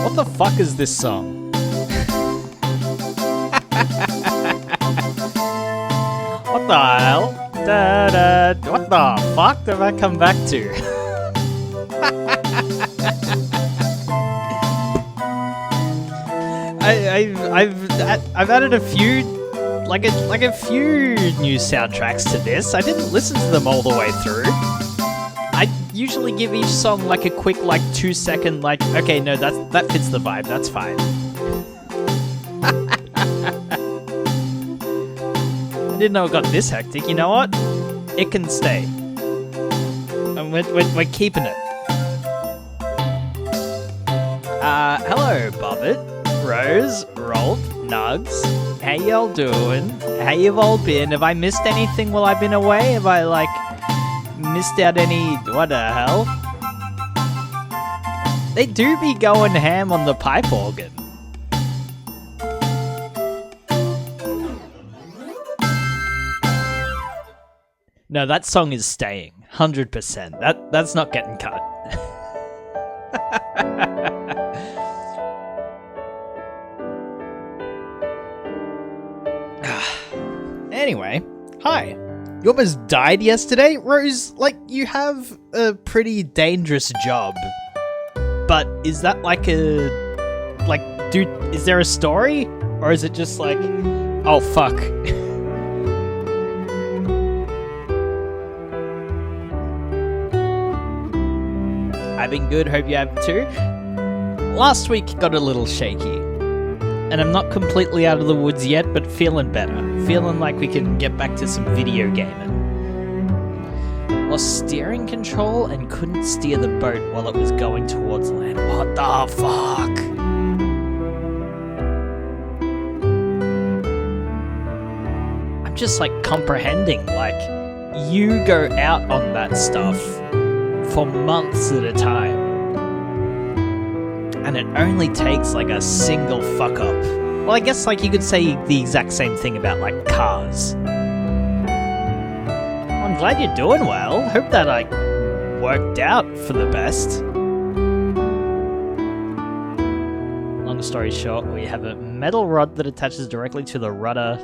What the fuck is this song? What the hell? What the fuck did I come back to? I've added a few, like a few new soundtracks to this. I didn't listen to them all the way through. I usually give each song like a quick 2-second okay, no, that fits the vibe, that's fine. I didn't know it got this hectic. You know what? It can stay. And we're keeping it. Hello, Bobbit, Rose, Rolf, Nugs. How y'all doing? How you all been? Have I missed anything while I've been away? Have I missed out any... what the hell? They do be going ham on the pipe organ. No, that song is staying. 100%. That's not getting cut. Anyway, hi. You almost died yesterday? Rose, you have a pretty dangerous job. But is that dude, is there a story? Or is it just oh fuck. I've been good, hope you have too. Last week got a little shaky. And I'm not completely out of the woods yet, but feeling better. Feeling like we can get back to some video gaming. Lost steering control and couldn't steer the boat while it was going towards land. What the fuck? I'm just comprehending, you go out on that stuff for months at a time. And it only takes a single fuck up. Well, I guess you could say the exact same thing about cars. I'm glad you're doing well. Hope that worked out for the best. Long story short, we have a metal rod that attaches directly to the rudder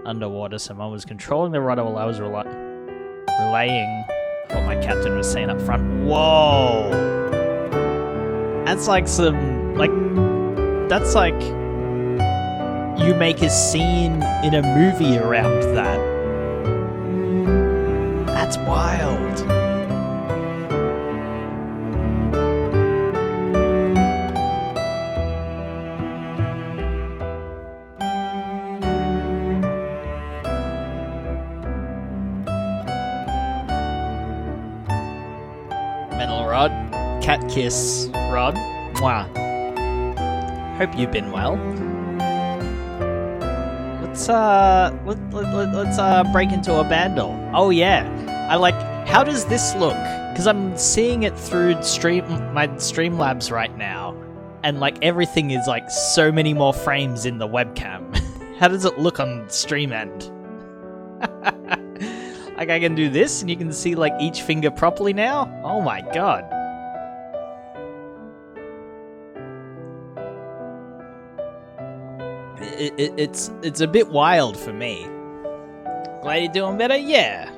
underwater. Someone was controlling the rudder while I was relaying what my captain was saying up front. Whoa! That's some, that's you make a scene in a movie around that. That's wild. Metal rod, cat kiss rod. Mwah. Hope you've been well. What let's break into a bundle. Oh yeah, I like. How does this look? Because I'm seeing it through my Streamlabs right now, and like everything is like so many more frames in the webcam. How does it look on stream end? Like I can do this, and you can see like each finger properly now. Oh my god. It's a bit wild for me. Glad you're doing better? Yeah.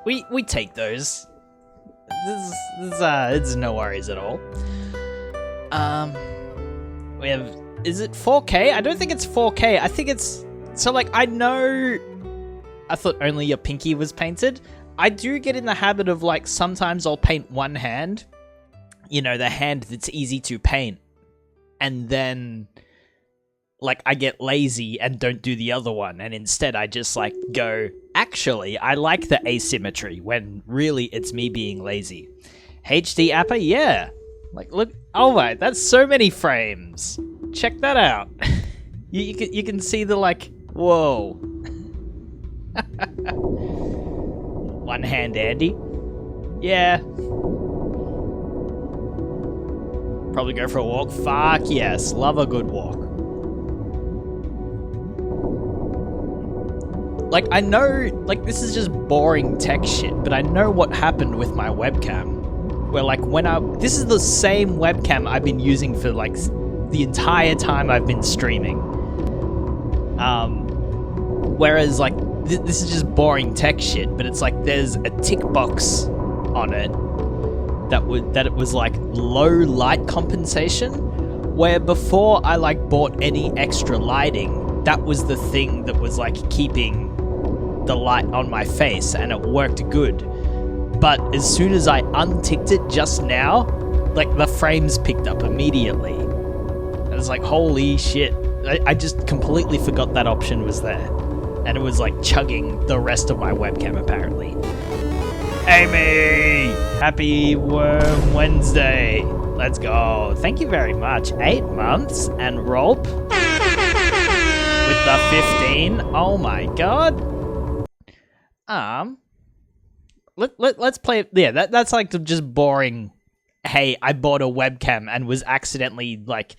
We take those. It's no worries at all. We have, is it 4K? I don't think it's 4K. I think it's, so like I thought only your pinky was painted. I do get in the habit of like sometimes I'll paint one hand, you know, the hand that's easy to paint, and then like I get lazy and don't do the other one, and instead I just like go, actually I like the asymmetry, when really it's me being lazy. HD Appa, yeah. Like look, oh my, that's so many frames. Check that out. you can see the like, whoa. One hand Andy. Yeah. Probably go for a walk. Fuck yes, love a good walk. Like, I know, like, this is just boring tech shit, but I know what happened with my webcam. Where, like, this is the same webcam I've been using for, like, the entire time I've been streaming. Whereas, like, this is just boring tech shit, but it's like, there's a tick box on it that it was, like, low light compensation, where before I, like, bought any extra lighting, that was the thing that was, like, keeping the light on my face, and it worked good. But as soon as I unticked it just now, like the frames picked up immediately. And it's like, holy shit. I just completely forgot that option was there. And it was like chugging the rest of my webcam apparently. Amy! Happy Worm Wednesday. Let's go. Thank you very much. 8 months and Rolp with the 15. Oh my god. Let's play. Yeah, that's like just boring. Hey, I bought a webcam and was accidentally like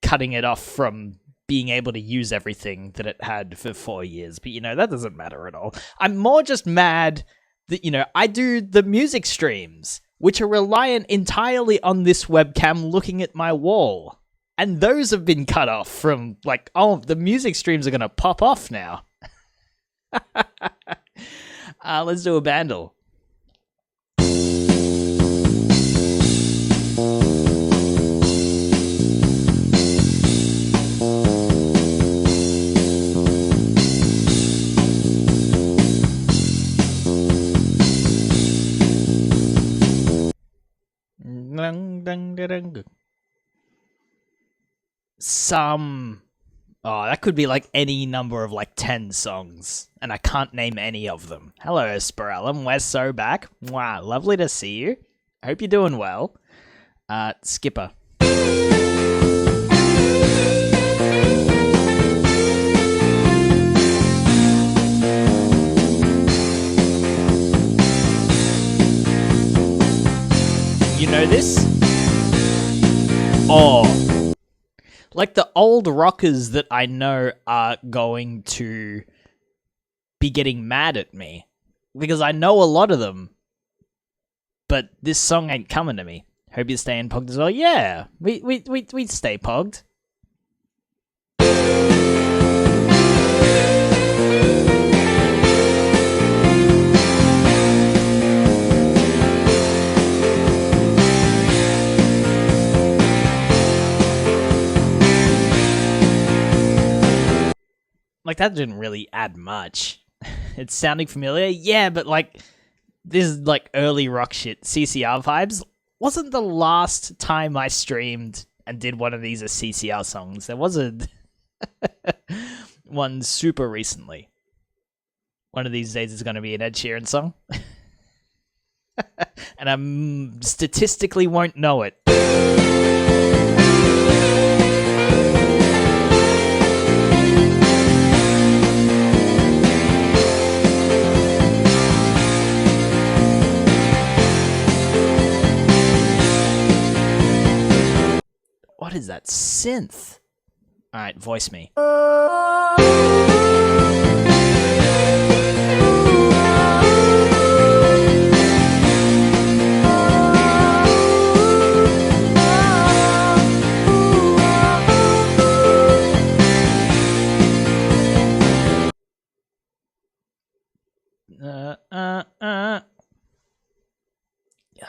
cutting it off from being able to use everything that it had for 4 years. But you know, that doesn't matter at all. I'm more just mad that, you know, I do the music streams, which are reliant entirely on this webcam looking at my wall. And those have been cut off from like, oh, the music streams are gonna pop off now. Let's do a bundle. Oh, that could be like any number of like 10 songs, and I can't name any of them. Hello, Esperellum. We're so back. Wow, lovely to see you. Hope you're doing well. Skipper. You know this? Oh. Like the old rockers that I know are going to be getting mad at me because I know a lot of them, but this song ain't coming to me. Hope you're staying pogged as well. Yeah, we stay pogged. Like, that didn't really add much. It's sounding familiar. Yeah, but, like, this is, like, early rock shit. CCR vibes. Wasn't the last time I streamed and did one of these as CCR songs. There was a one super recently. One of these days is going to be an Ed Sheeran song. And I statistically won't know it. that synth. Alright, voice me.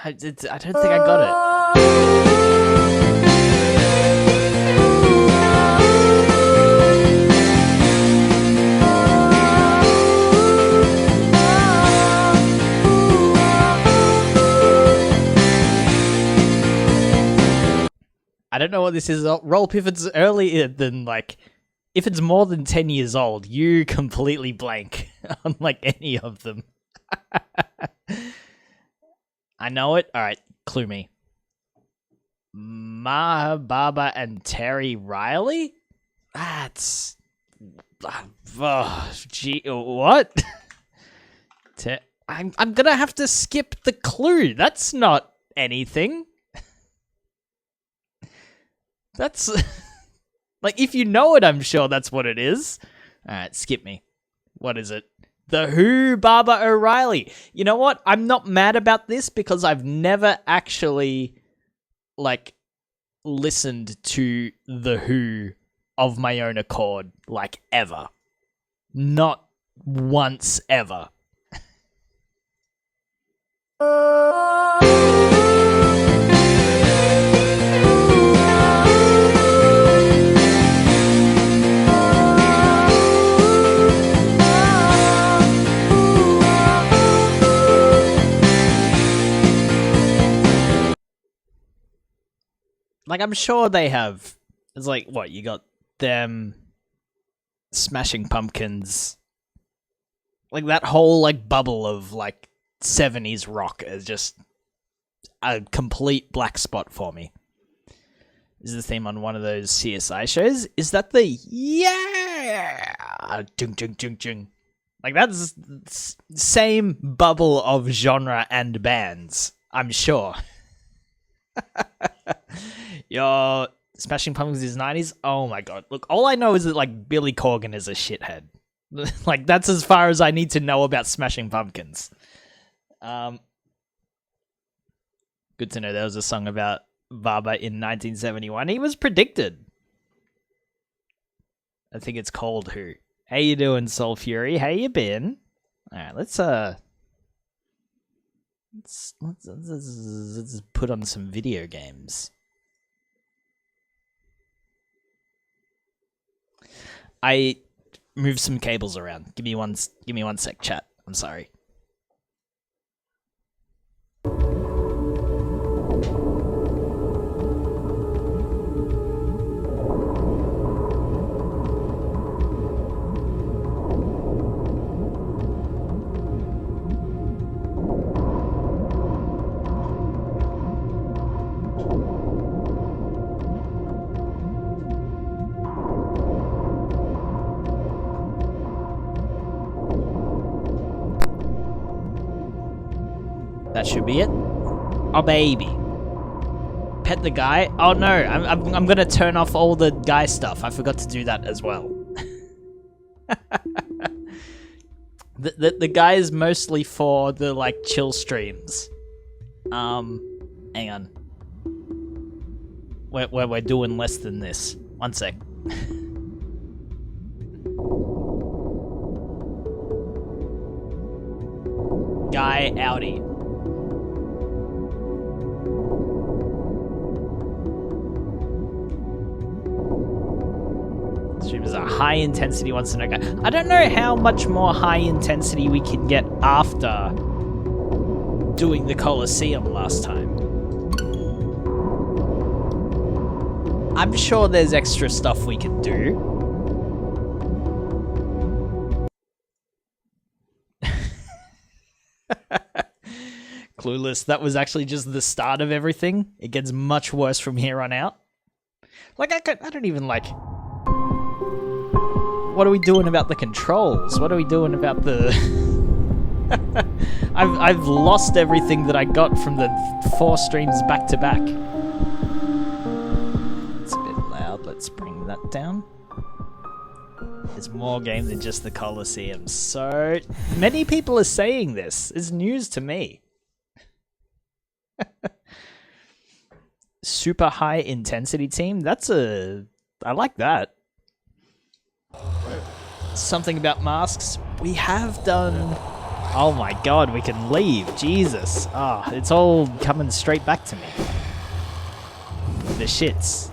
I don't think I got it. I don't know what this is. Rolp, if it's earlier than, like, if it's more than 10 years old, you completely blank on, like, any of them. I know it. All right, clue me. Maha Baba and Terry Riley? That's... gee, what? I'm gonna have to skip the clue. That's not anything. That's... like, if you know it, I'm sure that's what it is. Alright, skip me. What is it? The Who, Baba O'Reilly. You know what? I'm not mad about this because I've never actually, like, listened to The Who of my own accord, like, ever. Not once ever. Like, I'm sure they have. It's like, what, you got them, Smashing Pumpkins. Like, that whole, like, bubble of, like, 70s rock is just a complete black spot for me. This is the theme on one of those CSI shows. Is that the yeah? Jung, jung, jung, jung. Like, that's same bubble of genre and bands, I'm sure. Your Smashing Pumpkins is 90s? Oh my god. Look, all I know is that, like, Billy Corgan is a shithead. Like, that's as far as I need to know about Smashing Pumpkins. Good to know there was a song about Baba in 1971. He was predicted. I think it's called Who. How you doing, Soul Fury? How you been? Alright, let's put on some video games. I moved some cables around. Give me one sec, chat. I'm sorry. That should be it. Oh, baby. Pet the guy? Oh, no. I'm going to turn off all the guy stuff. I forgot to do that as well. the guy is mostly for the, like, chill streams. Hang on. We're doing less than this. One sec. Guy Audi. Streamers are high intensity wants to know guy. I don't know how much more high intensity we can get after doing the Colosseum last time. I'm sure there's extra stuff we can do. Clueless, that was actually just the start of everything. It gets much worse from here on out. Like, I don't even, like... What are we doing about the controls? What are we doing about the... I've lost everything that I got from the 4 streams back to back. It's a bit... that down. It's more game than just the Colosseum. So many people are saying this. It's news to me. Super high intensity team. I like that. Something about masks. We have done... Oh my god, we can leave. Jesus. It's all coming straight back to me. The shits.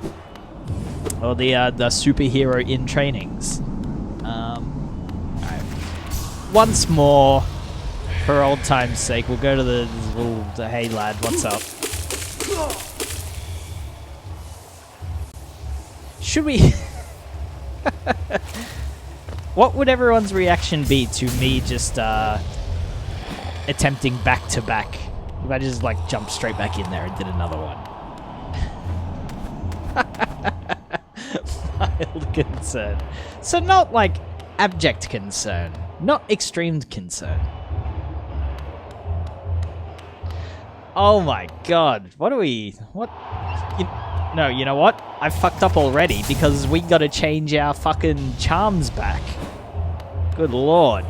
Or the superhero in trainings. Alright. Once more, for old time's sake, we'll go to the hey lad, what's up? Should we... What would everyone's reaction be to me just attempting back-to-back? If I just like jumped straight back in there and did another one. Mild concern. So not like abject concern. Not extreme concern. Oh my god. What are we... What... No, you know what? I fucked up already because we gotta change our fucking charms back. Good lord.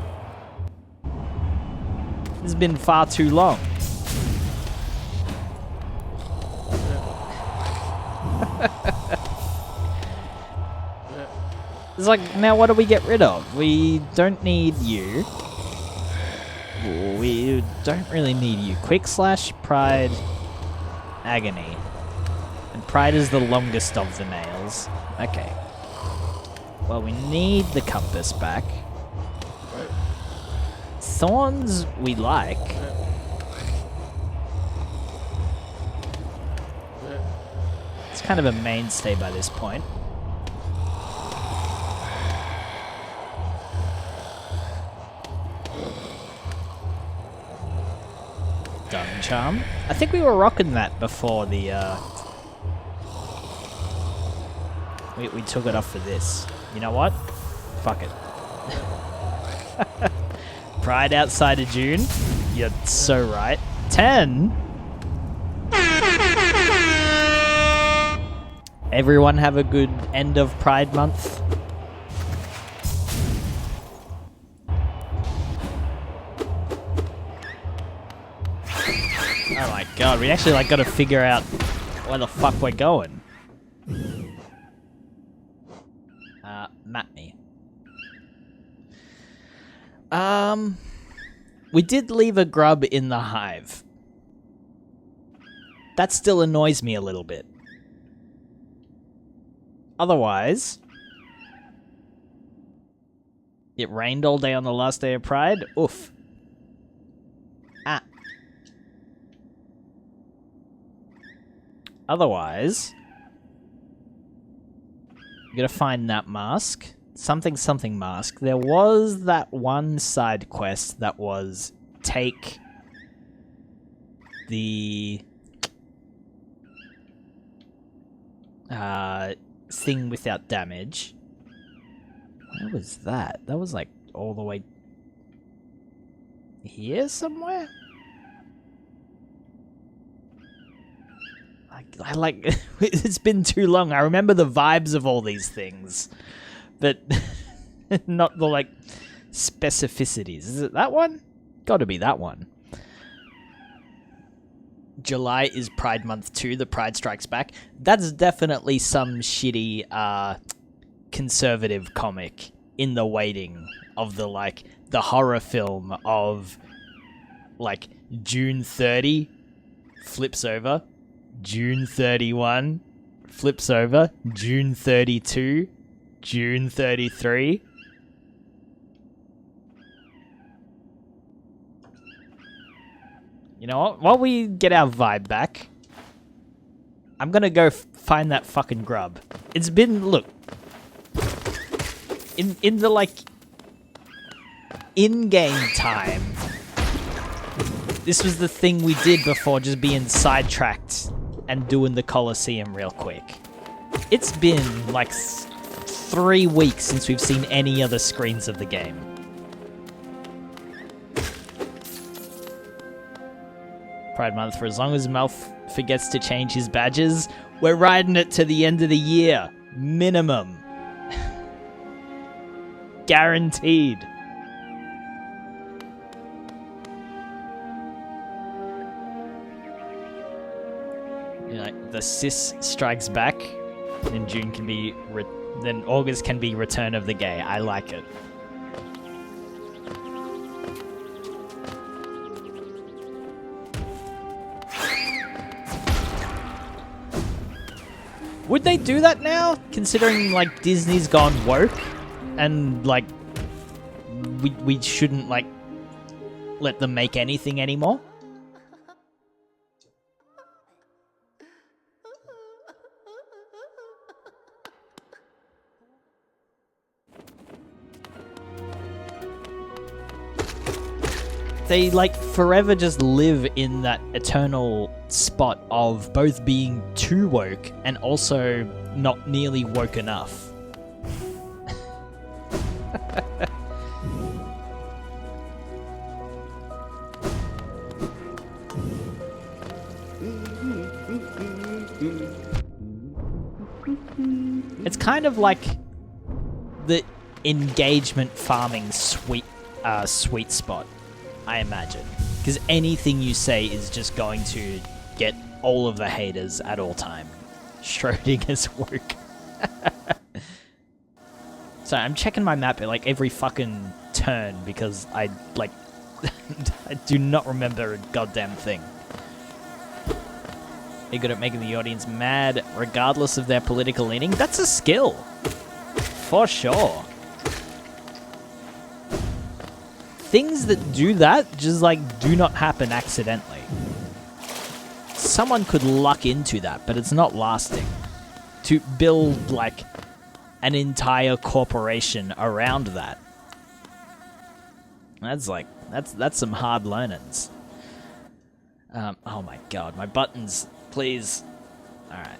This has been far too long. It's like, now what do we get rid of? We don't need you. We don't really need you. Quick Slash, Pride, Agony. And Pride is the longest of the nails. Okay. Well, we need the compass back. Thorns we like. It's kind of a mainstay by this point. Dung Charm. I think we were rocking that before the we took it off for this. You know what? Fuck it. Pride outside of June. You're so right. 10. Everyone have a good end of Pride month. Oh my god, we actually like got to figure out where the fuck we're going. Map me. We did leave a grub in the hive. That still annoys me a little bit. Otherwise, it rained all day on the last day of Pride. Oof. Otherwise, you gotta find that mask. Something mask. There was that one side quest that was take the thing without damage. Where was that? That was like all the way here somewhere? I like it's been too long. I remember the vibes of all these things, but not the like specificities. Is it that one? Got to be that one. July is Pride Month 2, the Pride Strikes Back. That's definitely some shitty conservative comic in the waiting of the like the horror film of like June 30 flips over, June 31 flips over, June 32, June 33. You know what? While we get our vibe back, I'm gonna go find that fucking grub. It's been, look, in the like in-game time, this was the thing we did before just being sidetracked and doing the Colosseum real quick. It's been like 3 weeks since we've seen any other screens of the game. Pride Month, for as long as Malf forgets to change his badges, we're riding it to the end of the year. Minimum. Guaranteed. You know, like the cis strikes back, and June can be, then August can be Return of the Gay. I like it. Would they do that now? Considering, like, Disney's gone woke, and, like, we shouldn't, like, let them make anything anymore? They, like, forever just live in that eternal spot of both being too woke and also not nearly woke enough. It's kind of like the engagement farming sweet spot, I imagine. Because anything you say is just going to get all of the haters at all time. Schrodinger's woke. So I'm checking my map at like every fucking turn because I like I do not remember a goddamn thing. They're good at making the audience mad regardless of their political leaning. That's a skill. For sure. Things that do that just like do not happen accidentally. Someone could luck into that, but it's not lasting. To build like an entire corporation around that. That's like that's some hard learnings. Oh my god, my buttons, please. All right.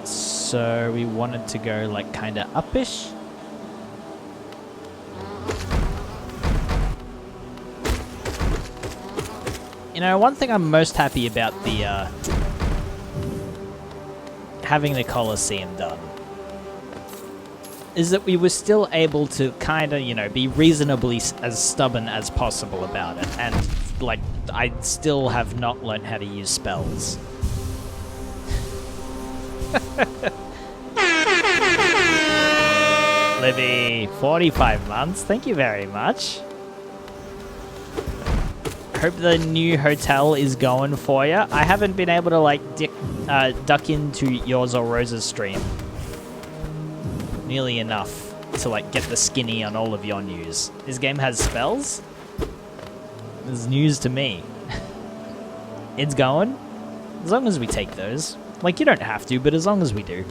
So we wanted to go like kind of uppish. You know, one thing I'm most happy about the having the Colosseum done is that we were still able to kind of, you know, be reasonably as stubborn as possible about it. And like, I still have not learned how to use spells. Libby, 45 months. Thank you very much. Hope the new hotel is going for you. I haven't been able to like duck into yours or Rose's stream nearly enough to like get the skinny on all of your news. This game has spells? This is news to me. It's going? As long as we take those. Like, you don't have to, but as long as we do.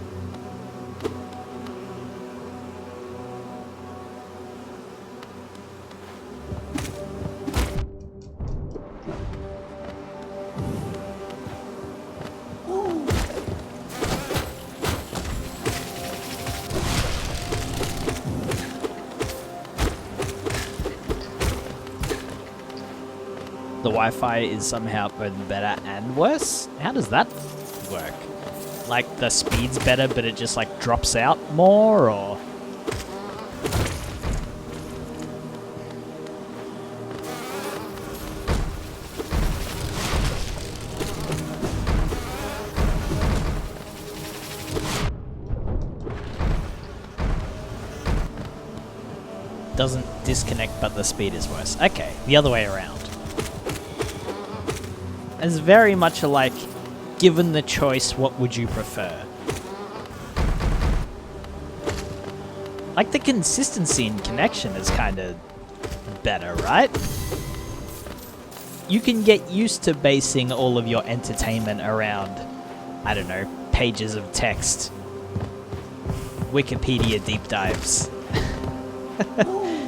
The Wi-Fi is somehow both better and worse? How does that work? Like, the speed's better, but it just, like, drops out more, or...? Doesn't disconnect, but the speed is worse. Okay, the other way around. It's very much like, given the choice, what would you prefer? Like, the consistency in connection is kind of better, right? You can get used to basing all of your entertainment around, I don't know, pages of text, Wikipedia deep dives.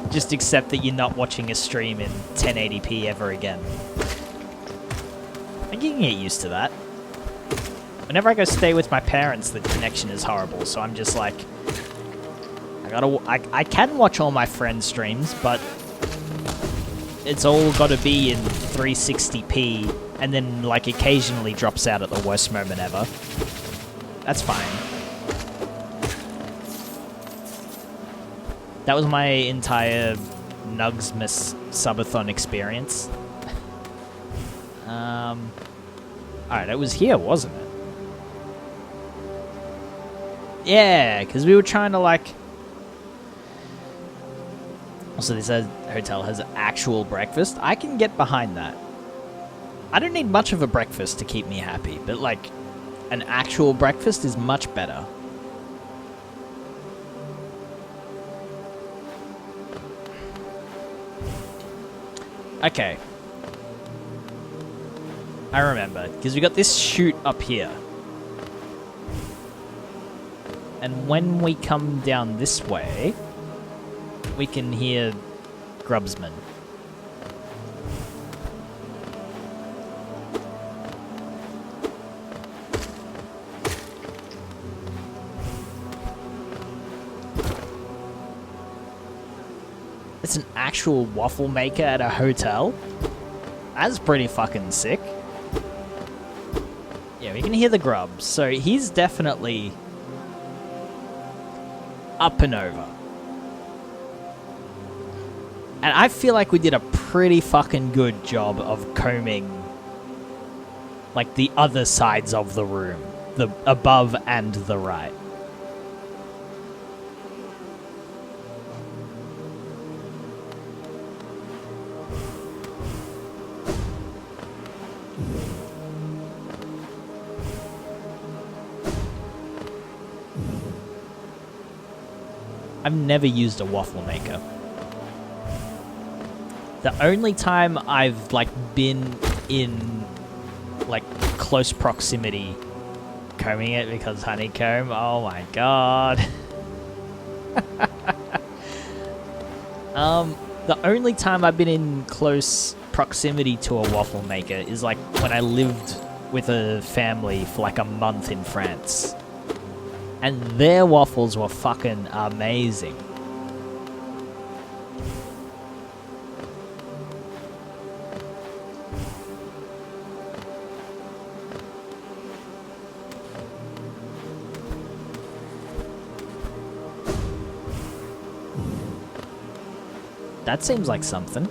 Just accept that you're not watching a stream in 1080p ever again. I think you can get used to that. Whenever I go stay with my parents, the connection is horrible, so I'm just like, I can watch all my friends' streams, but it's all got to be in 360p, and then like occasionally drops out at the worst moment ever. That's fine. That was my entire Nugsmas subathon experience. Alright, it was here, wasn't it? Yeah, because we were trying to like... Also, this hotel has actual breakfast. I can get behind that. I don't need much of a breakfast to keep me happy, but like, an actual breakfast is much better. Okay. I remember, because we got this chute up here. And when we come down this way, we can hear grubsmen. It's an actual waffle maker at a hotel? That's pretty fucking sick. Yeah, we can hear the grubs, so he's definitely up and over. And I feel like we did a pretty fucking good job of combing, like, the other sides of the room. The above and the right. I've never used a waffle maker. The only time I've, like, been in, like, close proximity combing it because honeycomb, oh my god. The only time I've been in close proximity to a waffle maker is, like, when I lived with a family for, like, a month in France. And their waffles were fucking amazing. That seems like something.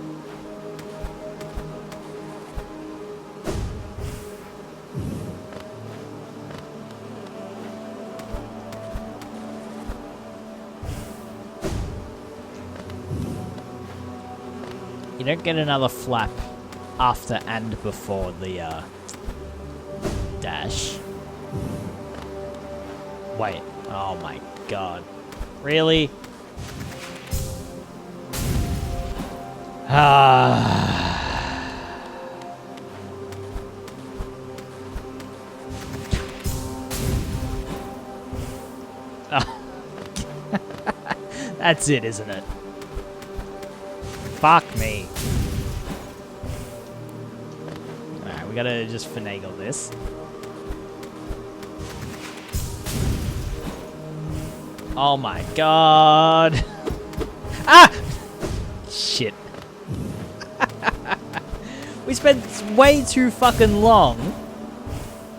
You don't get another flap after and before the dash. Wait. Oh my god. Really? That's it, isn't it? Fuck me. Alright, we gotta just finagle this. Oh my god. Ah! Shit. We spent way too fucking long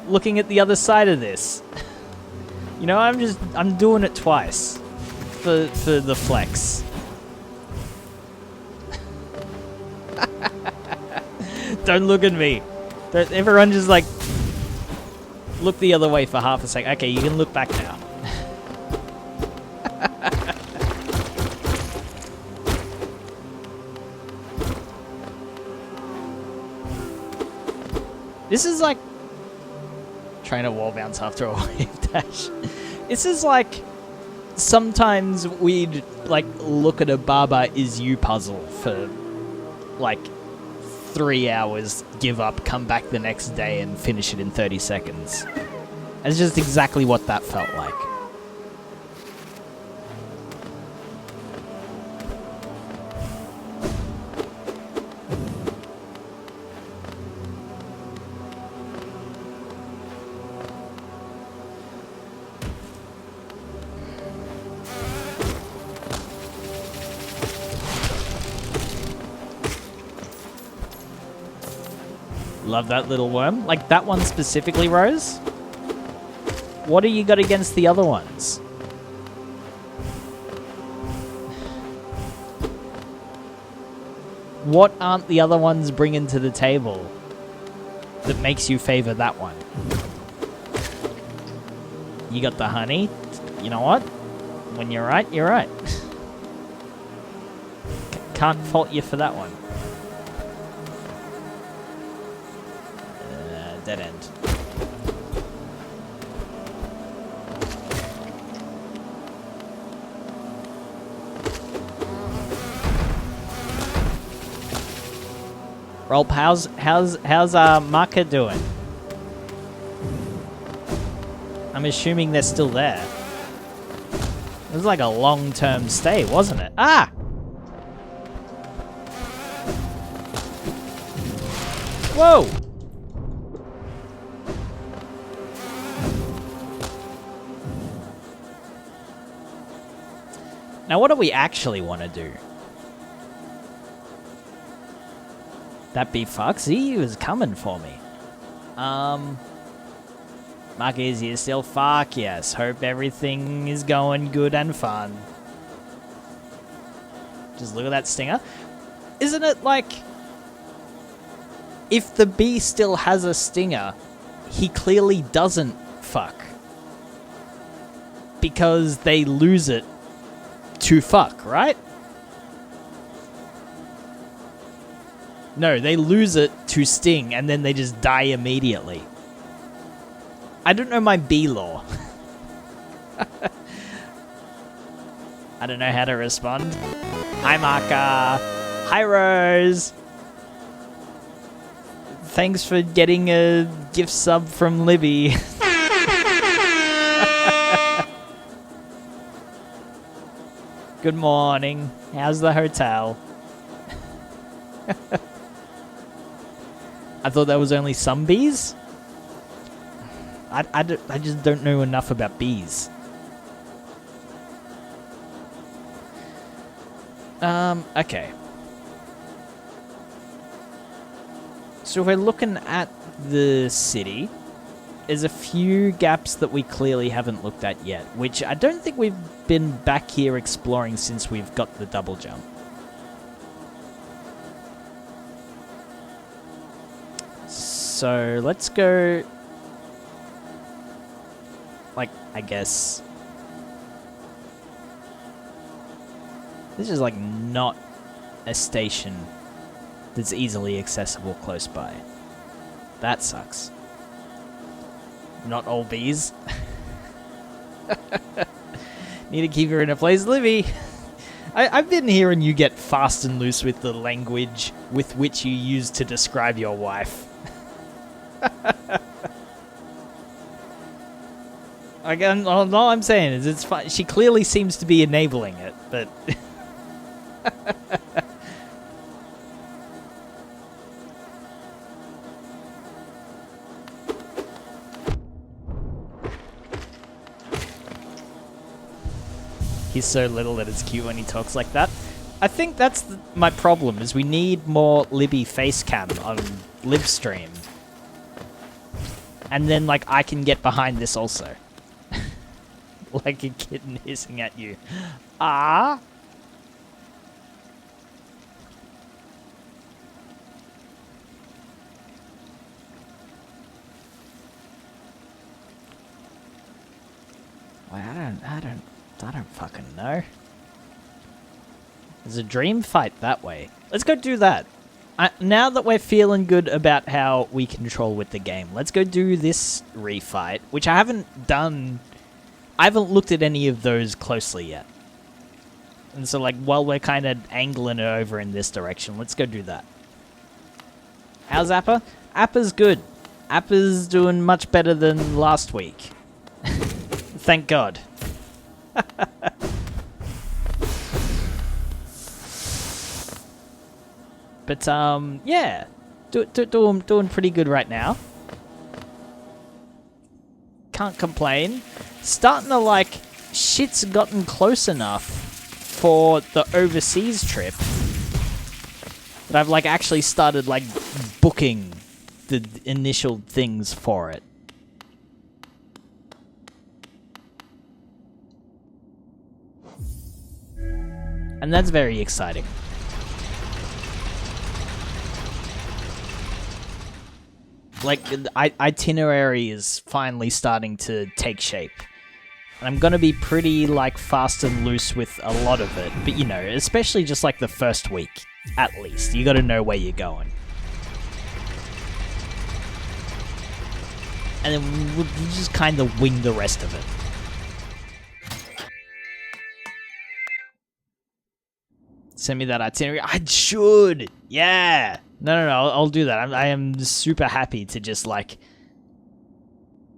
looking at the other side of this. You know, I'm doing it twice for the flex. Don't look at me. Everyone just, like, look the other way for half a second. Okay, you can look back now. This is like trying to wall bounce after a wave dash. This is like sometimes we'd, like, look at a Baba Is You puzzle for, like, 3 hours, give up, come back the next day and finish it in 30 seconds. It's just exactly what that felt like. Love that little worm. Like, that one specifically, Rose? What do you got against the other ones? What aren't the other ones bringing to the table that makes you favor that one? You got the honey. You know what? When you're right, you're right. Can't fault you for that one. Dead end. Rolp, how's Maka doing? I'm assuming they're still there. It was like a long-term stay, wasn't it? Ah! Whoa! Now, what do we actually want to do? That be fucks. He was coming for me. Mark, is here still? Fuck yes. Hope everything is going good and fun. Just look at that stinger. Isn't it like... if the bee still has a stinger, he clearly doesn't fuck. Because they lose it to fuck, right? No, they lose it to sting, and then they just die immediately. I don't know my bee lore. I don't know how to respond. Hi, Maka. Hi, Rose. Thanks for getting a gift sub from Libby. Good morning. How's the hotel? I thought there was only some bees? I just don't know enough about bees. Okay. So if we're looking at the city, there's a few gaps that we clearly haven't looked at yet, which I don't think we've been back here exploring since we've got the double jump. So let's go, like, I guess, this is like not a station that's easily accessible close by. That sucks. Not all bees. Need to keep her in a place, Livy. I've been hearing you get fast and loose with the language with which you use to describe your wife. Again, all I'm saying is it's fine. She clearly seems to be enabling it, but... He's so little that it's cute when he talks like that. I think that's my problem, is we need more Libby face cam on Libstream. And then, like, I can get behind this also. Like a kitten hissing at you. Ah! Well, I don't fucking know. There's a dream fight that way. Let's go do that. Now that we're feeling good about how we control with the game, let's go do this refight, which I haven't done. I haven't looked at any of those closely yet. And so, like, while we're kind of angling it over in this direction, let's go do that. How's Appa? Appa's good. Appa's doing much better than last week. Thank God. But, yeah. Doing pretty good right now. Can't complain. Starting to, like, shit's gotten close enough for the overseas trip that I've, like, actually started, like, booking the initial things for it. And that's very exciting. Like, the itinerary is finally starting to take shape. And I'm gonna be pretty, like, fast and loose with a lot of it. But, you know, especially just, like, the first week, at least. You gotta know where you're going. And then we'll just kind of wing the rest of it. Send me that itinerary. I should! Yeah! No, I'll do that. I am super happy to just, like,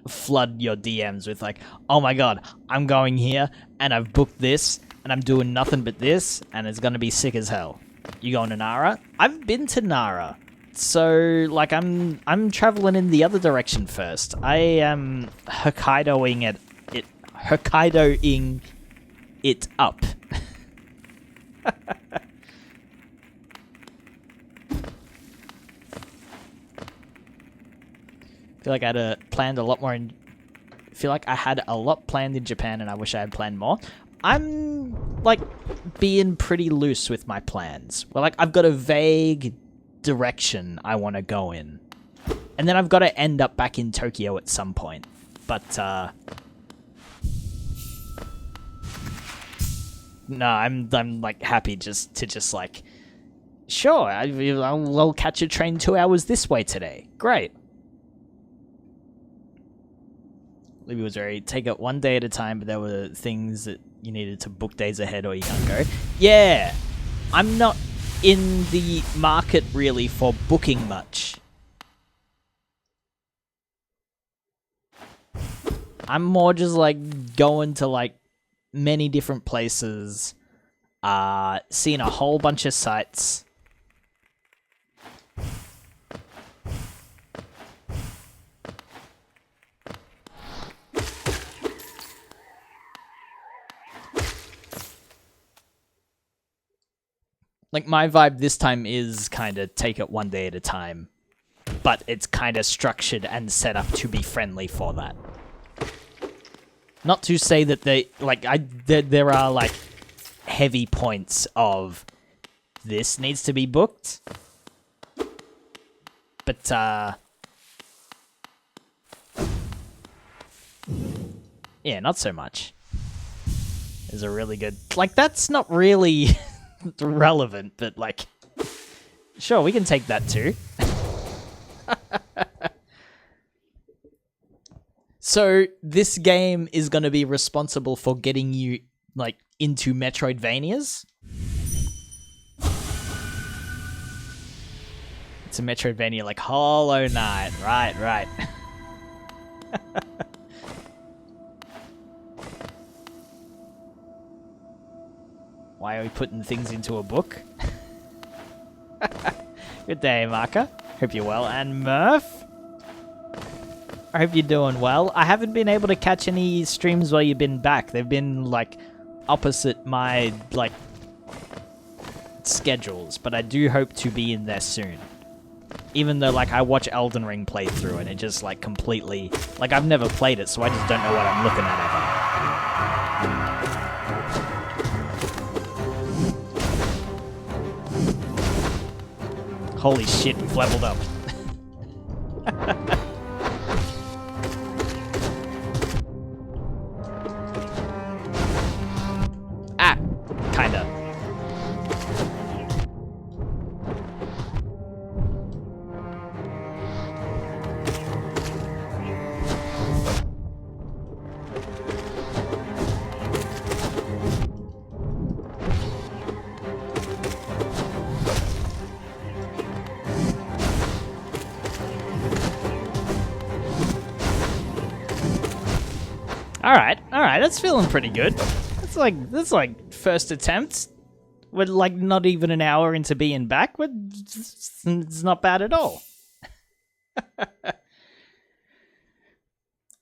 flood your DMs with, like, oh my god, I'm going here, and I've booked this, and I'm doing nothing but this, and it's gonna be sick as hell. You going to Nara? I've been to Nara. So, like, I'm traveling in the other direction first. I am Hokkaidoing it up. I feel like I had planned a lot more I feel like I had a lot planned in Japan and I wish I had planned more. I'm, like, being pretty loose with my plans. Well, like, I've got a vague direction I want to go in. And then I've got to end up back in Tokyo at some point. But, no, I'm like, happy to like, sure, I'll catch a train 2 hours this way today. Great. Libby was very, take it one day at a time, but there were things that you needed to book days ahead or you can't go. Yeah, I'm not in the market really for booking much. I'm more just like going to like many different places, seeing a whole bunch of sites. Like, my vibe this time is kind of take it one day at a time, but it's kind of structured and set up to be friendly for that. Not to say that they, like, there are, like, heavy points of this needs to be booked, but, yeah, not so much. There's a really good, like, that's not really relevant, but, like, sure, we can take that too. So, this game is going to be responsible for getting you, like, into Metroidvanias. It's a Metroidvania like Hollow Knight. Right. Why are we putting things into a book? Good day, Marka. Hope you're well. And Murph? I hope you're doing well. I haven't been able to catch any streams while you've been back. They've been, like, opposite my, like, schedules. But I do hope to be in there soon. Even though, like, I watch Elden Ring playthrough and it just, like, completely... Like, I've never played it, so I just don't know what I'm looking at ever. Holy shit, we've leveled up. Ah, kinda. Alright, that's feeling pretty good. That's like first attempt. We're like not even an hour into being back. It's not bad at all.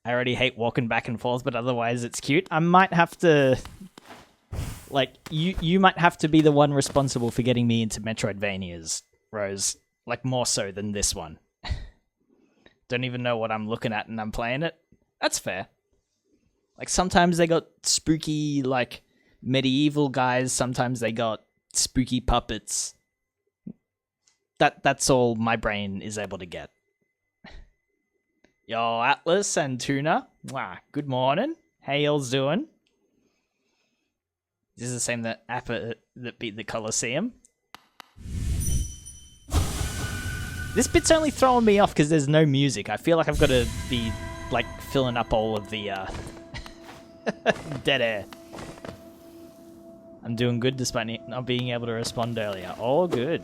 I already hate walking back and forth, but otherwise it's cute. I might have to... Like, you might have to be the one responsible for getting me into Metroidvanias, Rose. Like, more so than this one. Don't even know what I'm looking at and I'm playing it. That's fair. Like, sometimes they got spooky, like, medieval guys. Sometimes they got spooky puppets. That's all my brain is able to get. Yo, Atlas and Tuna. Wow, good morning. How y'all's doing? This is the same that beat the Colosseum. This bit's only throwing me off because there's no music. I feel like I've got to be, like, filling up all of the, dead air. I'm doing good despite not being able to respond earlier. All good.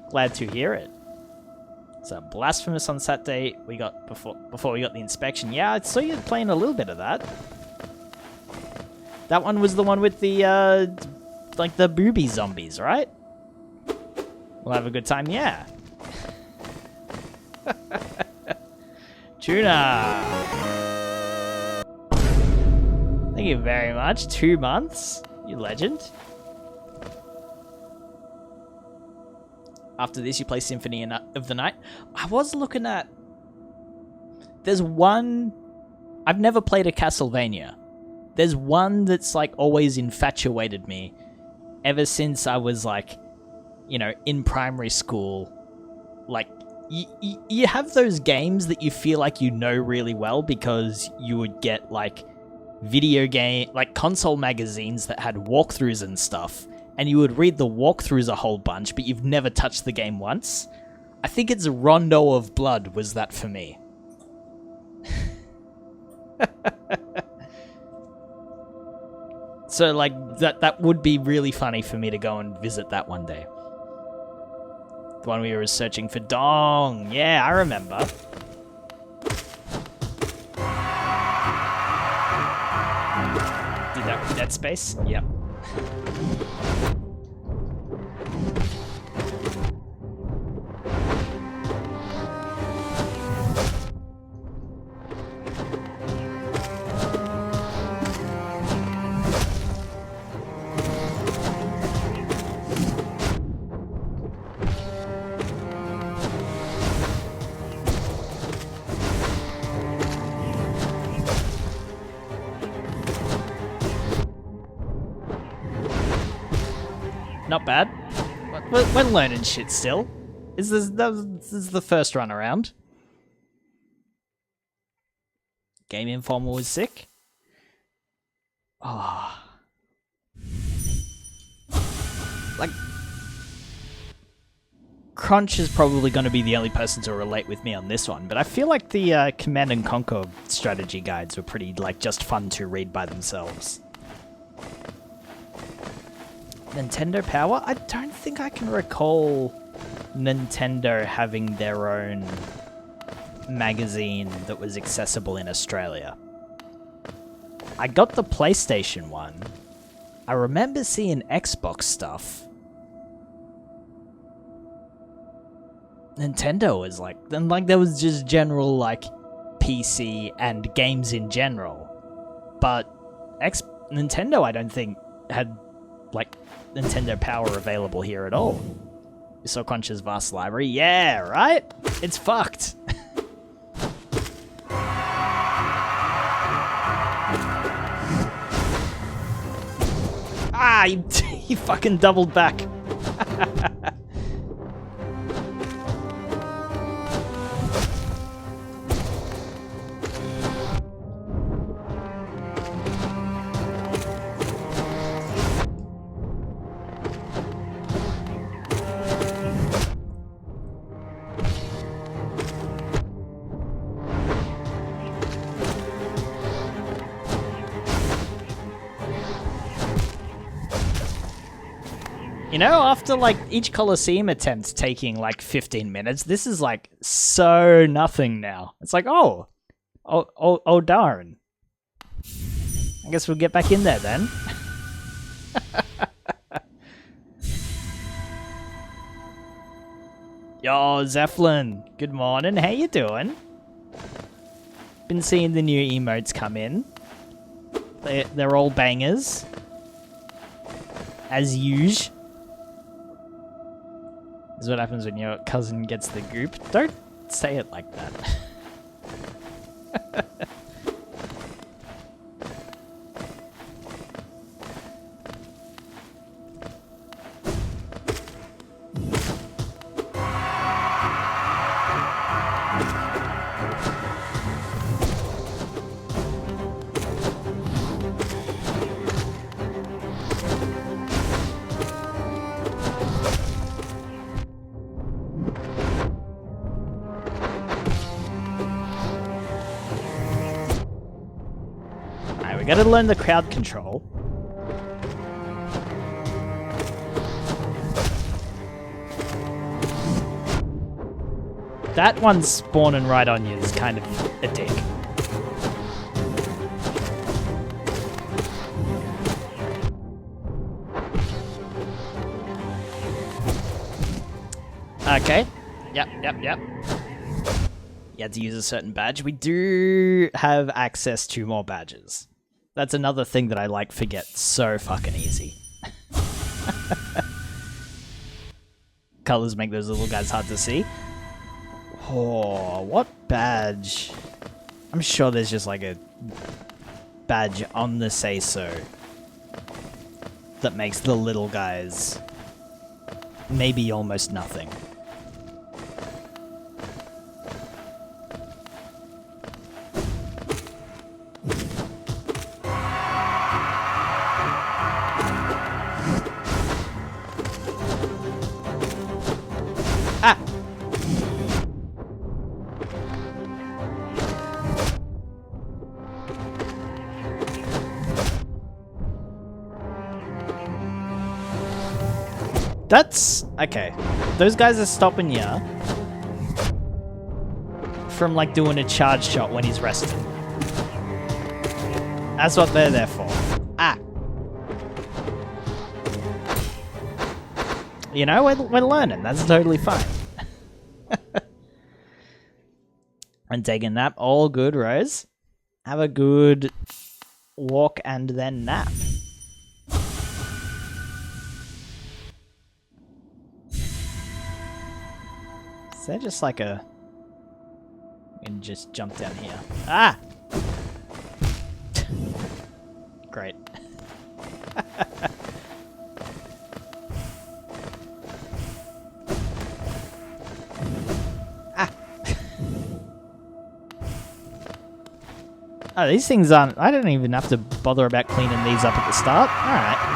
Glad to hear it. So, Blasphemous on Saturday, we got before we got the inspection. Yeah, I saw you playing a little bit of that. That one was the one with the, like the booby zombies, right? We'll have a good time, yeah. Tuna! Thank you very much. 2 months. You legend. After this, you play Symphony of the Night. I was looking at... There's one... I've never played a Castlevania. There's one that's, like, always infatuated me. Ever since I was, like, you know, in primary school. Like, you have those games that you feel like you know really well because you would get, like, like, console magazines that had walkthroughs and stuff. And you would read the walkthroughs a whole bunch, but you've never touched the game once. I think it's Rondo of Blood was that for me. So, like, that would be really funny for me to go and visit that one day. The one we were searching for Dong. Yeah, I remember. Did that with Dead Space? Yep. Not bad. We're learning shit still. This is the first run around. Game Informer was sick. Oh. Like, Crunch is probably going to be the only person to relate with me on this one, but I feel like the Command and Conquer strategy guides were pretty, like, just fun to read by themselves. Nintendo Power? I don't think I can recall Nintendo having their own magazine that was accessible in Australia. I got the PlayStation one. I remember seeing Xbox stuff. Nintendo was like... Then, like, there was just general, like, PC and games in general. But Nintendo, I don't think, had, like, Nintendo Power available here at all. You saw Crunch's vast library? Yeah, right? It's fucked. Ah, he fucking doubled back. You know, after, like, each Colosseum attempt taking, like, 15 minutes, this is, like, so nothing now. It's like, oh, darn. I guess we'll get back in there then. Yo, Zeppelin. Good morning. How you doing? Been seeing the new emotes come in. They're all bangers. As usual. This is what happens when your cousin gets the goop. Don't say it like that. Alright, we gotta learn the crowd control. That one spawning right on you is kind of a dick. Okay. Yep. You had to use a certain badge. We do have access to more badges. That's another thing that I forget so fucking easy. Colors make those little guys hard to see. Oh, what badge? I'm sure there's just a badge on the say-so that makes the little guys maybe almost nothing. That's... okay. Those guys are stopping you from, doing a charge shot when he's resting. That's what they're there for. Ah! You know, we're learning. That's totally fine. And taking a nap. All good, Rose. Have a good walk and then nap. Is there just a... and just jump down here. Ah! Great. Ah! Oh, these things aren't... I don't even have to bother about cleaning these up at the start. Alright.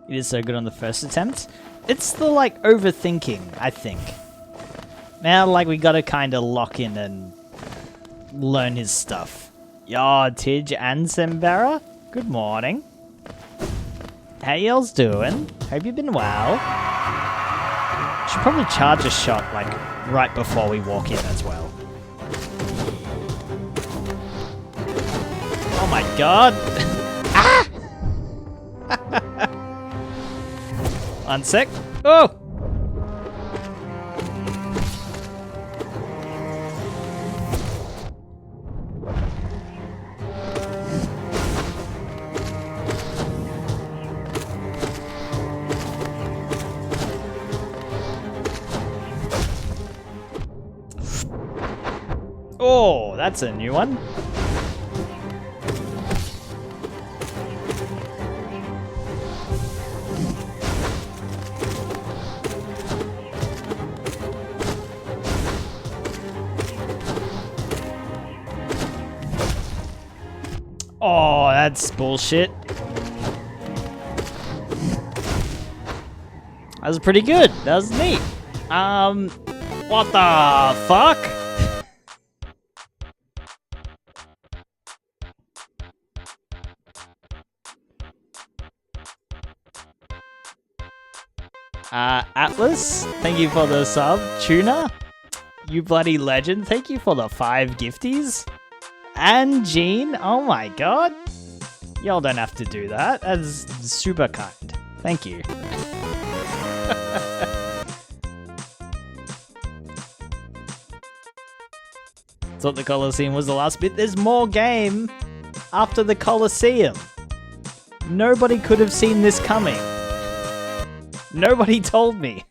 It is so good on the first attempt. It's the, overthinking, I think. Now, we gotta kind of lock in and learn his stuff. Yo, Tidge and Sembera, good morning. How y'all's doing? Hope you've been well. Should probably charge a shot, right before we walk in as well. Oh my god! Ah! One sec. Oh! That's a new one. Oh, that's bullshit. That was pretty good. That was neat. What the fuck? Atlas, thank you for the sub. Tuna, you bloody legend, thank you for the 5 gifties. And Jean, oh my god. Y'all don't have to do that. That's super kind. Thank you. Thought the Colosseum was the last bit. There's more game after the Colosseum. Nobody could have seen this coming. Nobody told me.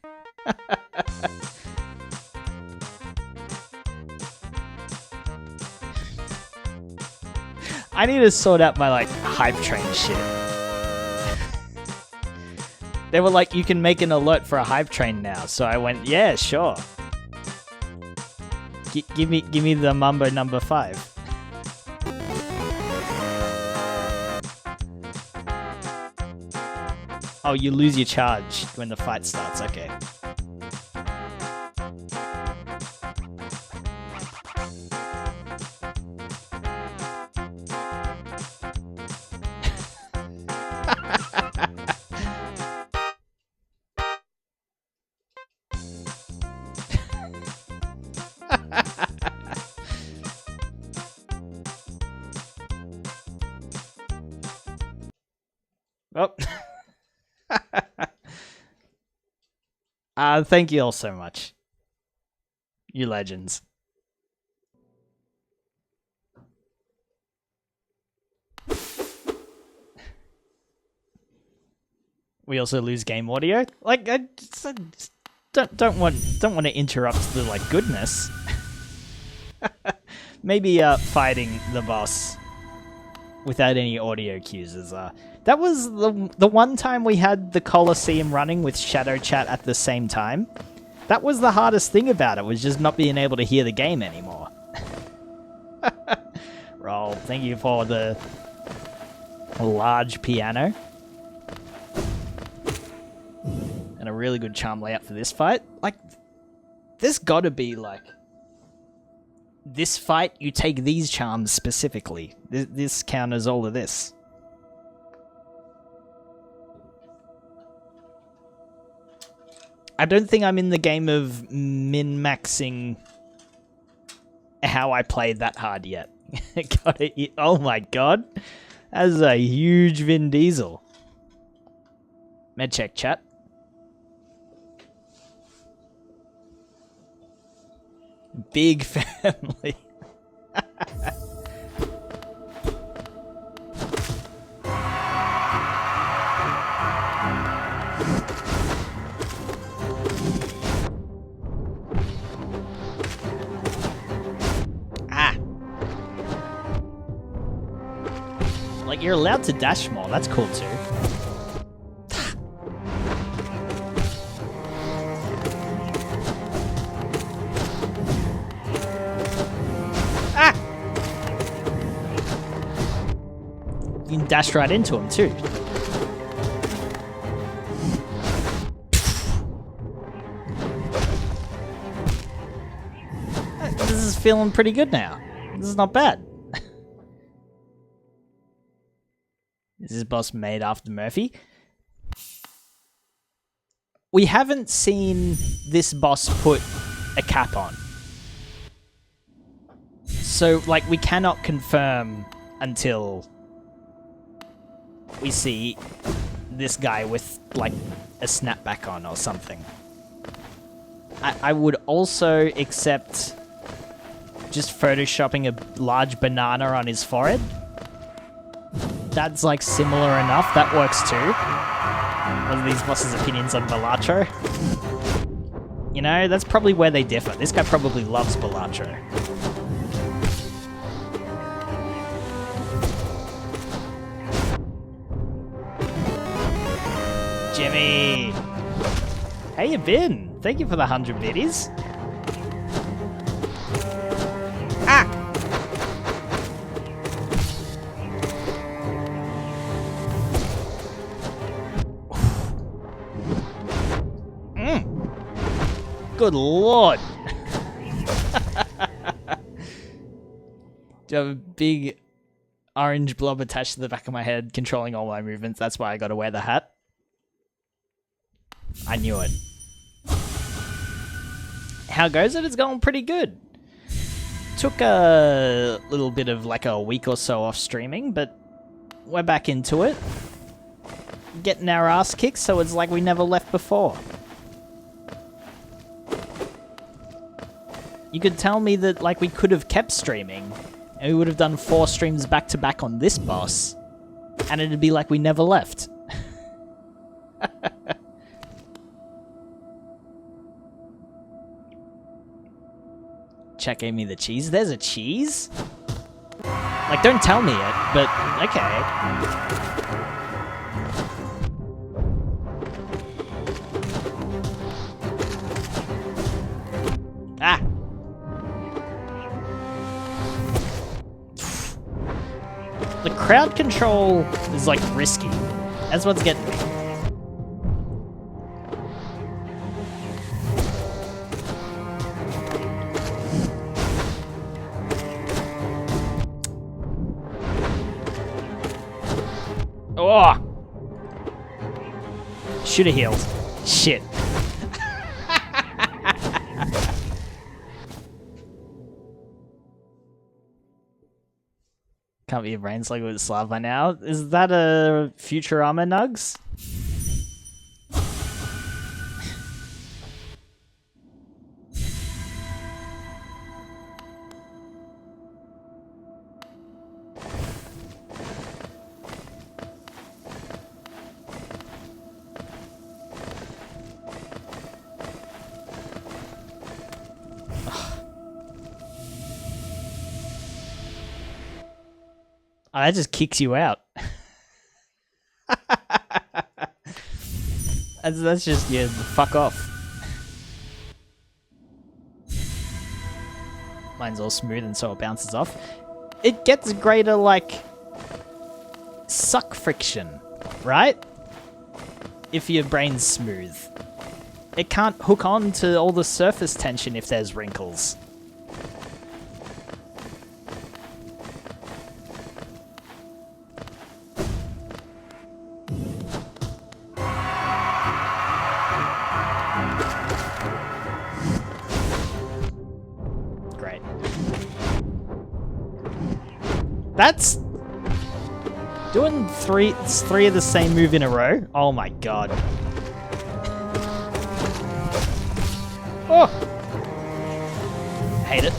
I need to sort out my, like, hype train shit. They were like, you can make an alert for a hype train now. So I went, yeah, sure. Give me the Mambo number 5. Oh, you lose your charge when the fight starts, okay. Oh. Thank you all so much. You legends. We also lose game audio. Like, I just don't want to interrupt the, like, goodness. Maybe fighting the boss without any audio cues is that was the one time we had the Colosseum running with Shadow Chat at the same time. That was the hardest thing about it, was just not being able to hear the game anymore. Roll, thank you for the large piano. And a really good charm layout for this fight. Like, there's gotta be, like, this fight, you take these charms specifically. This counters all of this. I don't think I'm in the game of min-maxing how I played that hard yet. Got it. Oh my god. That's a huge Vin Diesel. Medcheck chat. Big family. Like, you're allowed to dash more. That's cool too. You can dash right into him too. This is feeling pretty good now. This is not bad. This is boss made after Murphy. We haven't seen this boss put a cap on. So, like, we cannot confirm until we see this guy with, like, a snapback on or something. I would also accept just photoshopping a large banana on his forehead. That's, like, similar enough. That works too. What are these bosses' opinions on Balatro? You know, that's probably where they differ. This guy probably loves Balatro. Jimmy! How you been? Thank you for the 100 biddies. Ah! Good lord! Do you have a big orange blob attached to the back of my head, controlling all my movements? That's why I gotta wear the hat. I knew it. How goes it? It's going pretty good. Took a little bit of like a week or so off streaming, but we're back into it. Getting our ass kicked, so it's like we never left before. You could tell me that like we could have kept streaming, and we would have done 4 streams back to back on this boss, and it'd be like we never left. Chat gave me the cheese. There's a cheese? Like, don't tell me it, but okay. Ah! The crowd control is, like, risky. That's what's getting me. Oh! Should have healed. Shit. Can't be your brain slug with Slav by now. Is that a Futurama Nugs? Oh, that just kicks you out. that's just, yeah, fuck off. Mine's all smooth and so it bounces off. It gets greater, like, suck friction, right? If your brain's smooth. It can't hook on to all the surface tension if there's wrinkles. That's doing three of the same move in a row. Oh my god. Oh, hate it.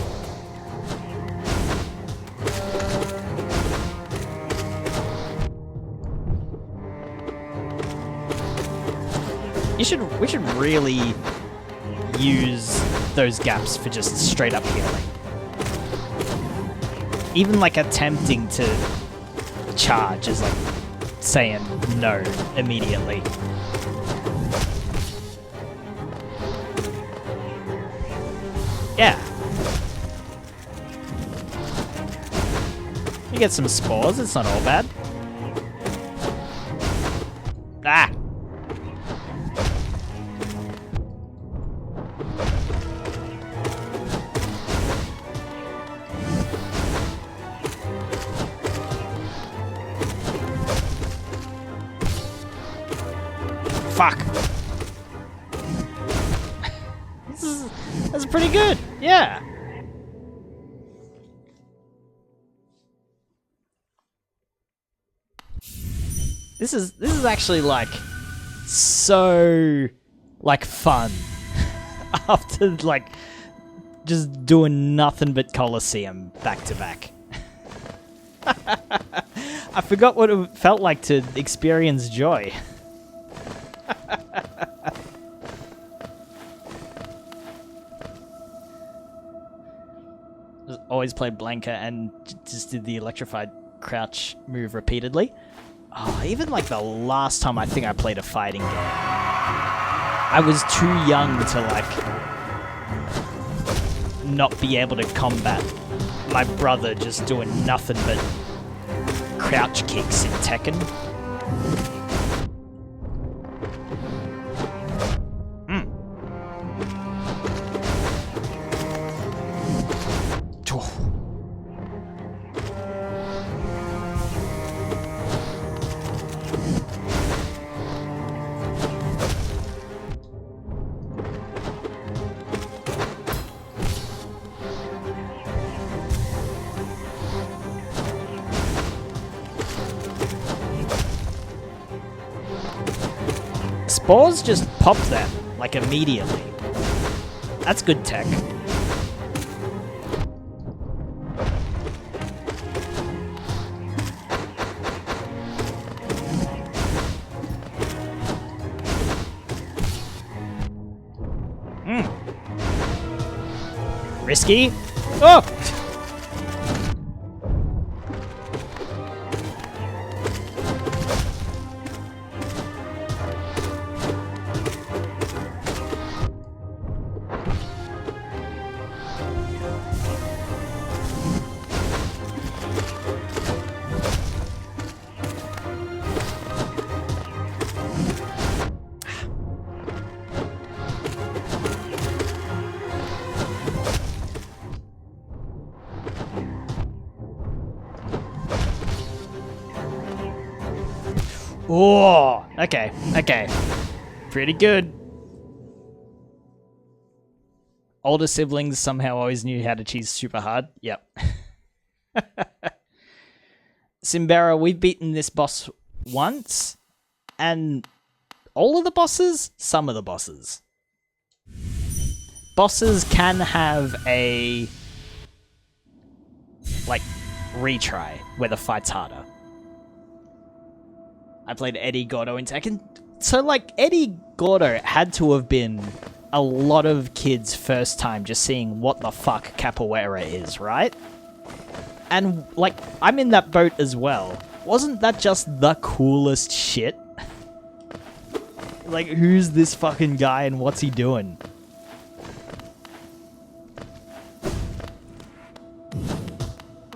We should really use those gaps for just straight up healing. Even like attempting to charge is like saying no immediately. Yeah. You get some spores, it's not all bad. Ah! Fuck. That's pretty good. Yeah. This is actually like so like fun after like just doing nothing but Colosseum back to back. I forgot what it felt like to experience joy. Always played Blanca and just did the electrified crouch move repeatedly. Oh, even like the last time I think I played a fighting game, I was too young to like not be able to combat my brother just doing nothing but crouch kicks in Tekken. Spores just pop them, like, immediately. That's good tech. Risky. Oh! Oh, okay, okay. Pretty good. Older siblings somehow always knew how to cheese super hard. Yep. Simbera, we've beaten this boss once, and all of the bosses? Some of the bosses. Bosses can have a, like, retry where the fight's harder. I played Eddie Gordo in Tekken. So, like, Eddie Gordo had to have been a lot of kids' first time just seeing what the fuck capoeira is, right? And, like, I'm in that boat as well. Wasn't that just the coolest shit? Like, who's this fucking guy and what's he doing?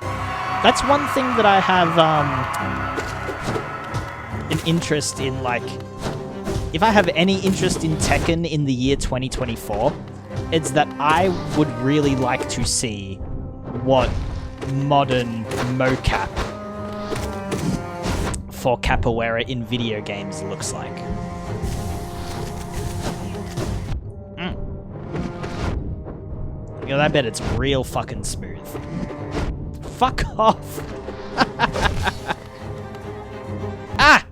That's one thing that I have, an interest in, like, if I have any interest in Tekken in the year 2024, it's that I would really like to see what modern mocap for capoeira in video games looks like. You know, I bet it's real fucking smooth. Fuck off! Ah!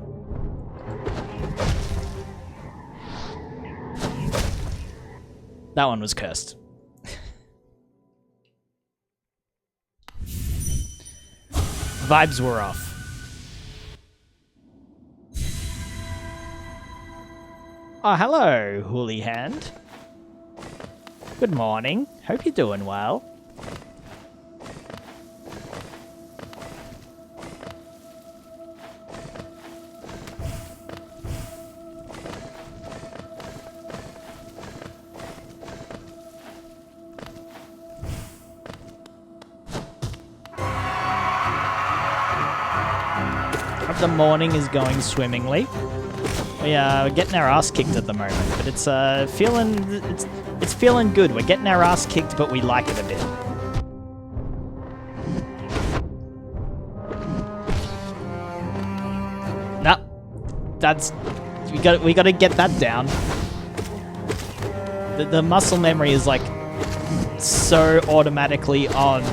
That one was cursed. Vibes were off. Oh, hello, Holy Hand. Good morning. Hope you're doing well. The morning is going swimmingly. We're getting our ass kicked at the moment, but it's feeling good. We're getting our ass kicked, but we like it a bit. Nah, that's we got to get that down. The muscle memory is like so automatically on.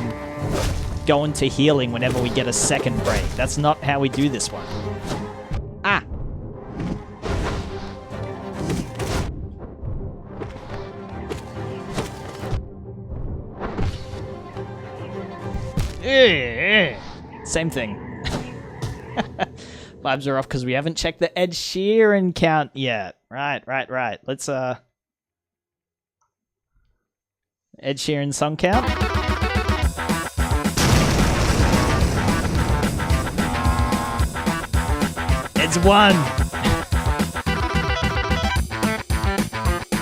Going to healing whenever we get a second break. That's not how we do this one. Ah! Same thing. Vibes are off because we haven't checked the Ed Sheeran count yet. Right. Let's, Ed Sheeran song count? It's 1.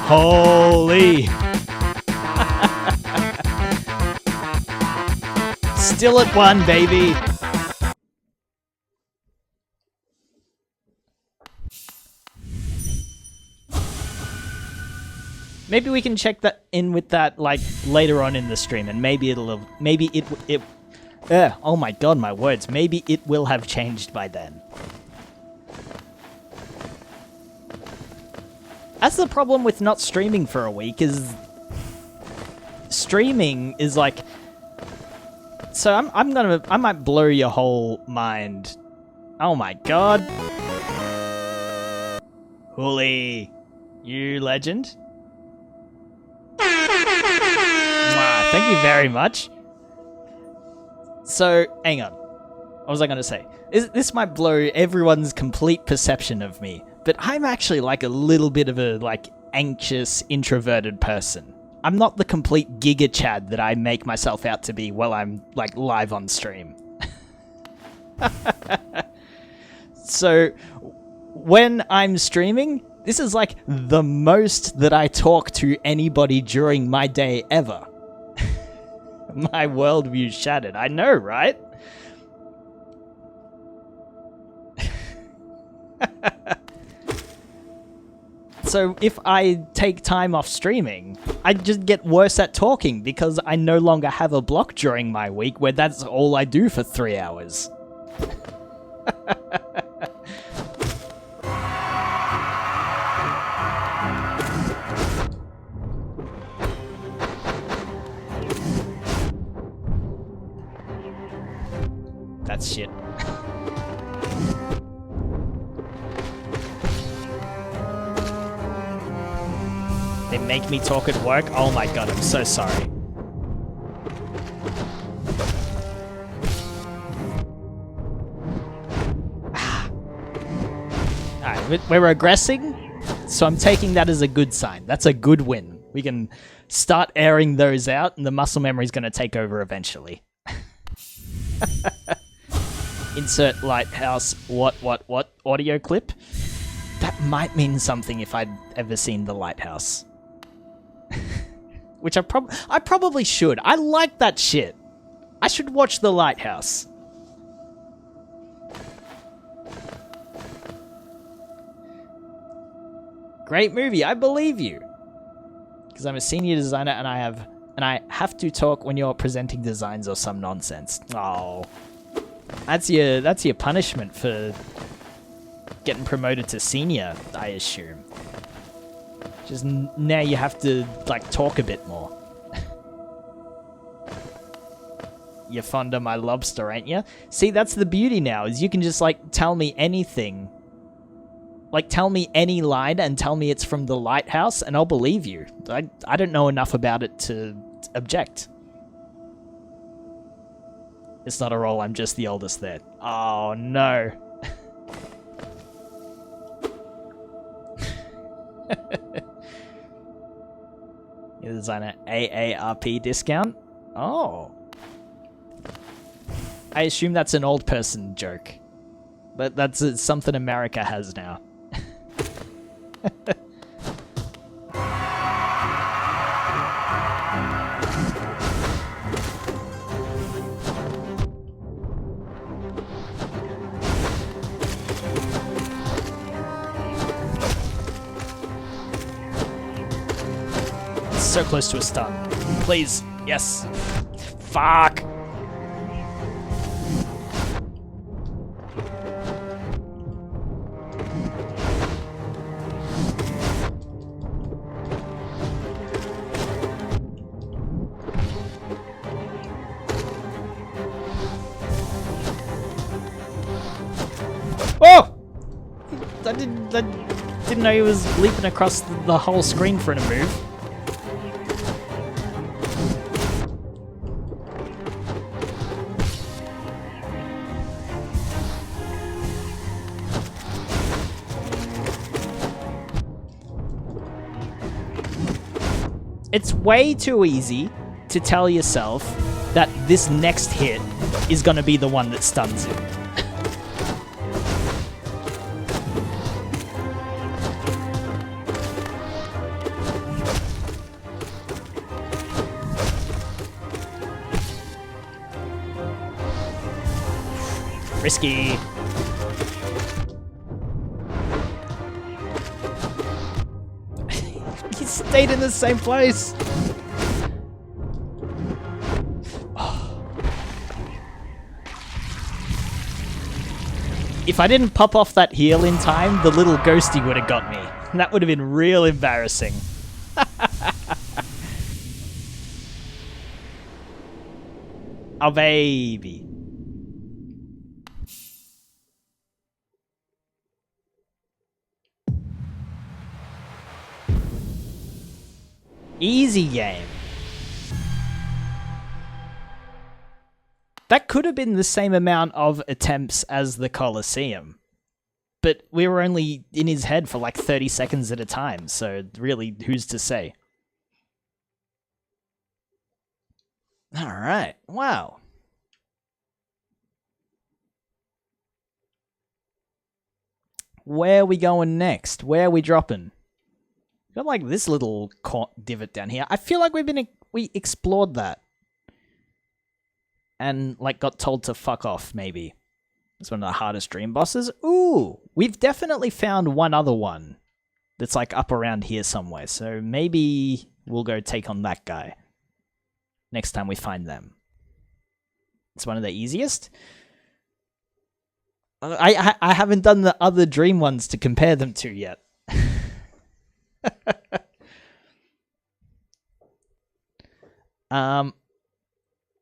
Holy. Still at 1, baby. Maybe we can check that in with that like later on in the stream, and maybe it oh my god, my words. Maybe it will have changed by then. That's the problem with not streaming for a week, is streaming is like, so I might blow your whole mind. Oh my god. Hooli, you legend. Mwah, thank you very much. So, hang on. What was I going to say? This might blow everyone's complete perception of me, but I'm actually like a little bit of a like anxious, introverted person. I'm not the complete Giga Chad that I make myself out to be while I'm like live on stream. So, when I'm streaming, this is like the most that I talk to anybody during my day ever. My worldview shattered. I know, right? So if I take time off streaming, I just get worse at talking because I no longer have a block during my week where that's all I do for 3 hours. That's shit. They make me talk at work? Oh my god, I'm so sorry. Alright, we're regressing, so I'm taking that as a good sign. That's a good win. We can start airing those out, and the muscle memory is going to take over eventually. Insert lighthouse what audio clip. That might mean something if I'd ever seen The Lighthouse. Which I probably should. I like that shit. I should watch The Lighthouse. Great movie, I believe you. Because I'm a senior designer and I have to talk when you're presenting designs or some nonsense. Oh. That's your punishment for getting promoted to senior, I assume. Just now you have to like talk a bit more. You're fond of my lobster, ain't you? See, that's the beauty now, is you can just like tell me anything. Like tell me any line and tell me it's from The Lighthouse and I'll believe you. I don't know enough about it to object. It's not a role, I'm just the oldest there. Oh no. You design an AARP discount? Oh. I assume that's an old person joke. But that's something America has now. So close to a stun. Please. Yes. Fuck. Oh! I didn't know he was leaping across the whole screen for a move. It's way too easy to tell yourself that this next hit is going to be the one that stuns you. Risky. He stayed in the same place. If I didn't pop off that heal in time, the little ghosty would have got me. That would have been real embarrassing. Oh, baby. Easy game. That could have been the same amount of attempts as the Colosseum. But we were only in his head for like 30 seconds at a time, so really, who's to say? Alright, wow. Where are we going next? Where are we dropping? Got like this little divot down here. I feel like we explored that. And like got told to fuck off, maybe. It's one of the hardest dream bosses. Ooh, we've definitely found one other one that's like up around here somewhere. So maybe we'll go take on that guy next time we find them. It's one of the easiest. I haven't done the other dream ones to compare them to yet.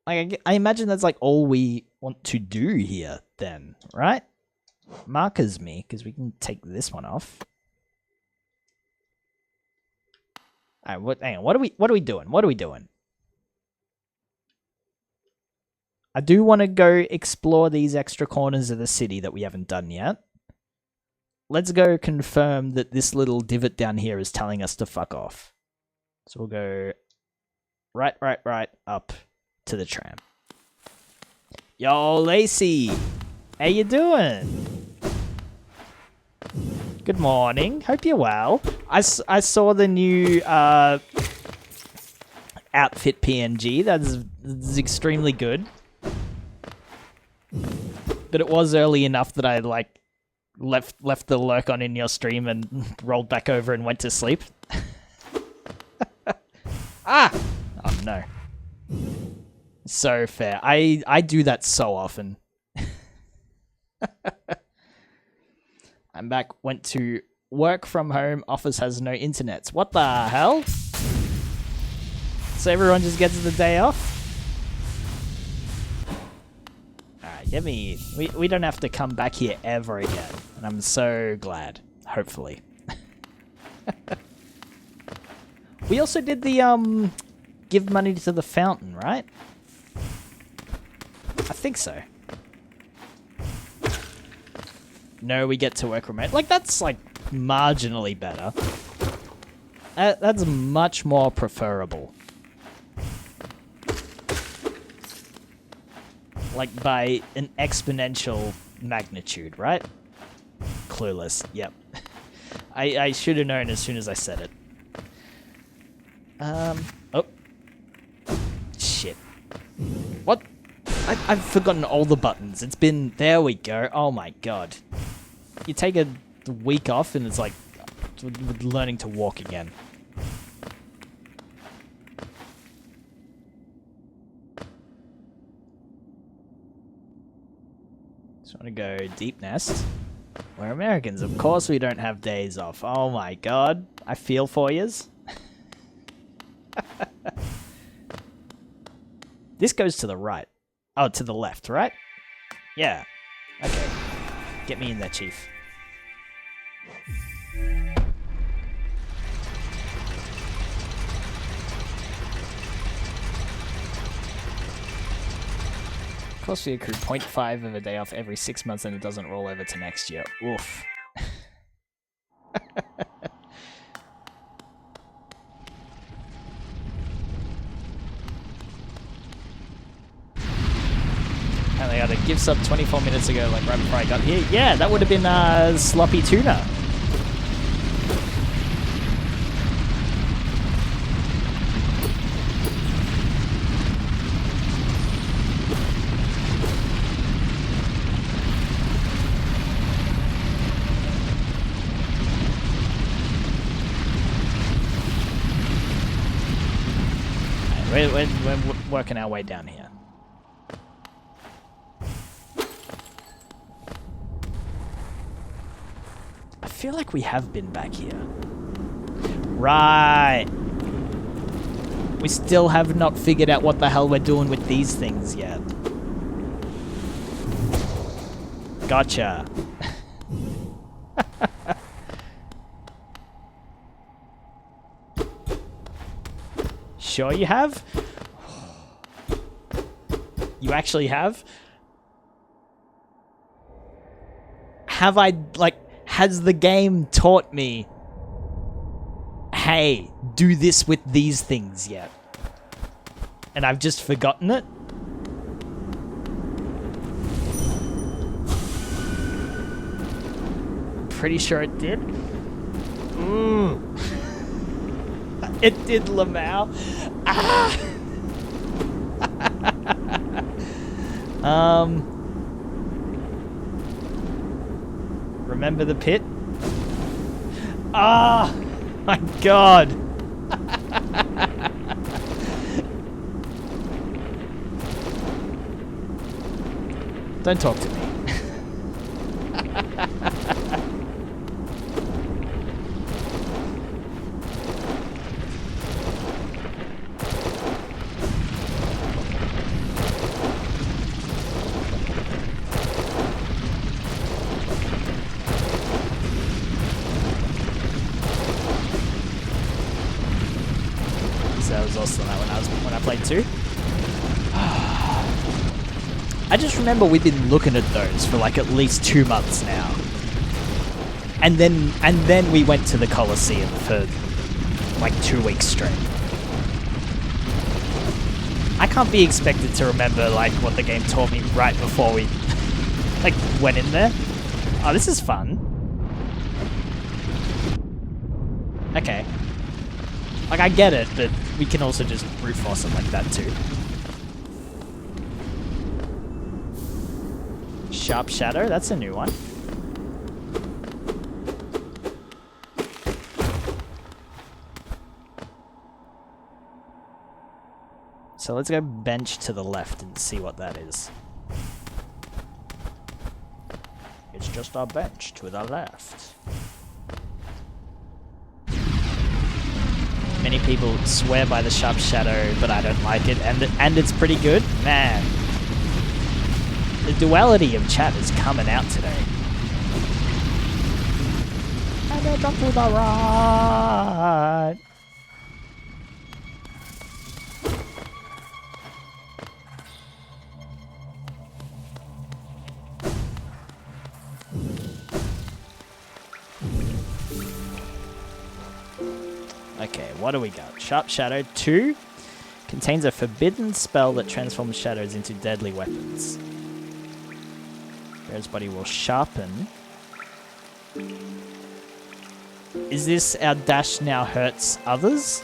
I imagine that's like all we want to do here then, right? Markers me, because we can take this one off. Alright, hang on, what are we doing? What are we doing? I do want to go explore these extra corners of the city that we haven't done yet. Let's go confirm that this little divot down here is telling us to fuck off. So we'll go right up to the tram. Yo, Lacey! How you doing? Good morning. Hope you're well. I saw the new outfit PNG. That's extremely good. But it was early enough that I like left the lurk on in your stream and rolled back over and went to sleep. Ah! Oh no. So fair. I do that so often. I'm back. Went to work from home. Office has no internets. What the hell? So everyone just gets the day off? Alright, get me. We don't have to come back here ever again. And I'm so glad. Hopefully. We also did the give money to the fountain, right? I think so. No, we get to work remote. Like, that's, like, marginally better. That's much more preferable. Like, by an exponential magnitude, right? Clueless, yep. I should have known as soon as I said it. Oh. Shit. What? I've forgotten all the buttons. It's been... There we go. Oh my god. You take a week off and it's like learning to walk again. Just want to go deep nest. We're Americans. Of course we don't have days off. Oh my god. I feel for yous. This goes to the right. Oh, to the left, right? Yeah. Okay. Get me in there, Chief. Costs we accrue 0.5 of a day off every 6 months and it doesn't roll over to next year. Oof. And they got a gift sub 24 minutes ago, like right before I got here. Yeah, that would have been sloppy tuna. We're working our way down here. I feel like we have been back here. Right. We still have not figured out what the hell we're doing with these things yet. Gotcha. Sure you have? You actually have? Have I, like, has the game taught me, hey, do this with these things yet? And I've just forgotten it? I'm pretty sure it did. It did, Lamau. Ah! Remember the pit? Ah! My God! Don't talk to me. That was also that when I played 2. I just remember we've been looking at those for like at least 2 months now. And then we went to the Colosseum for like 2 weeks straight. I can't be expected to remember like what the game taught me right before we like went in there. Oh, this is fun. Okay. Like, I get it, but we can also just brute force it like that, too. Sharp Shadow, that's a new one. So let's go bench to the left and see what that is. It's just our bench to the left. Many people swear by the Sharp Shadow, but I don't like it, and it's pretty good. Man, the duality of chat is coming out today. And I jump to the right. Okay, what do we got? Sharp Shadow 2 contains a forbidden spell that transforms shadows into deadly weapons. Bear's body will sharpen. Is this our dash now hurts others?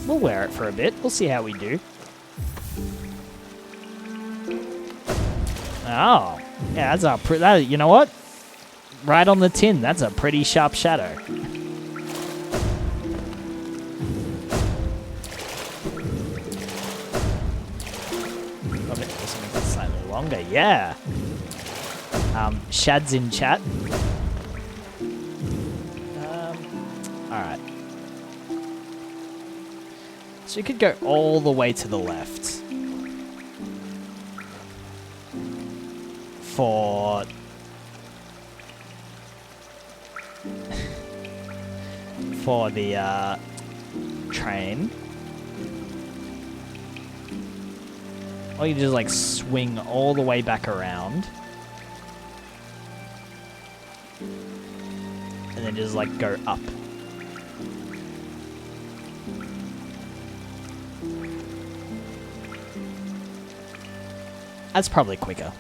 We'll wear it for a bit. We'll see how we do. Oh. Yeah, that's a you know what? Right on the tin. That's a pretty sharp shadow. Love it. This one makes it slightly longer. Yeah. Shad's in chat. Alright. So you could go all the way to the left. For the train. Or you just like swing all the way back around. And then just like go up. That's probably quicker.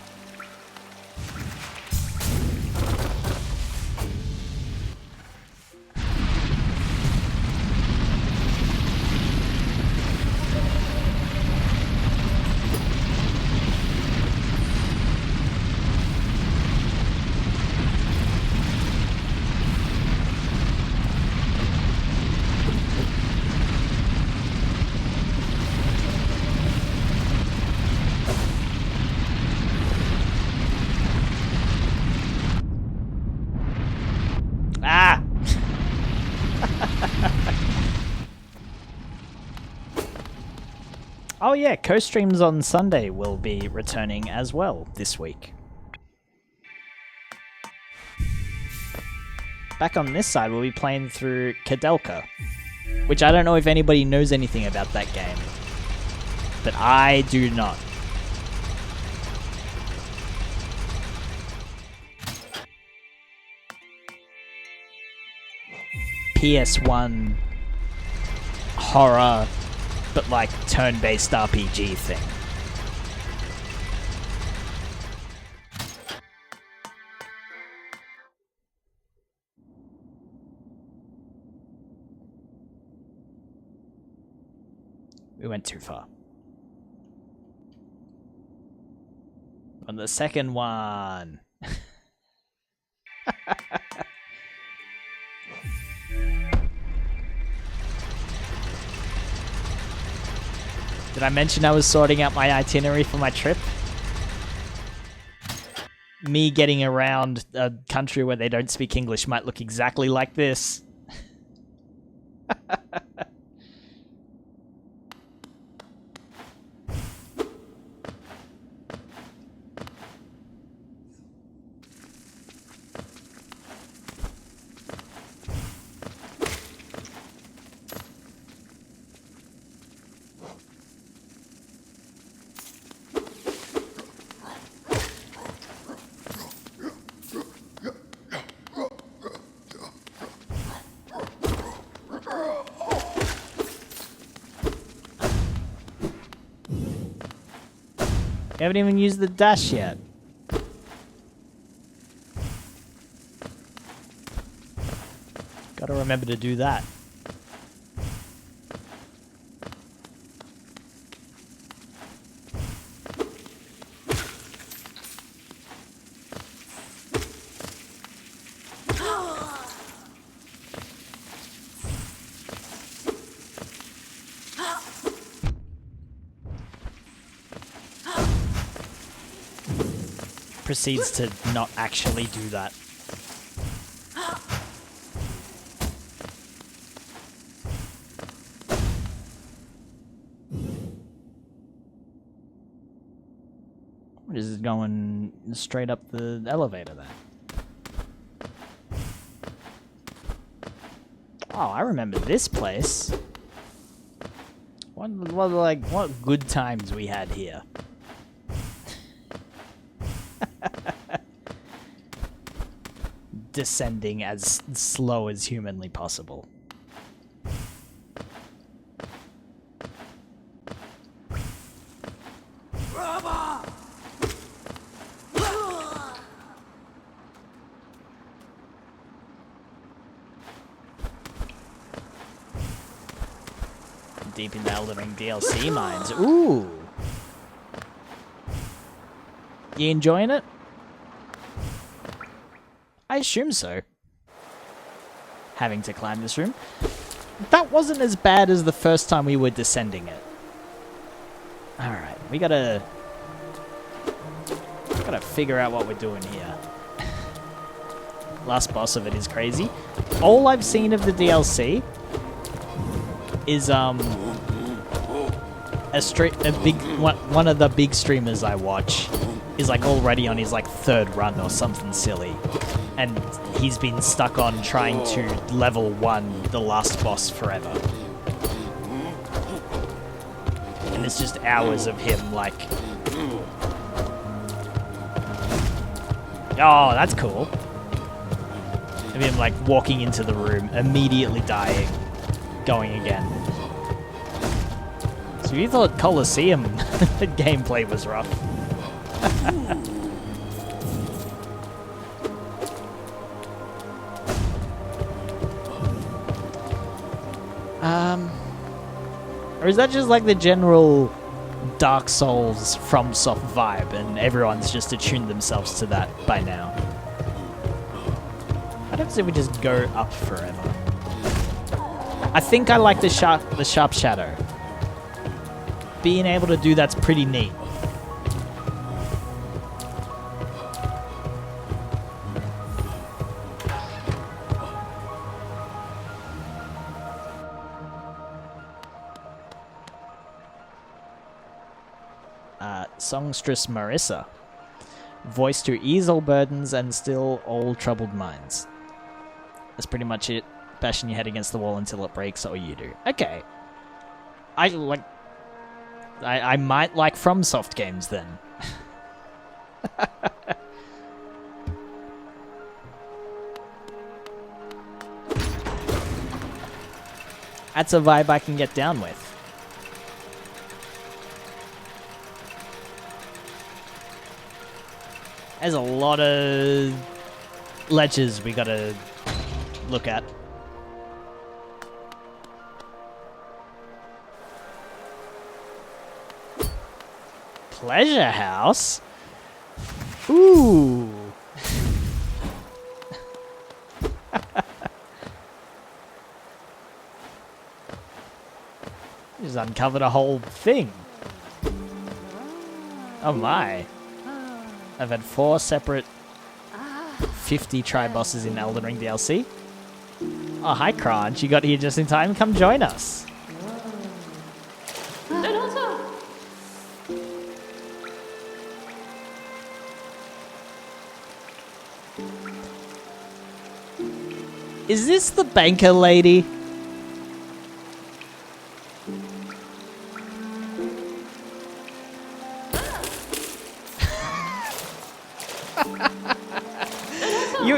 Oh yeah, co-streams on Sunday will be returning as well this week. Back on this side, we'll be playing through Kadelka, which I don't know if anybody knows anything about that game, but I do not. PS1 horror, but like turn-based RPG thing. We went too far. On the second one. Did I mention I was sorting out my itinerary for my trip? Me getting around a country where they don't speak English might look exactly like this. We haven't even used the dash yet. Gotta remember to do that. Proceeds to not actually do that. We're just going straight up the elevator then. Oh, I remember this place. What good times we had here. Descending as slow as humanly possible. Deep in the Elden Ring DLC mines. Ooh! You enjoying it? I assume so. Having to climb this room. That wasn't as bad as the first time we were descending it. Alright, we gotta figure out what we're doing here. Last boss of it is crazy. All I've seen of the DLC is one of the big streamers I watch is like already on his like third run or something silly, and he's been stuck on trying to level 1 the last boss forever, and it's just hours of him like, oh, that's cool, of him like walking into the room, immediately dying, going again. So you thought Colosseum gameplay was rough. Or is that just like the general Dark Souls FromSoft vibe and everyone's just attuned themselves to that by now? I don't say we just go up forever. I think I like the sharp shadow. Being able to do that's pretty neat. Songstress Marissa. Voice to ease all burdens and still all troubled minds. That's pretty much it. Bashing your head against the wall until it breaks, or you do. Okay. I might like FromSoft games then. That's a vibe I can get down with. There's a lot of ledges we gotta look at. Pleasure house? Ooh. Just uncovered a whole thing. Oh my. I've had 4 separate 50 try bosses in Elden Ring DLC. Oh, hi Crunch. You got here just in time. Come join us. Is this the banker lady?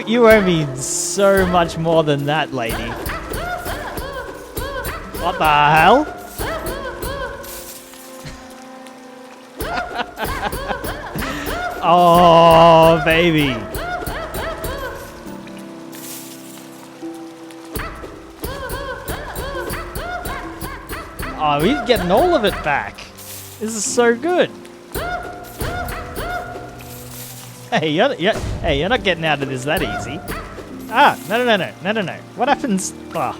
You owe me so much more than that, lady. What the hell? Oh, baby. Oh, we're getting all of it back. This is so good. Hey, you're not getting out of this that easy. Ah, no. What happens? Oh.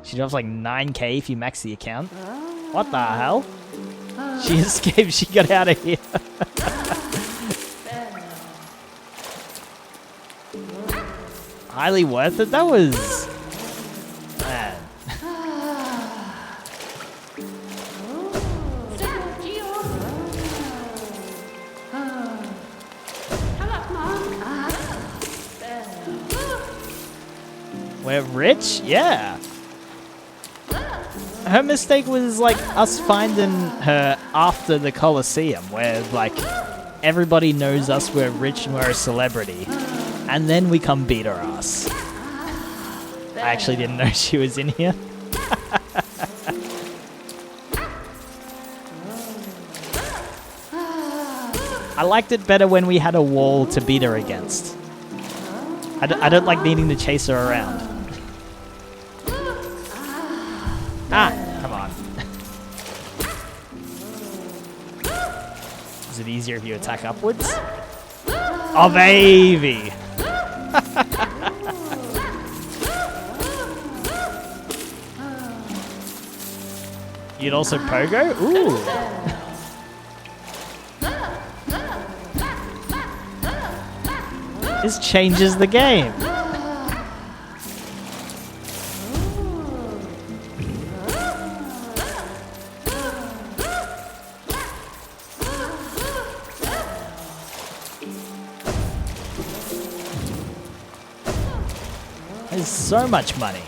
She drops like 9k if you max the account. What the hell? She escaped, she got out of here. Highly worth it, that was... Man. We're rich? Yeah. Her mistake was like us finding her after the Colosseum, where like everybody knows us, we're rich and we're a celebrity, and then we come beat her ass. I actually didn't know she was in here. I liked it better when we had a wall to beat her against. I don't like needing to chase her around. Ah, come on. Is it easier if you attack upwards? Oh, baby! You'd also pogo? Ooh! This changes the game. There's so much money.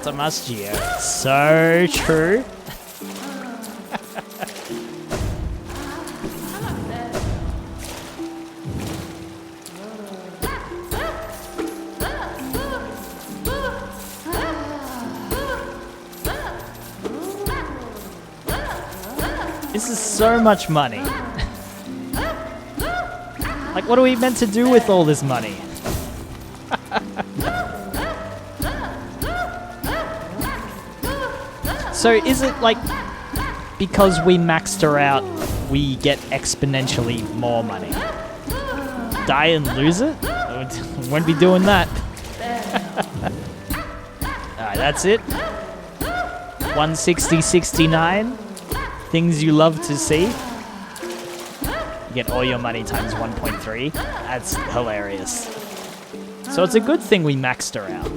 Damasio. So true. This is so much money. Like, what are we meant to do with all this money? So is it like because we maxed her out, we get exponentially more money? Die and lose it? Won't be doing that. Alright, that's it. 160.69. Things you love to see. You get all your money times 1.3. That's hilarious. So it's a good thing we maxed her out.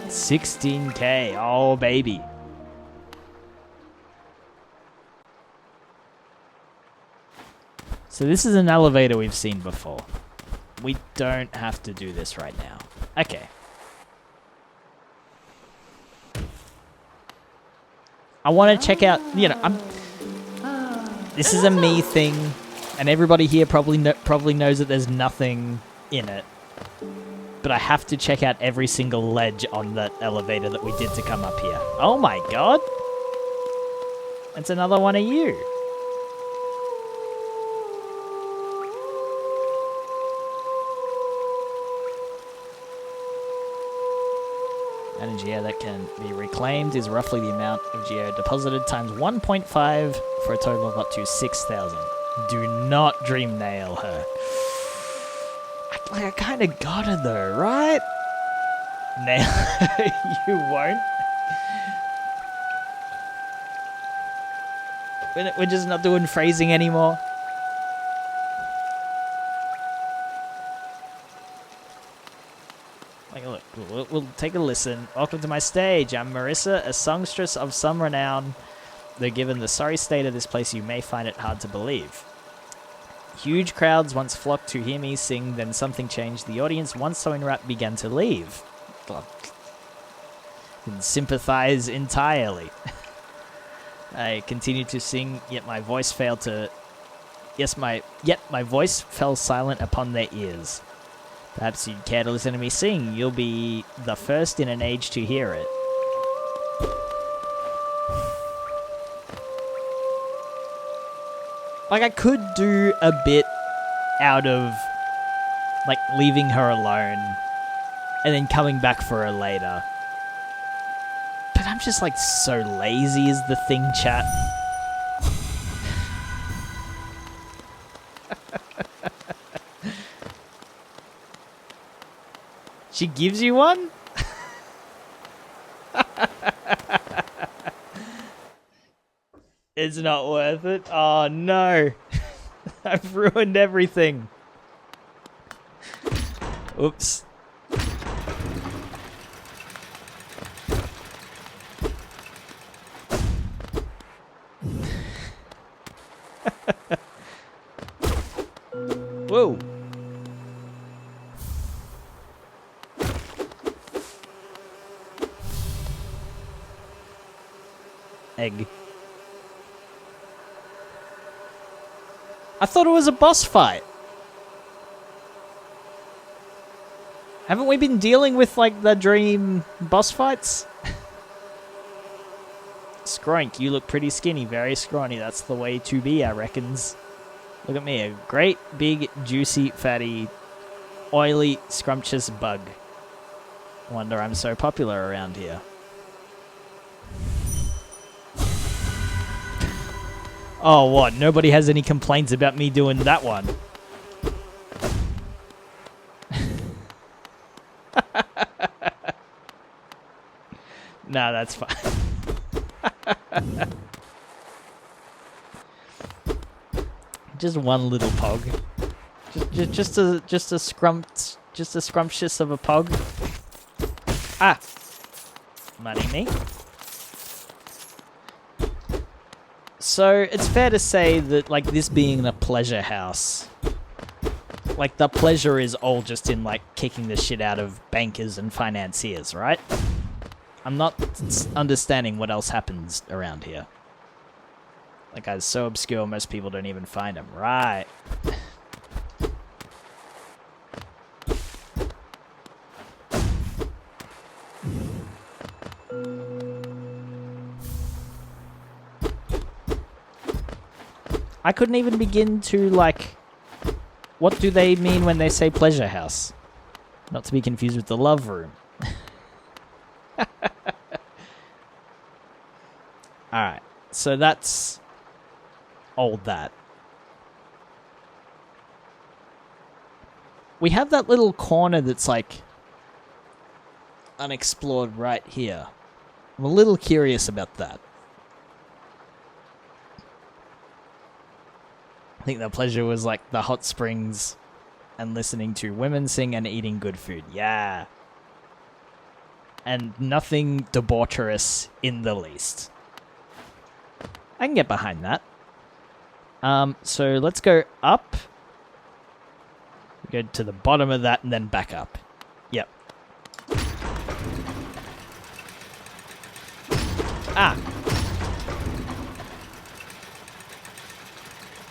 16K. Oh, baby. So this is an elevator we've seen before. We don't have to do this right now. Okay. I want to check out, you know, this is a me thing, and everybody here probably knows that there's nothing in it. But I have to check out every single ledge on that elevator that we did to come up here. Oh my god! It's another one of you. Energy that can be reclaimed is roughly the amount of geo deposited times 1.5 for a total of up to 6,000. Do not dream nail her. I kind of got her though, right? Nail her, you won't. We're just not doing phrasing anymore. Like, look, we'll take a listen. Welcome to my stage. I'm Marissa, a songstress of some renown. Though given the sorry state of this place, you may find it hard to believe. Huge crowds once flocked to hear me sing, then something changed. The audience, once so enwrapped, began to leave. Didn't sympathize entirely. I continued to sing, yet my voice failed to... Yet my voice fell silent upon their ears. Perhaps you'd care to listen to me sing. You'll be the first in an age to hear it. Like, I could do a bit out of, like, leaving her alone and then coming back for her later. But I'm just, like, so lazy is the thing, chat. She gives you one? It's not worth it. Oh no. I've ruined everything. Oops. Whoa. Egg. I thought it was a boss fight. Haven't we been dealing with, like, the dream boss fights? Skroink, you look pretty skinny, very scrawny. That's the way to be, I reckons. Look at me, a great, big, juicy, fatty, oily, scrumptious bug. Wonder I'm so popular around here. Oh, what? Nobody has any complaints about me doing that one. Nah, that's fine. Just one little pog. Just a scrumptious of a pog. Ah! Money me. So, it's fair to say that, like, this being a pleasure house, like, the pleasure is all just in, like, kicking the shit out of bankers and financiers, right? I'm not understanding what else happens around here. That guy's so obscure, most people don't even find him. Right. I couldn't even begin to, like, What do they mean when they say pleasure house? Not to be confused with the love room. Alright, so that's old that. We have that little corner that's like unexplored right here. I'm a little curious about that. I think the pleasure was like the hot springs and listening to women sing and eating good food. Yeah. And nothing debaucherous in the least. I can get behind that. So let's go up. Go to the bottom of that and then back up. Yep. Ah.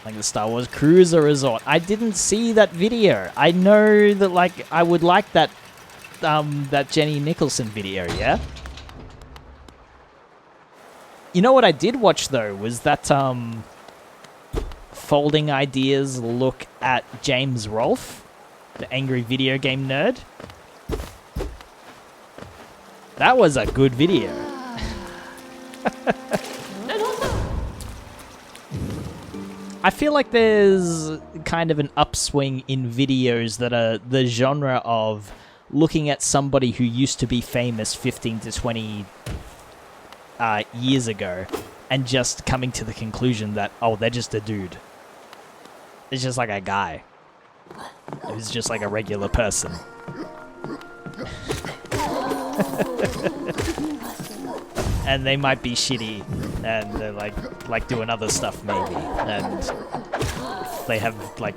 Like the Star Wars Cruiser Resort. I didn't see that video. I know that, like, I would like that, that Jenny Nicholson video, yeah? You know what I did watch, though, was that, Folding Ideas look at James Rolfe, the angry video game nerd. That was a good video. I feel like there's kind of an upswing in videos that are the genre of looking at somebody who used to be famous 15 to 20 years ago and just coming to the conclusion that, oh, they're just a dude. It's just like a guy. It's just like a regular person. And they might be shitty, and they're like doing other stuff maybe, and they have like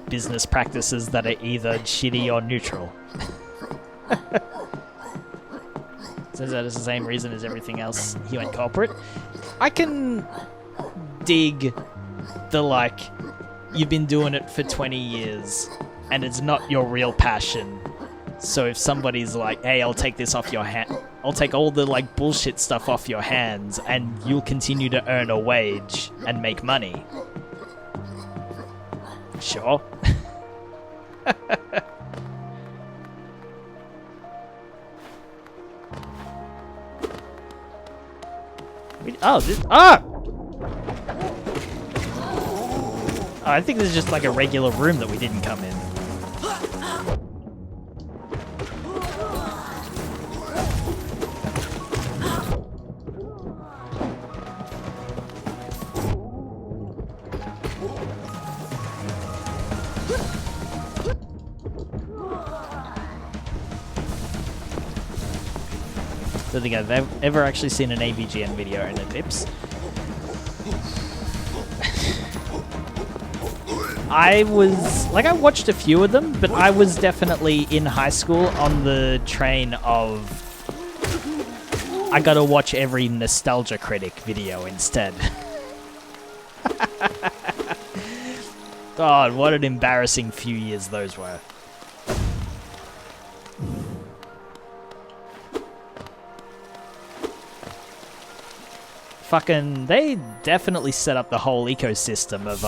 business practices that are either shitty or neutral. Says that is the same reason as everything else he went corporate. I can dig the, like, you've been doing it for 20 years and it's not your real passion. So if somebody's like, hey, I'll take this off your hand, I'll take all the, like, bullshit stuff off your hands and you'll continue to earn a wage and make money. Sure. I think this is just like a regular room that we didn't come in. Don't think I've ever actually seen an AVGN video and it dips. I watched a few of them, but I was definitely in high school on the train of I gotta watch every Nostalgia Critic video instead. God, what an embarrassing few years those were. Fucking, they definitely set up the whole ecosystem of,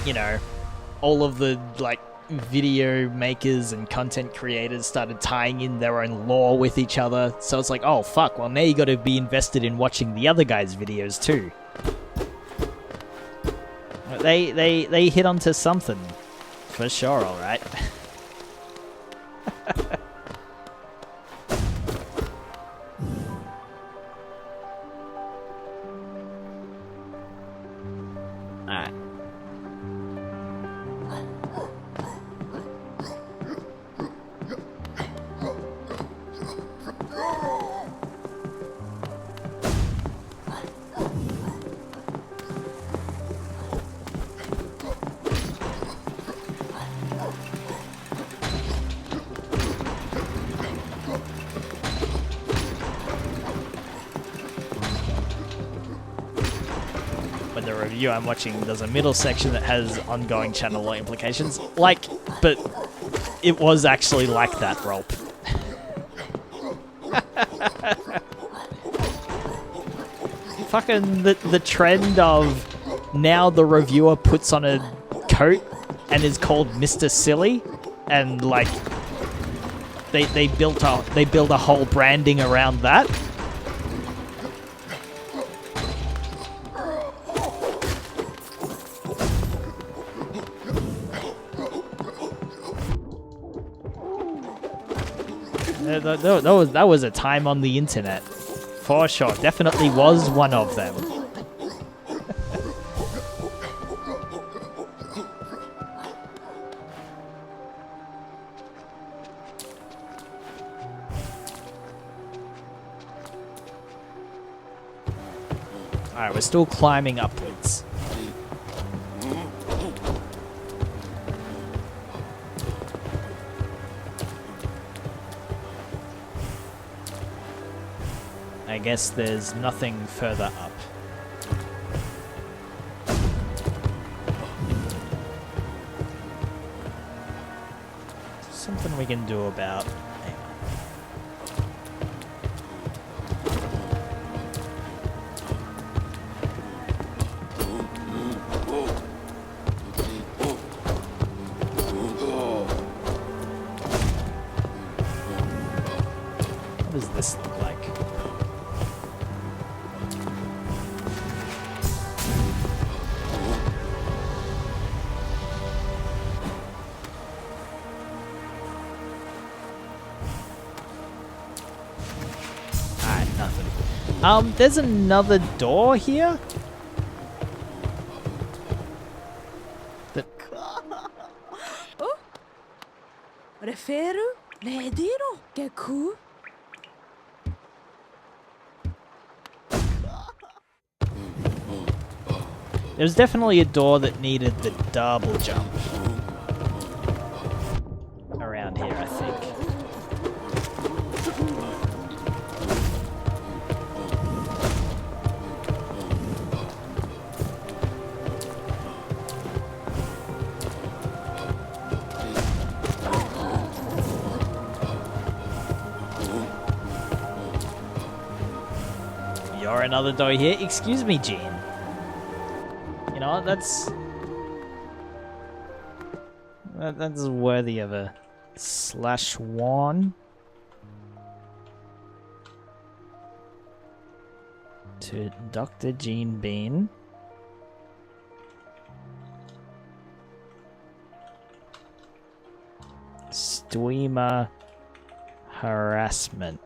you know, all of the, like, video makers and content creators started tying in their own lore with each other. So it's like, oh, fuck, well, now you gotta be invested in watching the other guys' videos, too. They hit onto something. For sure, alright. Alright. The review I'm watching, there's a middle section that has ongoing channel law implications. Like, but it was actually like that, Rolp. Fucking the trend of now the reviewer puts on a coat and is called Mr. Silly, and like they build a whole branding around that. That was a time on the internet, for sure. Definitely was one of them. Alright, we're still climbing upwards. I guess there's nothing further up. Something we can do about... Hang on. What does this look like? There's another door here. Oh, referu lediro geku. There's definitely a door that needed the double jump around here, I think. You're another door here. Excuse me, Jean. You know what? That's worthy of a /1 to Dr. Jean Bean. Streamer harassment.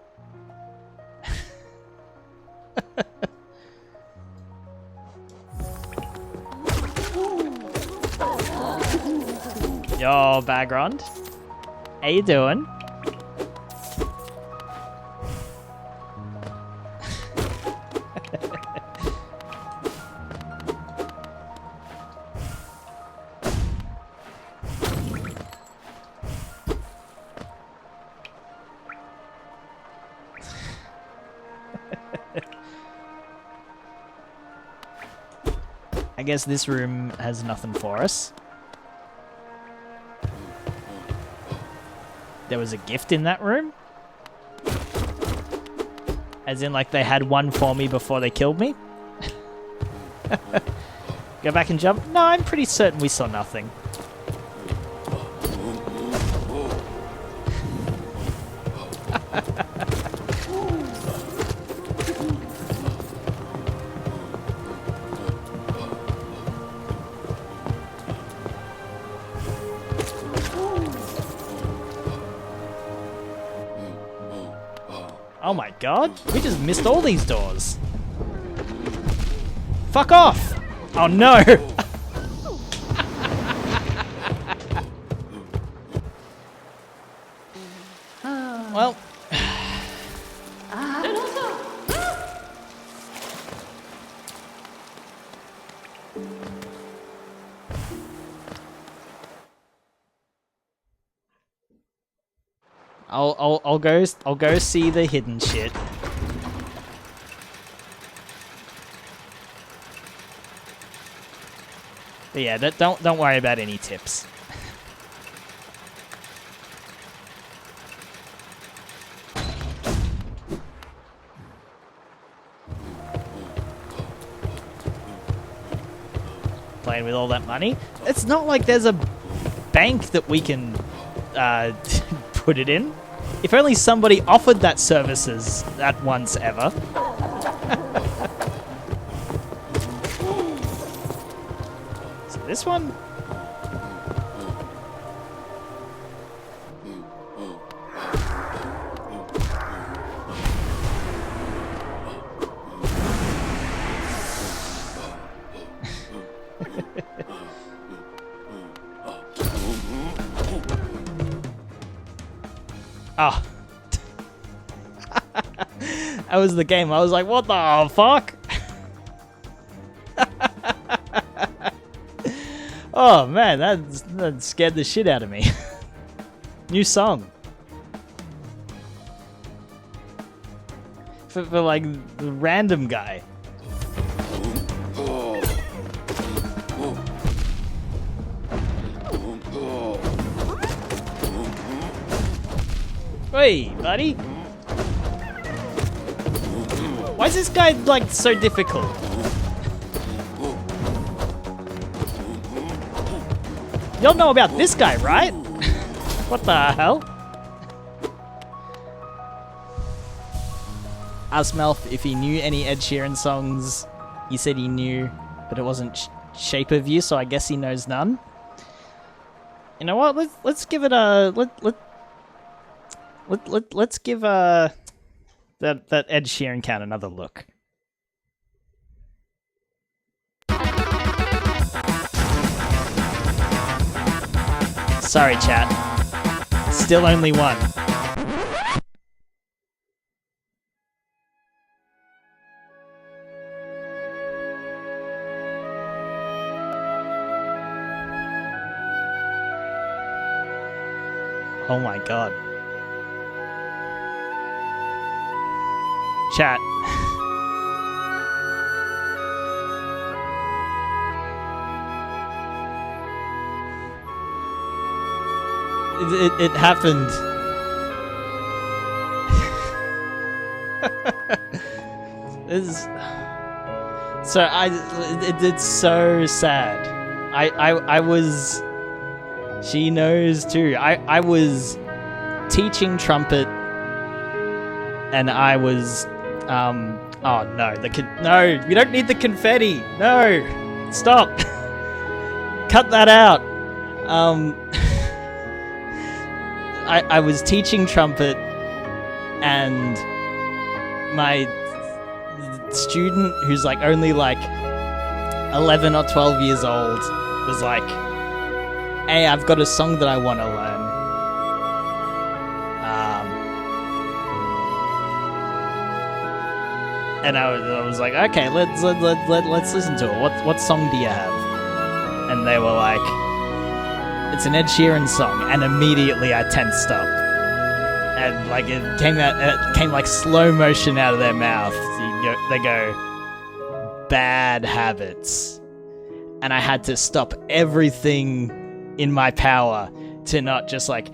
Yo, background. How you doing? I guess this room has nothing for us. There was a gift in that room? As in, like, they had one for me before they killed me? Go back and jump? No, I'm pretty certain we saw nothing. Oh my god, we just missed all these doors. Fuck off! Oh no! Well... I'll go see the hidden shit. But yeah, don't worry about any tips. playing with all that money. It's not like there's a bank that we can put it in. If only somebody offered that services at once ever. So this one? Oh. That was the game. I was like, what the fuck? Oh man, that scared the shit out of me. New song. For like the random guy. Hey, buddy. Why is this guy like so difficult? Y'all know about this guy, right? What the hell? Asked Melf if he knew any Ed Sheeran songs. He said he knew, but it wasn't Shape of You, so I guess he knows none. You know what? Let's give it a let's give that Ed Sheeran count another look. Sorry, chat. Still only one. Oh my god. Chat. It happened. It's so sad. I was. She knows too. I was teaching trumpet, and I was. Oh no! No, we don't need the confetti. No, stop. Cut that out. I was teaching trumpet, and my student, who's like only like 11 or 12 years old, was like, "Hey, I've got a song that I want to learn." And I was like, "Okay, let's listen to it. What song do you have?" And they were like, "It's an Ed Sheeran song," and immediately I tensed up, and like it came like slow motion out of their mouth. They go, "Bad Habits," and I had to stop everything in my power to not just like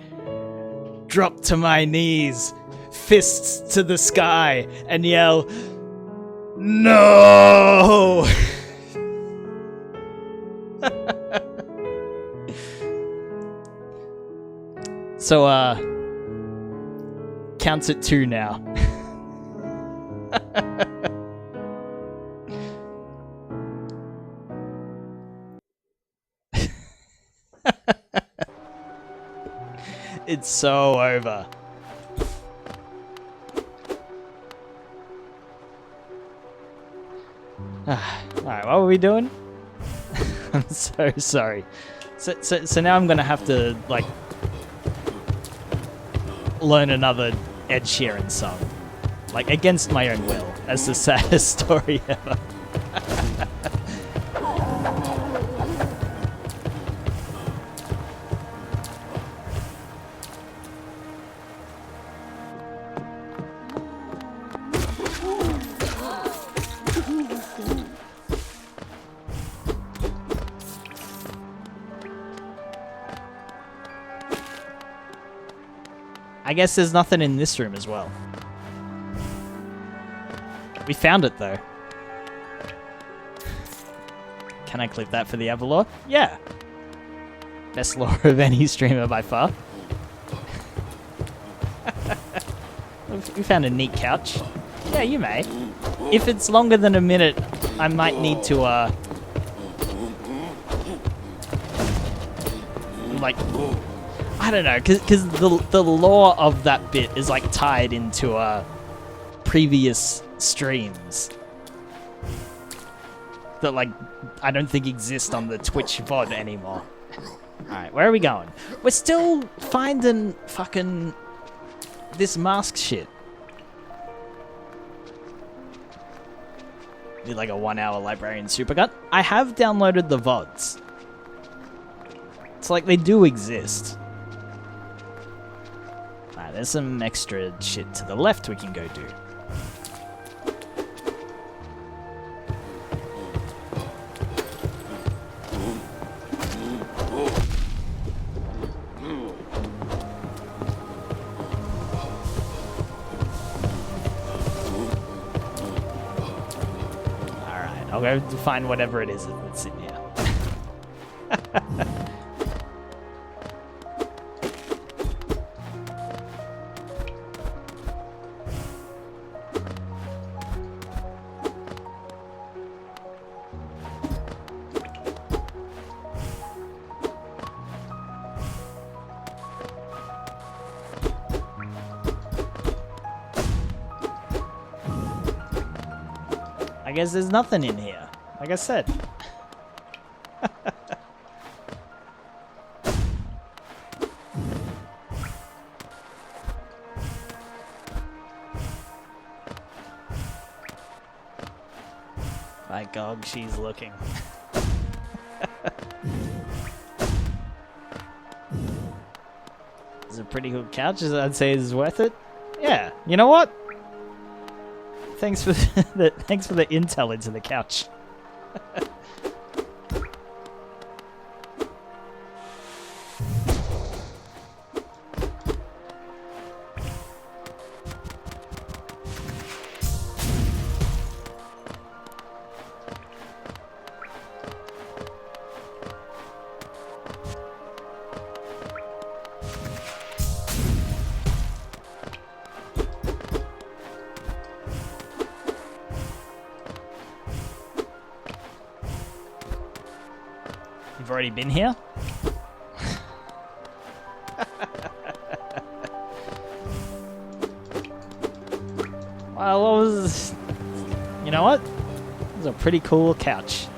drop to my knees, fists to the sky, and yell, "No!" So, counts at 2 now. It's so over. Alright, what were we doing? I'm so sorry. So now I'm gonna have to, like, learn another Ed Sheeran song. Like, against my own will. That's the saddest story ever. I guess there's nothing in this room as well. We found it though. Can I clip that for the other lore? Yeah. Best lore of any streamer by far. We found a neat couch. Yeah, you may. If it's longer than a minute, I might need to, like, I don't know, because the lore of that bit is, like, tied into, previous streams that, like, I don't think exist on the Twitch VOD anymore. Alright, where are we going? We're still finding fucking this mask shit. Need like a 1 hour librarian supercut. I have downloaded the VODs. It's like they do exist. Alright, there's some extra shit to the left we can go do. I'll go find whatever it is that's in here. I guess there's nothing in here, like I said. My God, she's looking. It's a pretty good couch, I'd say is worth it. Yeah, you know what? Thanks for the intel into the couch. You've already been here? Well, what was... You know what? It was a pretty cool couch.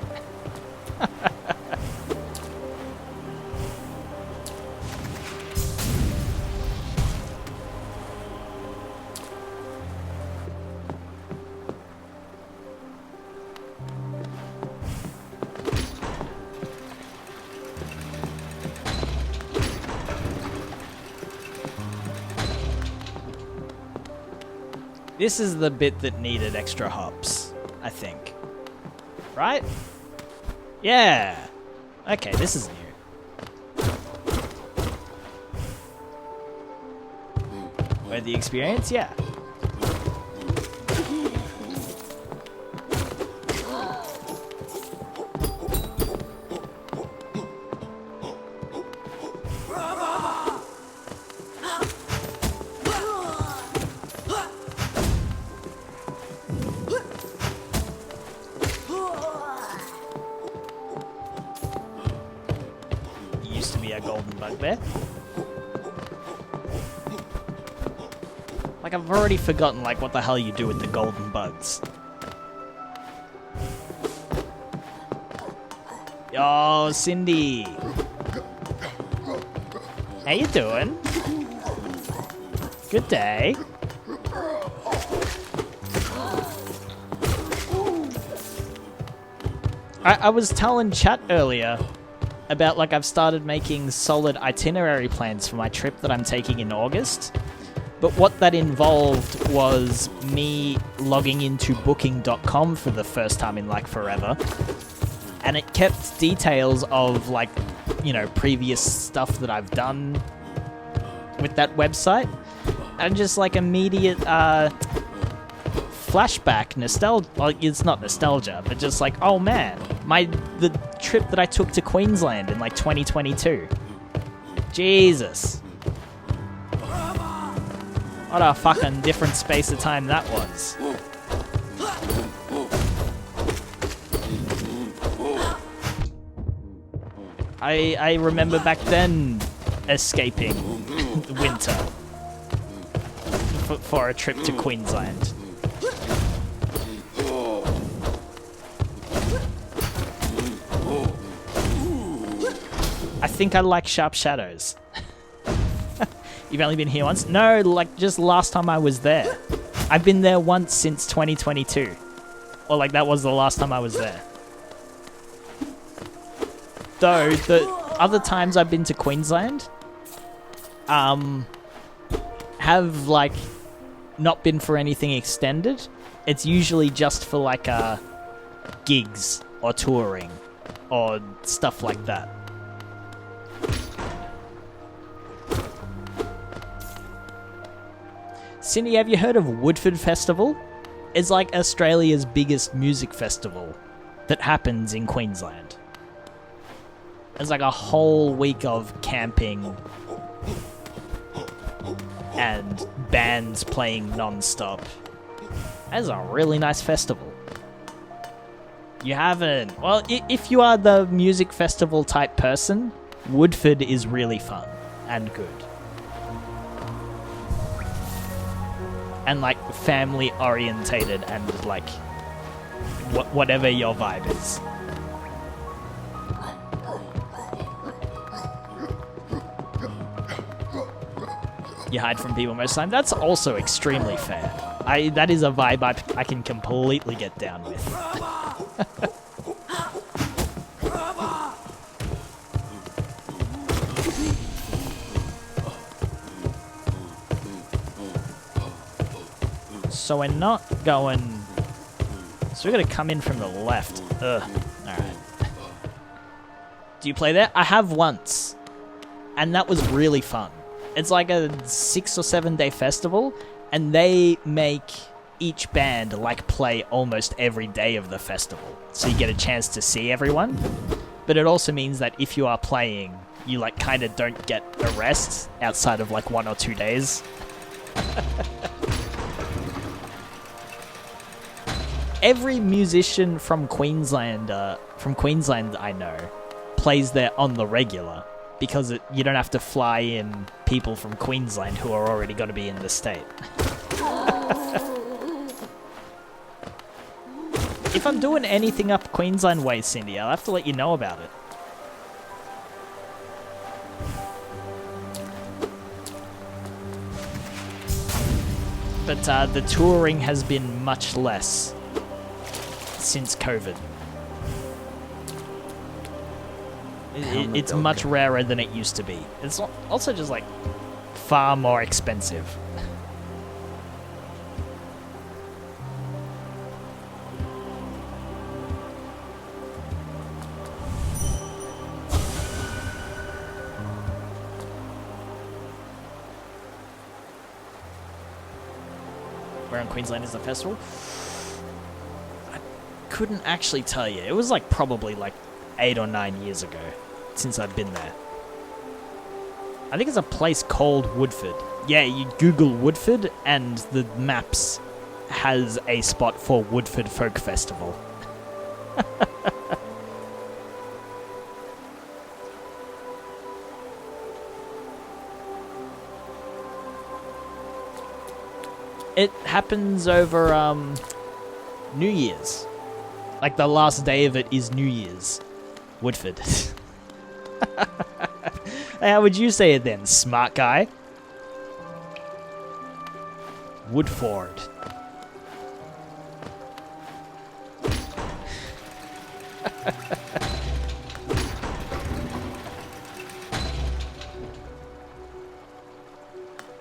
This is the bit that needed extra hops, I think. Right? Yeah! Okay, this is new. Where the experience? Yeah. Used to be a golden bugbear. Like, I've already forgotten, like, what the hell you do with the golden bugs. Yo, Cindy! How you doing? Good day. I was telling chat earlier about, like, I've started making solid itinerary plans for my trip that I'm taking in August. But what that involved was me logging into booking.com for the first time in, like, forever. And it kept details of, like, you know, previous stuff that I've done with that website. And just, like, immediate, flashback nostalgia. Well, it's not nostalgia, but just like, oh man, trip that I took to Queensland in like 2022. Jesus. What a fucking different space of time that was. I remember back then escaping winter for a trip to Queensland. I think I like Sharp Shadows. You've only been here once? No, like just last time I was there. I've been there once since 2022. Or like that was the last time I was there. Though, the other times I've been to Queensland, have like not been for anything extended. It's usually just for like gigs or touring or stuff like that. Cindy, have you heard of Woodford Festival? It's like Australia's biggest music festival that happens in Queensland. It's like a whole week of camping and bands playing non-stop. It's a really nice festival. You haven't... Well, if you are the music festival type person, Woodford is really fun and good. And like family orientated and like whatever your vibe is. You hide from people most of the time. That's also extremely fair. That is a vibe I can completely get down with. So we're not going... So we're going to come in from the left. Ugh. Alright. Do you play there? I have once. And that was really fun. It's like a 6 or 7 day festival, and they make each band like play almost every day of the festival. So you get a chance to see everyone. But it also means that if you are playing, you like kind of don't get a rest outside of like 1 or 2 days. Every musician from Queensland I know plays there on the regular because you don't have to fly in people from Queensland who are already going to be in the state. If I'm doing anything up Queensland way, Cindy, I'll have to let you know about it. But the touring has been much less since COVID. It's much rarer than it used to be. It's also just like far more expensive. Where in Queensland is the festival? I couldn't actually tell you. It was like probably like 8 or 9 years ago since I've been there. I think it's a place called Woodford. Yeah, you Google Woodford and the maps has a spot for Woodford Folk Festival. It happens over New Year's. Like the last day of it is New Year's. Woodford. How would you say it then, smart guy? Woodford.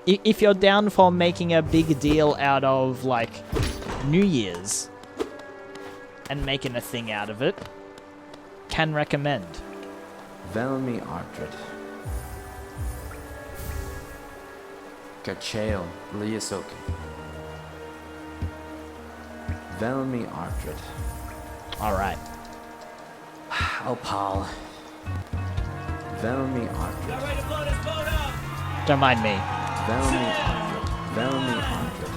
If you're down for making a big deal out of, like, New Year's and making a thing out of it, can recommend. Velmi Ardred. Gachael Liasoki. Velmi Ardred. Alright. Oh, Paul. Velmi Ardred. Don't mind me. Velmi Ardred. Velmi Ardred.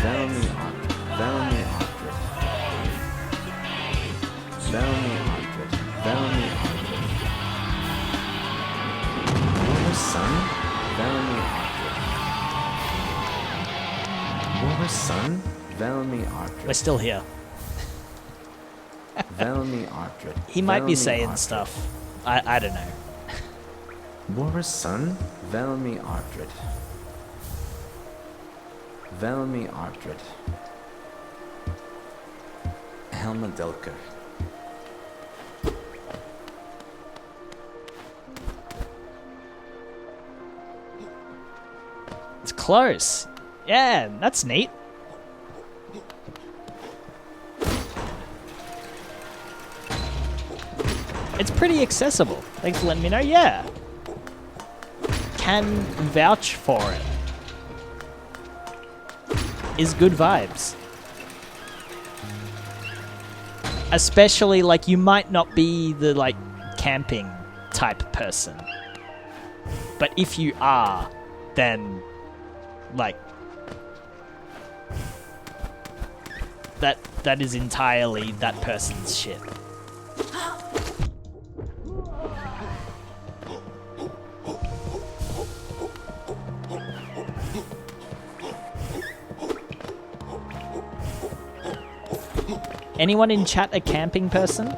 Velmi Ardred. Velmi Ardred. Velmi Ardred. Velmi Ardred. Warmer sun? Velmi Ardred. Warmer sun? Velmi Ardred. We're still here. Velmi Ardred. He might be Velmi saying Ardred. stuff. I don't know. Warmer sun? Velmi Ardred. Velmi Ardred. Helma Dilker. It's close. Yeah, that's neat. It's pretty accessible. Thanks for letting me know. Yeah. Can vouch for it. Is good vibes. Especially, like, you might not be the, like, camping type person. But if you are, then, like, that is entirely that person's shit. Anyone in chat a camping person?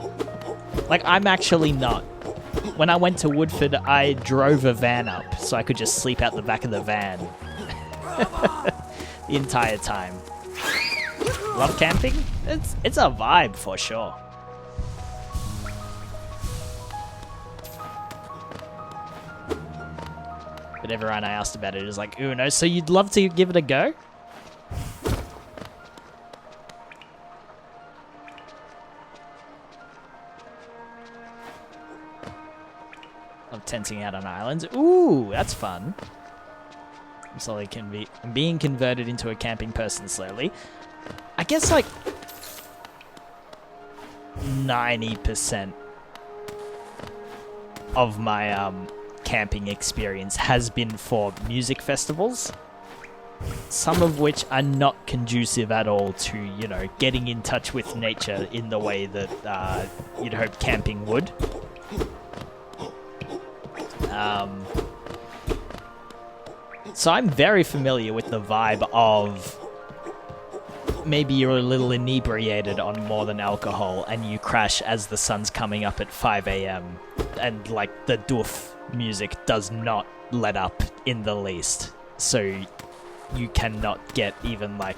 Like, I'm actually not. When I went to Woodford, I drove a van up so I could just sleep out the back of the van the entire time. Love camping? It's a vibe for sure. But everyone I asked about it is like, ooh, no, so you'd love to give it a go? Of tenting out on islands. Ooh, that's fun. I'm being converted into a camping person slowly. I guess like 90% of my camping experience has been for music festivals. Some of which are not conducive at all to, you know, getting in touch with nature in the way that you'd hope camping would. So I'm very familiar with the vibe of maybe you're a little inebriated on more than alcohol and you crash as the sun's coming up at 5 a.m. and like the doof music does not let up in the least. So you cannot get even like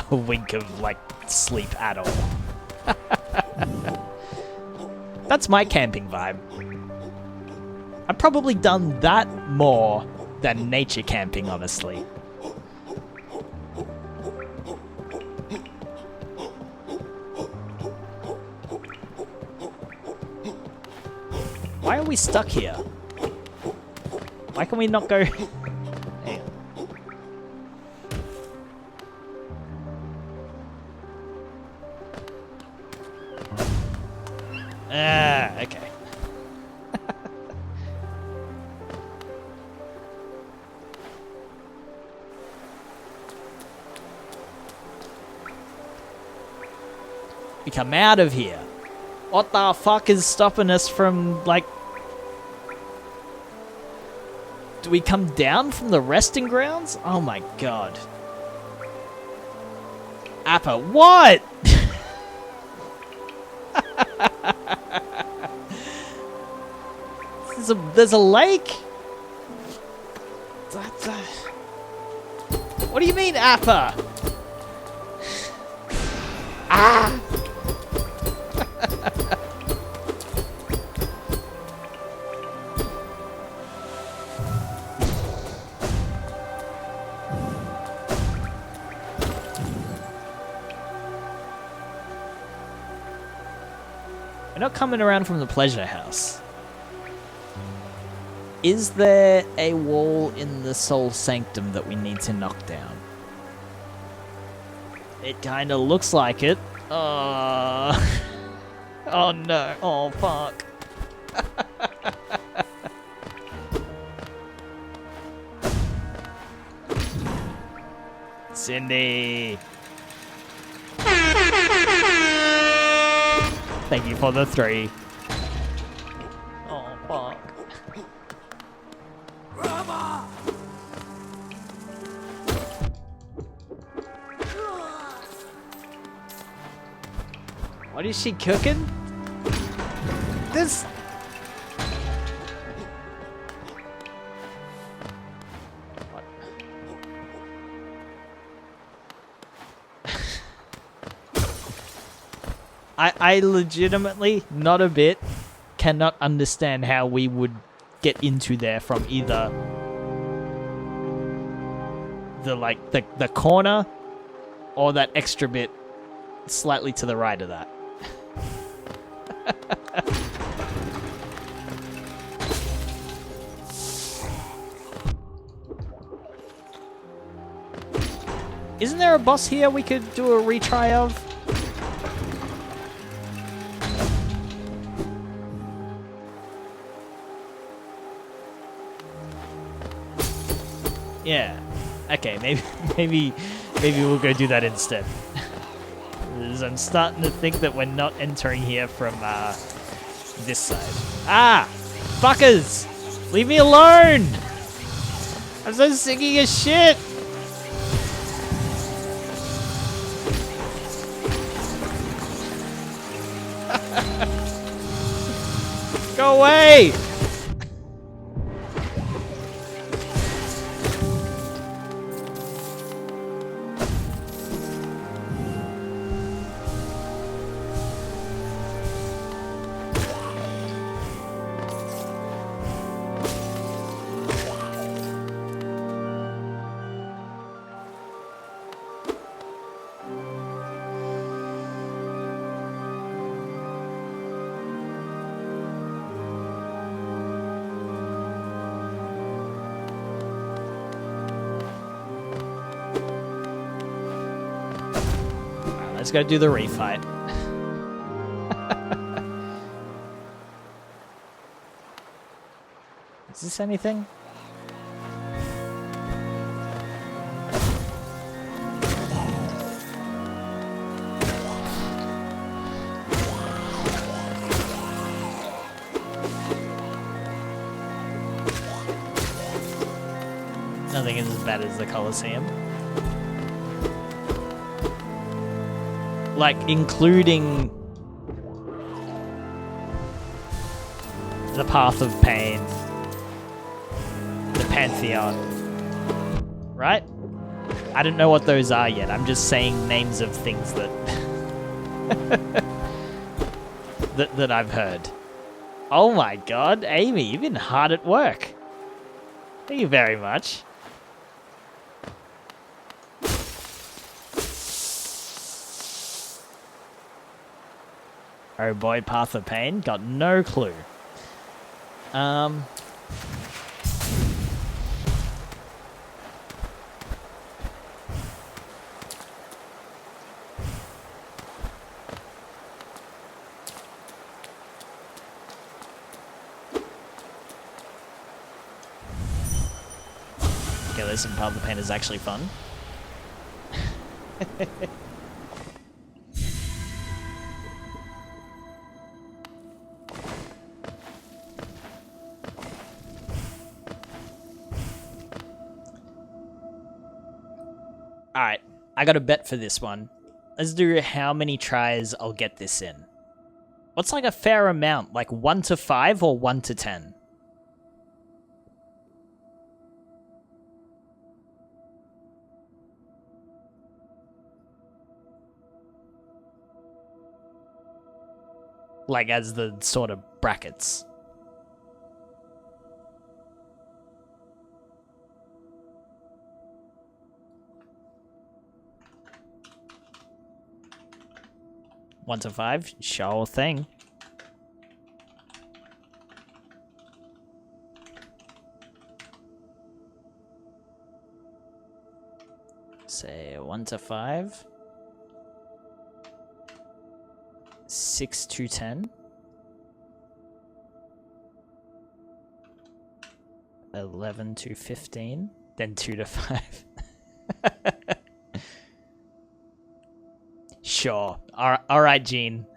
a wink of like sleep at all. That's my camping vibe. I've probably done that more than nature camping, honestly. Why are we stuck here? Why can we not go... Hang on. Okay. We come out of here. What the fuck is stopping us from, like... Do we come down from the resting grounds? Oh my god. Appa, what? There's a lake? What do you mean, Appa? Ah! We're not coming around from the pleasure house. Is there a wall in the soul sanctum that we need to knock down? It kinda looks like it. Oh. Oh no. Oh fuck. Cindy. Thank you for the 3. Oh fuck. What is she cooking? This. What? I legitimately, not a bit, cannot understand how we would get into there from either the corner or that extra bit slightly to the right of that. Isn't there a boss here we could do a retry of? Yeah. Okay, maybe we'll go do that instead. Because I'm starting to think that we're not entering here from this side. Ah! Fuckers! Leave me alone! I'm so sick of shit! Go away! Let's go do the refight. Is this anything? Nothing is as bad as the Colosseum. Like, including the Path of Pain, the Pantheon, right? I don't know what those are yet. I'm just saying names of things that that I've heard. Oh my god, Amy, you've been hard at work. Thank you very much. Oh boy, Path of Pain? Got no clue. Okay, listen, Path of Pain is actually fun. Alright, I got a bet for this one. Let's do how many tries I'll get this in. What's like a fair amount? Like 1 to 5 or 1 to 10? Like as the sort of brackets. One to 5? Sure thing. Say 1 to 5. 6 to 10. 11 to 15. Then 2 to 5. Sure. All right, Gene.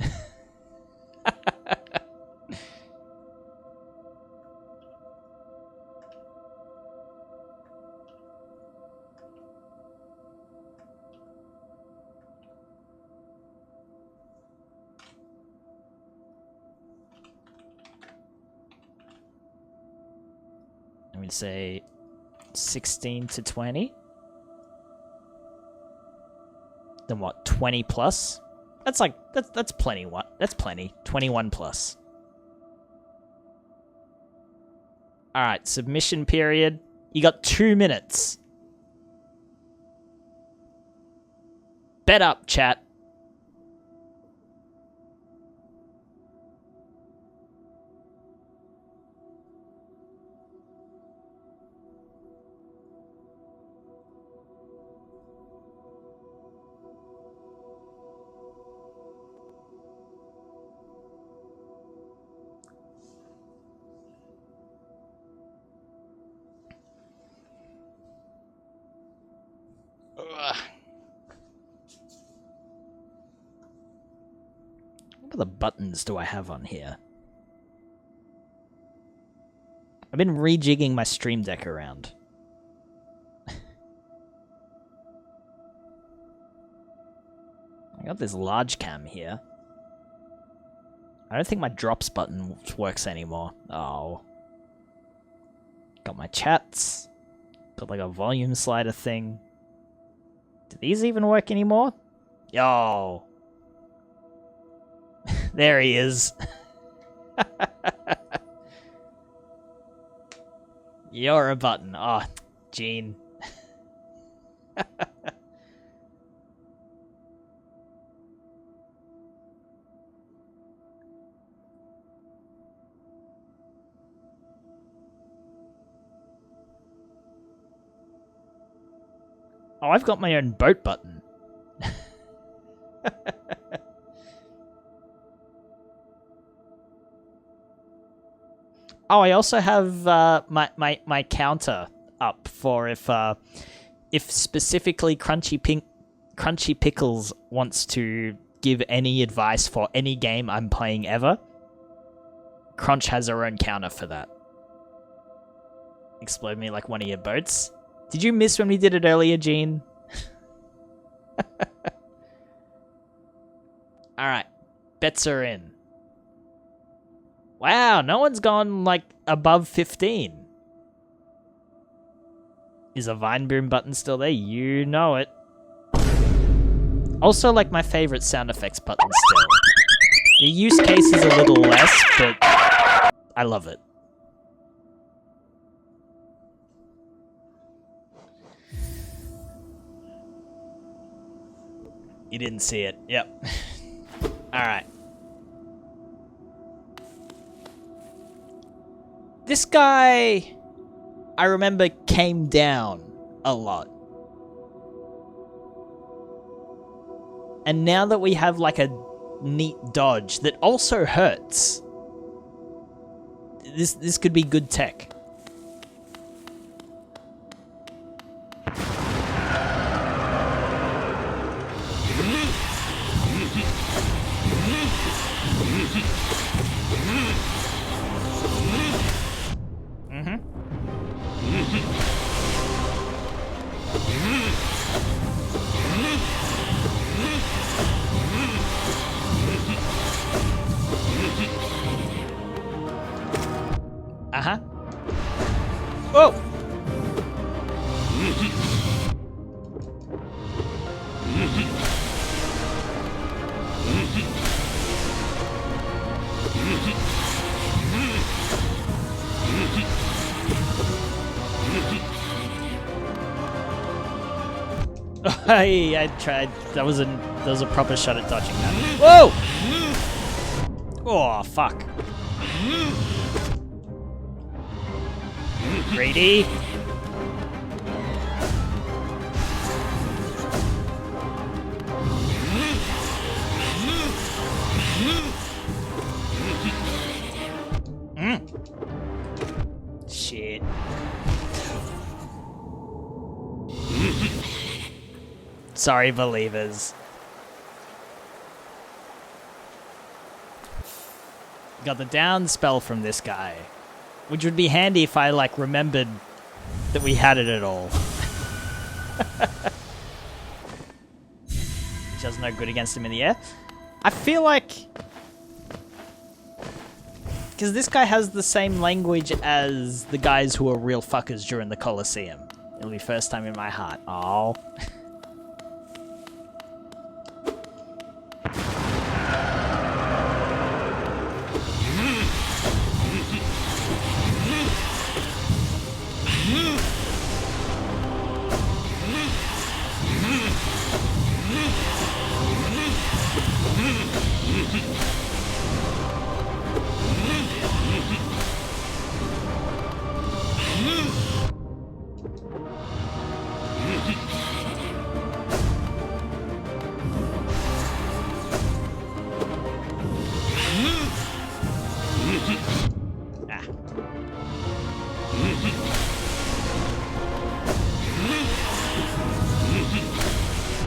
I'm going to say 16 to 20. Then what? 20 plus? That's like that's plenty. What? That's plenty. 21 plus. All right, submission period. You got 2 minutes. Bet up, chat. What other buttons do I have on here? I've been rejigging my Stream Deck around. I got this large cam here. I don't think my drops button works anymore. Oh. Got my chats. Got like a volume slider thing. Do these even work anymore? Yo. There he is. You're a button. Oh, Gene. Oh, I've got my own boat button. Oh, I also have my counter up for if specifically Crunchy Pickles wants to give any advice for any game I'm playing ever. Crunch has her own counter for that. Explode me like one of your boats. Did you miss when we did it earlier, Gene? Alright. Bets are in. Wow, no one's gone, like, above 15. Is a Vine Boom button still there? You know it. Also, like, my favorite sound effects button still. The use case is a little less, but I love it. You didn't see it. Yep. Alright. This guy, I remember, came down a lot. And now that we have like a neat dodge that also hurts, this could be good tech. Uh-huh. Whoa! I tried. That was a proper shot at dodging that. Whoa! Oh, fuck. Greedy. Shit. Sorry, believers. Got the down spell from this guy. Which would be handy if I, like, remembered that we had it at all. Which does no good against him in the air. I feel like... because this guy has the same language as the guys who were real fuckers during the Colosseum. It'll be first time in my heart. Oh.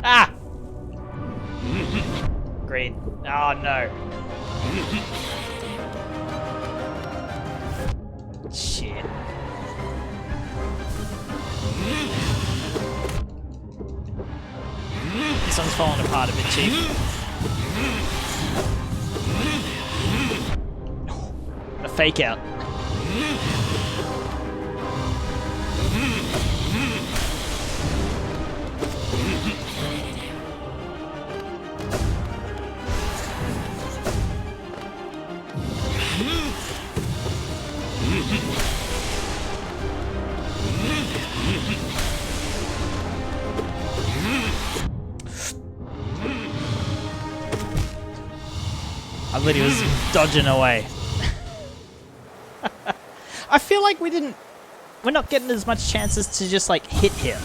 Ah! Green. Oh no. Shit. This one's falling apart a bit, Chief. A fake out. I thought he was dodging away. I feel like we're not getting as much chances to just like hit him.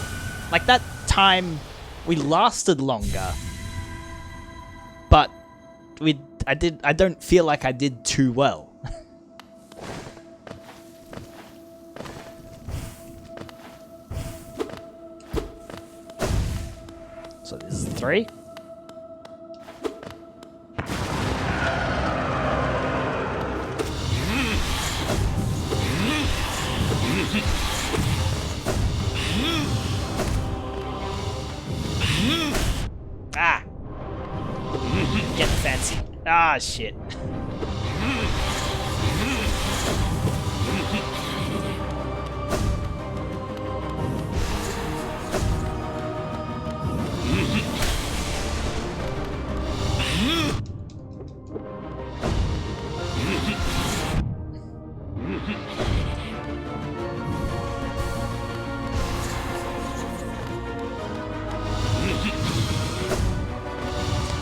Like that time we lasted longer. But I don't feel like I did too well. So this is 3. Ah! Getting fancy. Ah, shit.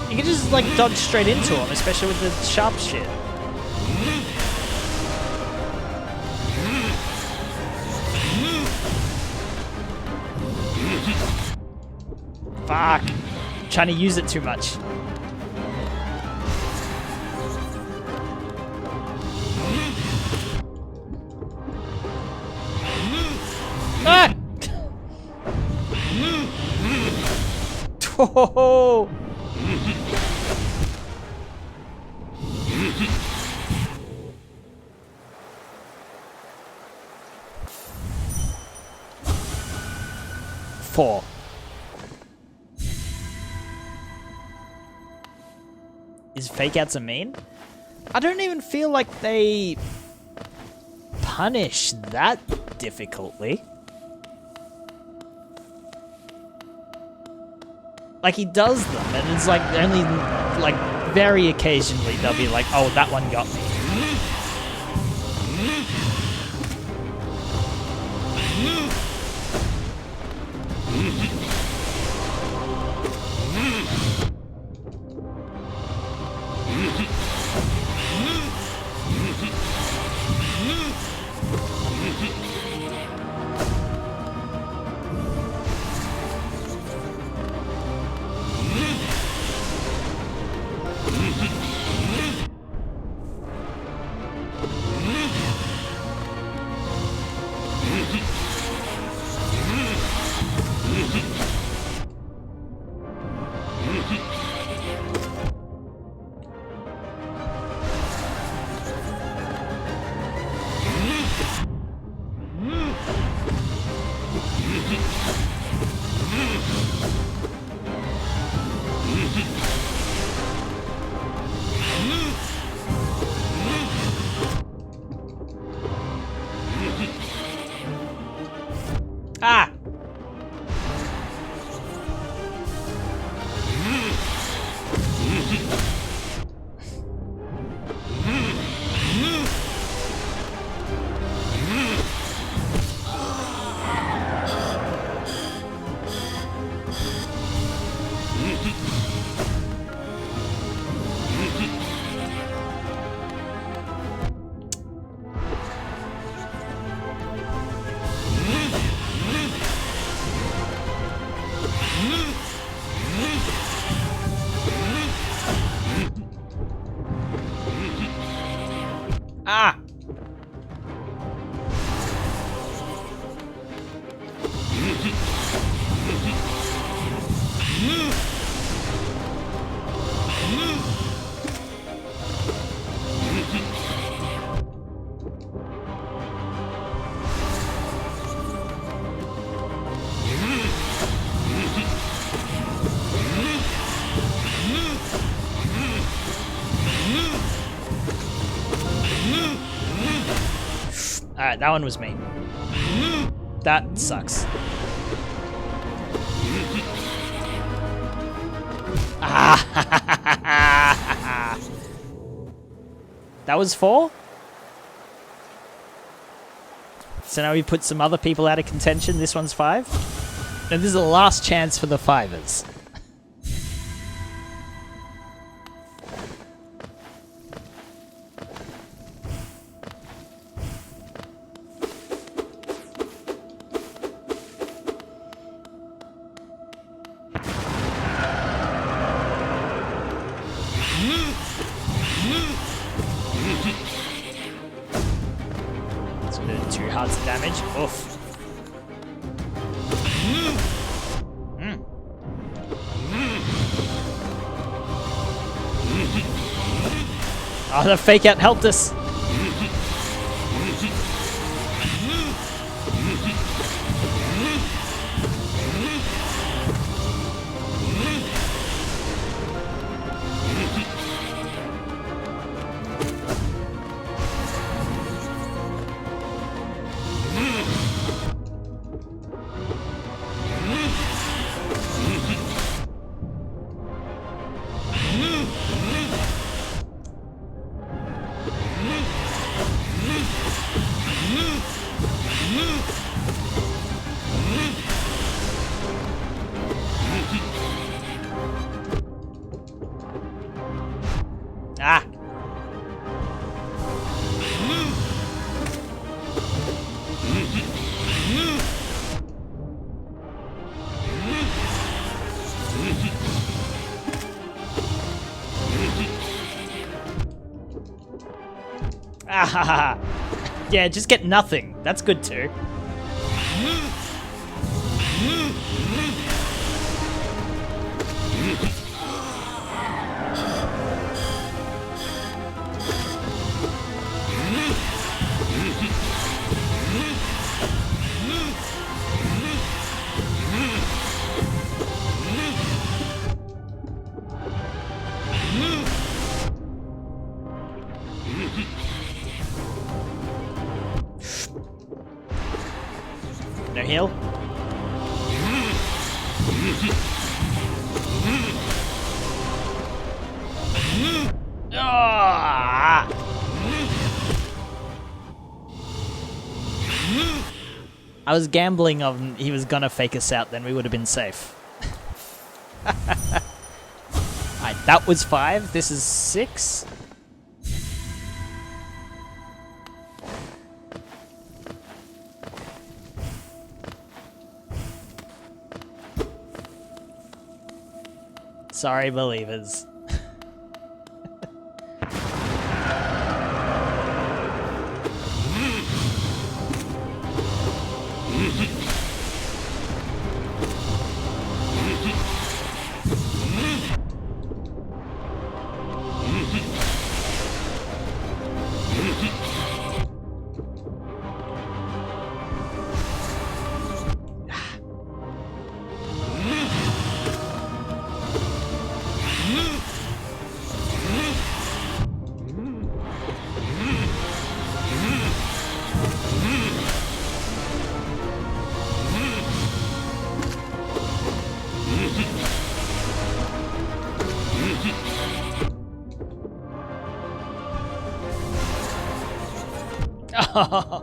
You can just like dodge straight into him, especially with the sharp shit. Fuck. I'm trying to use it too much. Ah! Oh! Four. Is fake outs a mean? I don't even feel like they punish that difficultly. Like he does them, and it's like only like very occasionally they'll be like, "Oh, that one got me." Ah! Ah! Alright, that one was me. That sucks. Ah! That was 4? So now we put some other people out of contention. This one's 5. And this is the last chance for the 5ers. It's gonna do 2 hearts of damage. Oof. Oh, the fake out helped us. Ah! Ah! Yeah, just get nothing. That's good too. No heal? Ah! I was gambling on he was gonna fake us out, then we would have been safe. Alright, that was 5. This is 6. Sorry, believers. Ah!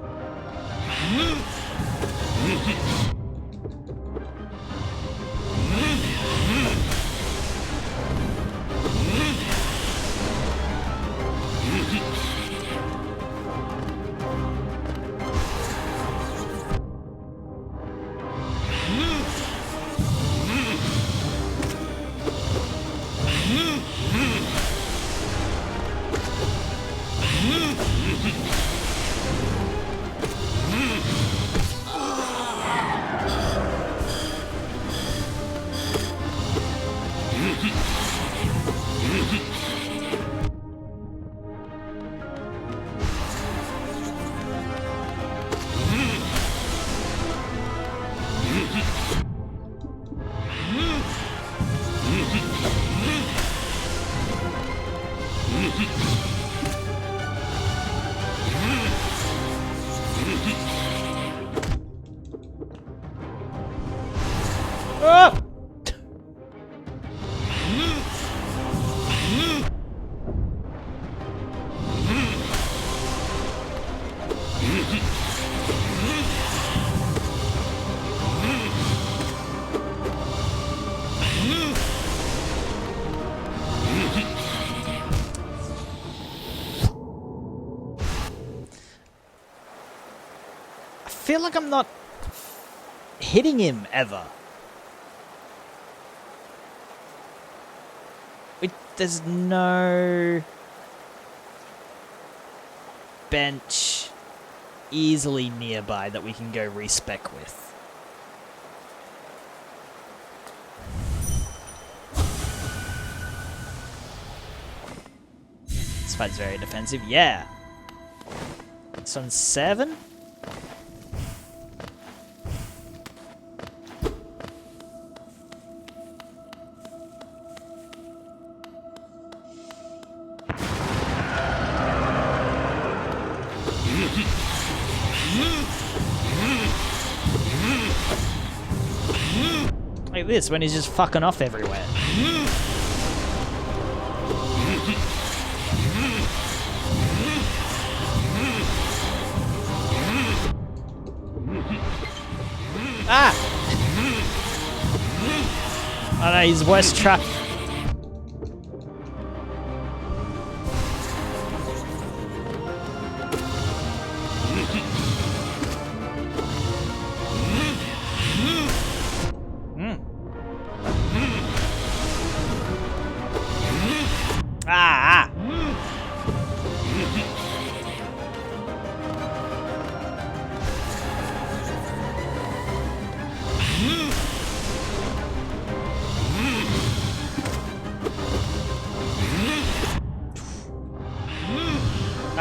I feel like I'm not hitting him ever. There's no bench easily nearby that we can go respec with. This fight's very defensive. Yeah. This one's 7. Like this, when he's just fucking off everywhere. Ah! Oh no, he's worse trapped.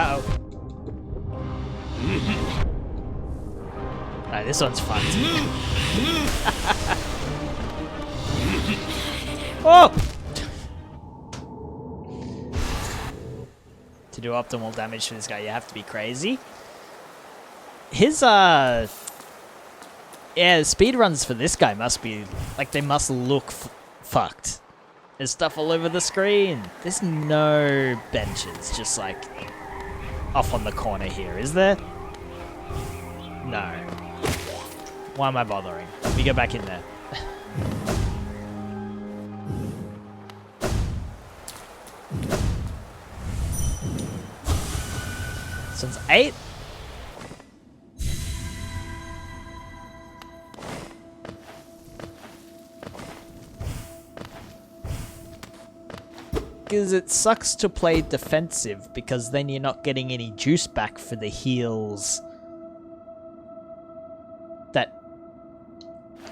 Uh-oh. Alright, this one's fun. Oh! To do optimal damage to this guy, you have to be crazy. His, yeah, speed runs for this guy must be, like, they must look fucked. There's stuff all over the screen. There's no benches, just, like, off on the corner here, is there? No. Why am I bothering? Let me go back in there. This one's 8. Because it sucks to play defensive, because then you're not getting any juice back for the heals that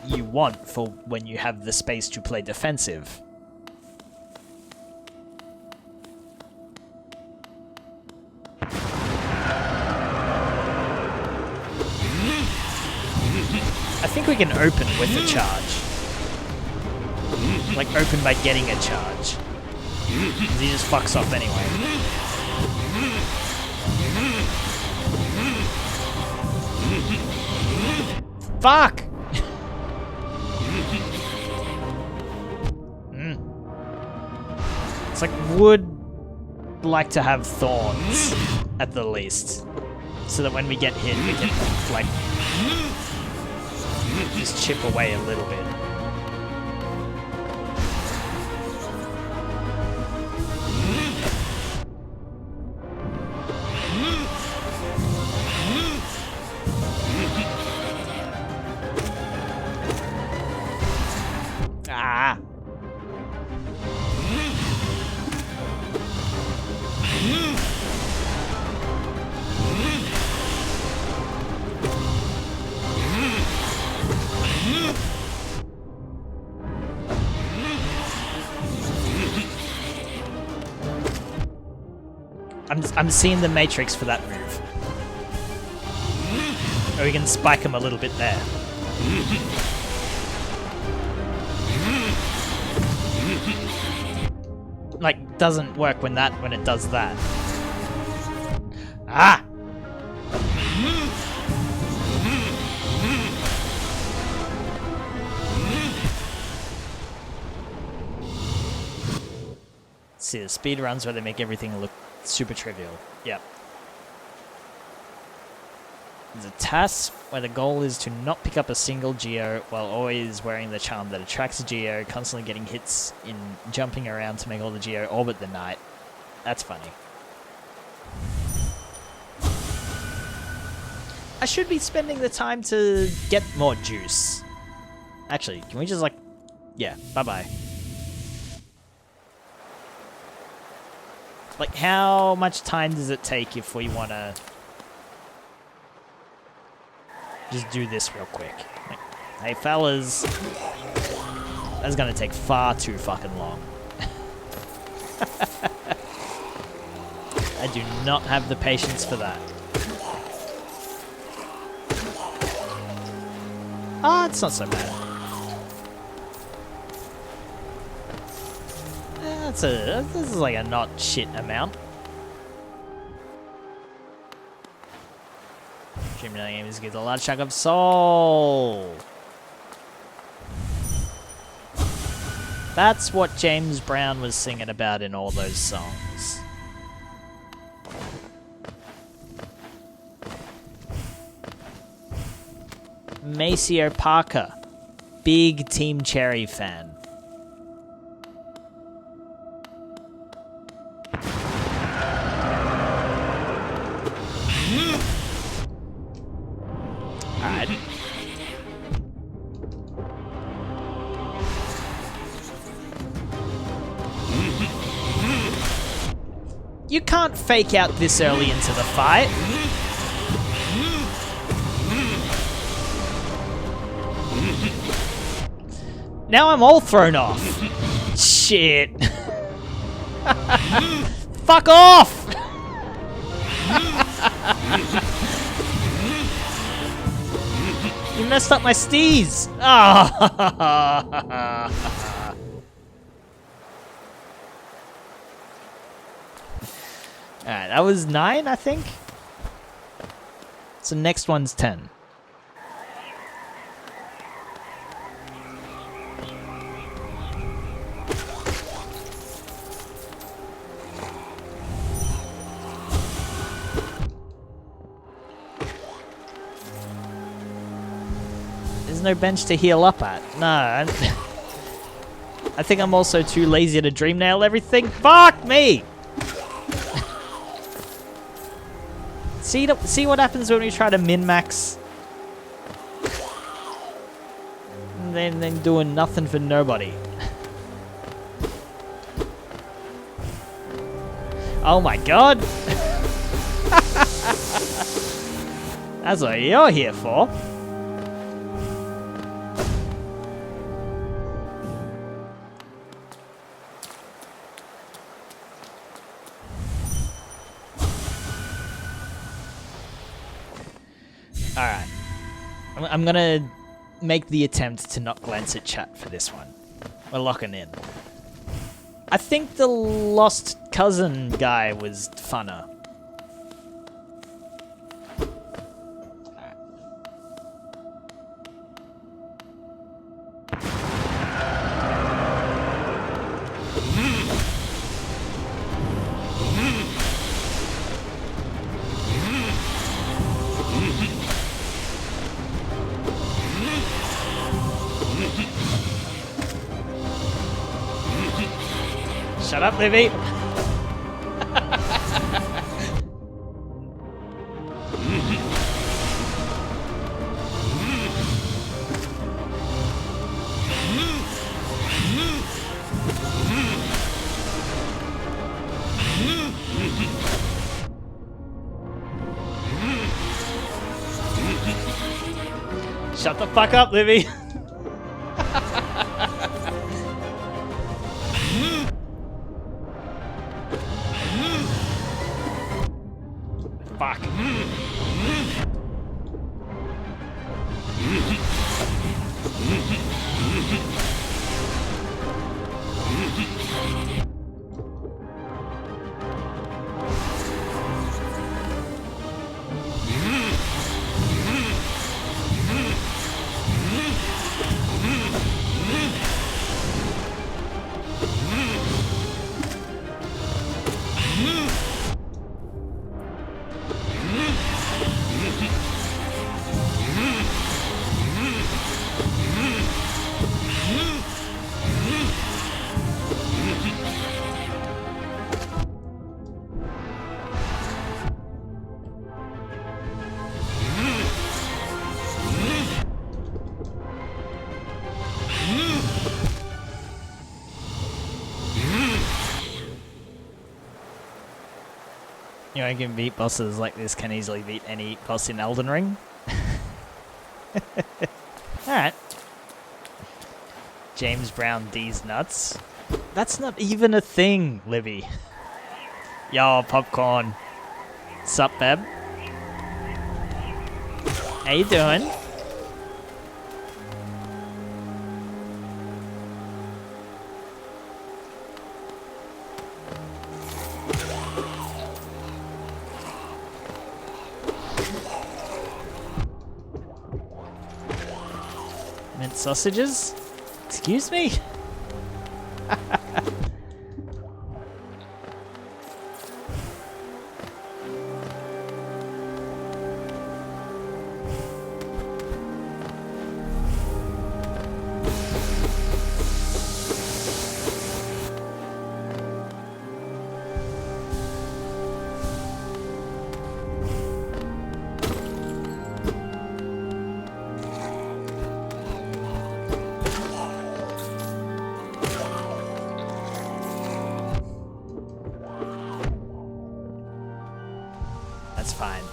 you want for when you have the space to play defensive. I think we can open with a charge. Like, open by getting a charge. He just fucks off anyway. Fuck! It's like, would like to have thorns, at the least. so that when we get hit, we can, like, just chip away a little bit. Ah! I'm seeing the matrix for that move. Or we can spike him a little bit there. Like, doesn't work when it does that. Ah! See, the speed runs where they make everything look super trivial. Yep. There's a task where the goal is to not pick up a single geo while always wearing the charm that attracts a geo, constantly getting hits in jumping around to make all the geo orbit the knight. That's funny. I should be spending the time to get more juice. Actually, can we just like... Yeah, bye-bye. Like, how much time does it take if we want to just do this real quick? Like, hey, fellas, that's going to take far too fucking long. I do not have the patience for that. Ah, it's not so bad. This is like a not shit amount. Dream games gives a large chunk of soul. That's what James Brown was singing about in all those songs. Maceo Parker, big Team Cherry fan. Alright. You can't fake out this early into the fight. Now I'm all thrown off. Shit. Fuck off! You messed up my steez! Oh. Alright, that was 9, I think? So next one's 10. There's no bench to heal up at. No. I think I'm also too lazy to dream nail everything. Fuck me! See what happens when we try to min-max? And then doing nothing for nobody. Oh my god! That's what you're here for. Alright. I'm gonna make the attempt to not glance at chat for this one. We're locking in. I think the lost cousin guy was funner. Shut up, Livy. Shut the fuck up, Livy. Fuck. You know, I can beat bosses like this, can easily beat any boss in Elden Ring. Alright. James Brown D's nuts. That's not even a thing, Livy. Yo, Popcorn. Sup, Beb? How you doing? Mint sausages? Excuse me? That's fine.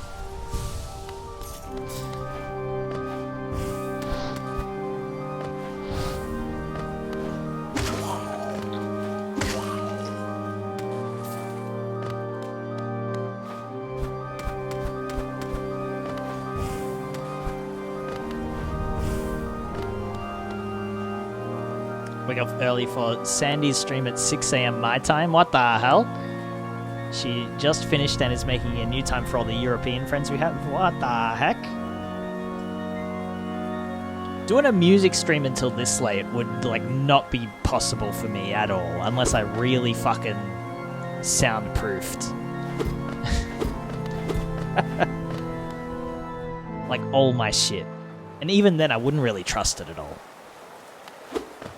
Wake up early for Sandy's stream at 6 AM my time. What the hell? She just finished and is making a new time for all the European friends we have. What the heck? Doing a music stream until this late would, like, not be possible for me at all, unless I really fucking soundproofed. Like, all my shit. And even then, I wouldn't really trust it at all.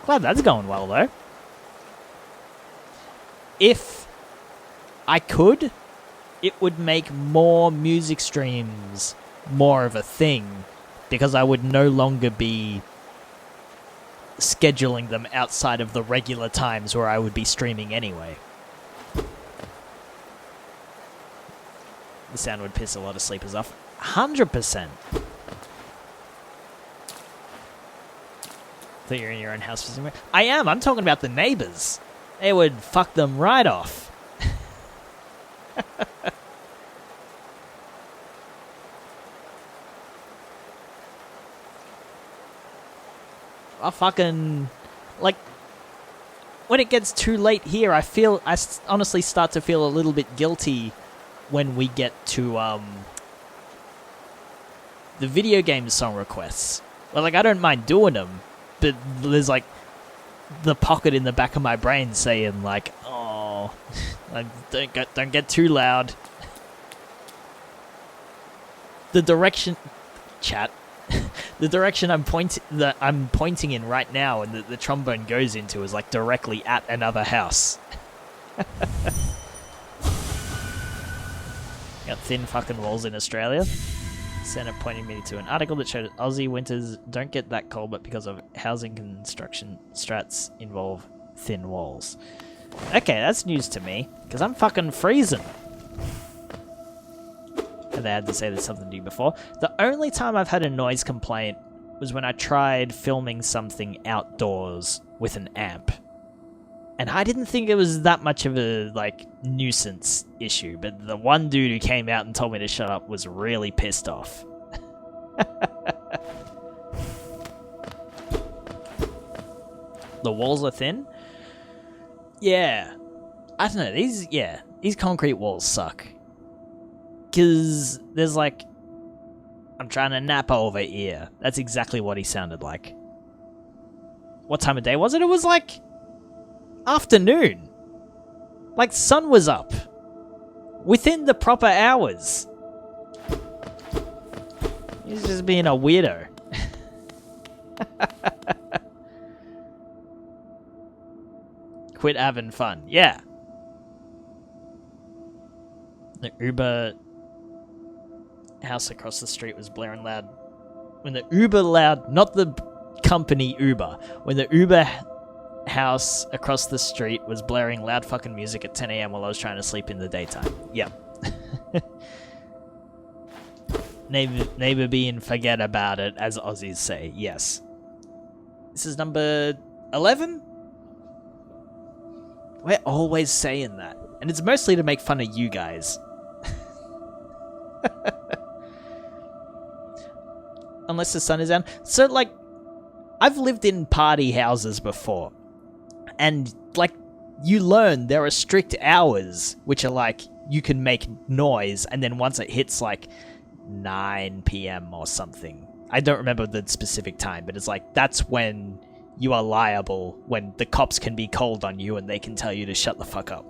Glad that's going well, though. If I could, it would make more music streams more of a thing, because I would no longer be scheduling them outside of the regular times where I would be streaming anyway. The sound would piss a lot of sleepers off. 100%. Thought you're in your own house for somewhere. I am. I'm talking about the neighbors. It would fuck them right off. I fucking, like, when it gets too late here, I honestly start to feel a little bit guilty when we get to the video game song requests. Well, like, I don't mind doing them, but there's, like, the pocket in the back of my brain saying, like, oh, like, don't get too loud. The direction, chat, the direction I'm pointing in right now, and the trombone goes into, is, like, directly at another house. Got thin fucking walls in Australia. Senate pointing me to an article that showed Aussie winters don't get that cold, but because of housing construction strats involve thin walls. Okay, that's news to me, because I'm fucking freezing. And they had to say there's something to you before. The only time I've had a noise complaint was when I tried filming something outdoors with an amp. And I didn't think it was that much of a, like, nuisance issue, but the one dude who came out and told me to shut up was really pissed off. The walls are thin? Yeah. I don't know, these concrete walls suck. Because there's, like, I'm trying to nap over here. That's exactly what he sounded like. What time of day was it? It was, like, afternoon. Like, sun was up. Within the proper hours. He's just being a weirdo. Quit having fun. Yeah. The Uber house across the street was blaring loud. When the Uber loud, not the company Uber, when the Uber house across the street was blaring loud fucking music at 10 a.m. while I was trying to sleep in the daytime. Yep. Neighbor being forget about it, as Aussies say. Yes. This is number 11? We're always saying that. And it's mostly to make fun of you guys. Unless the sun is down. So, like, I've lived in party houses before. And, like, you learn there are strict hours, which are, like, you can make noise, and then once it hits, like, 9 p.m. or something. I don't remember the specific time, but it's like, that's when you are liable, when the cops can be called on you and they can tell you to shut the fuck up.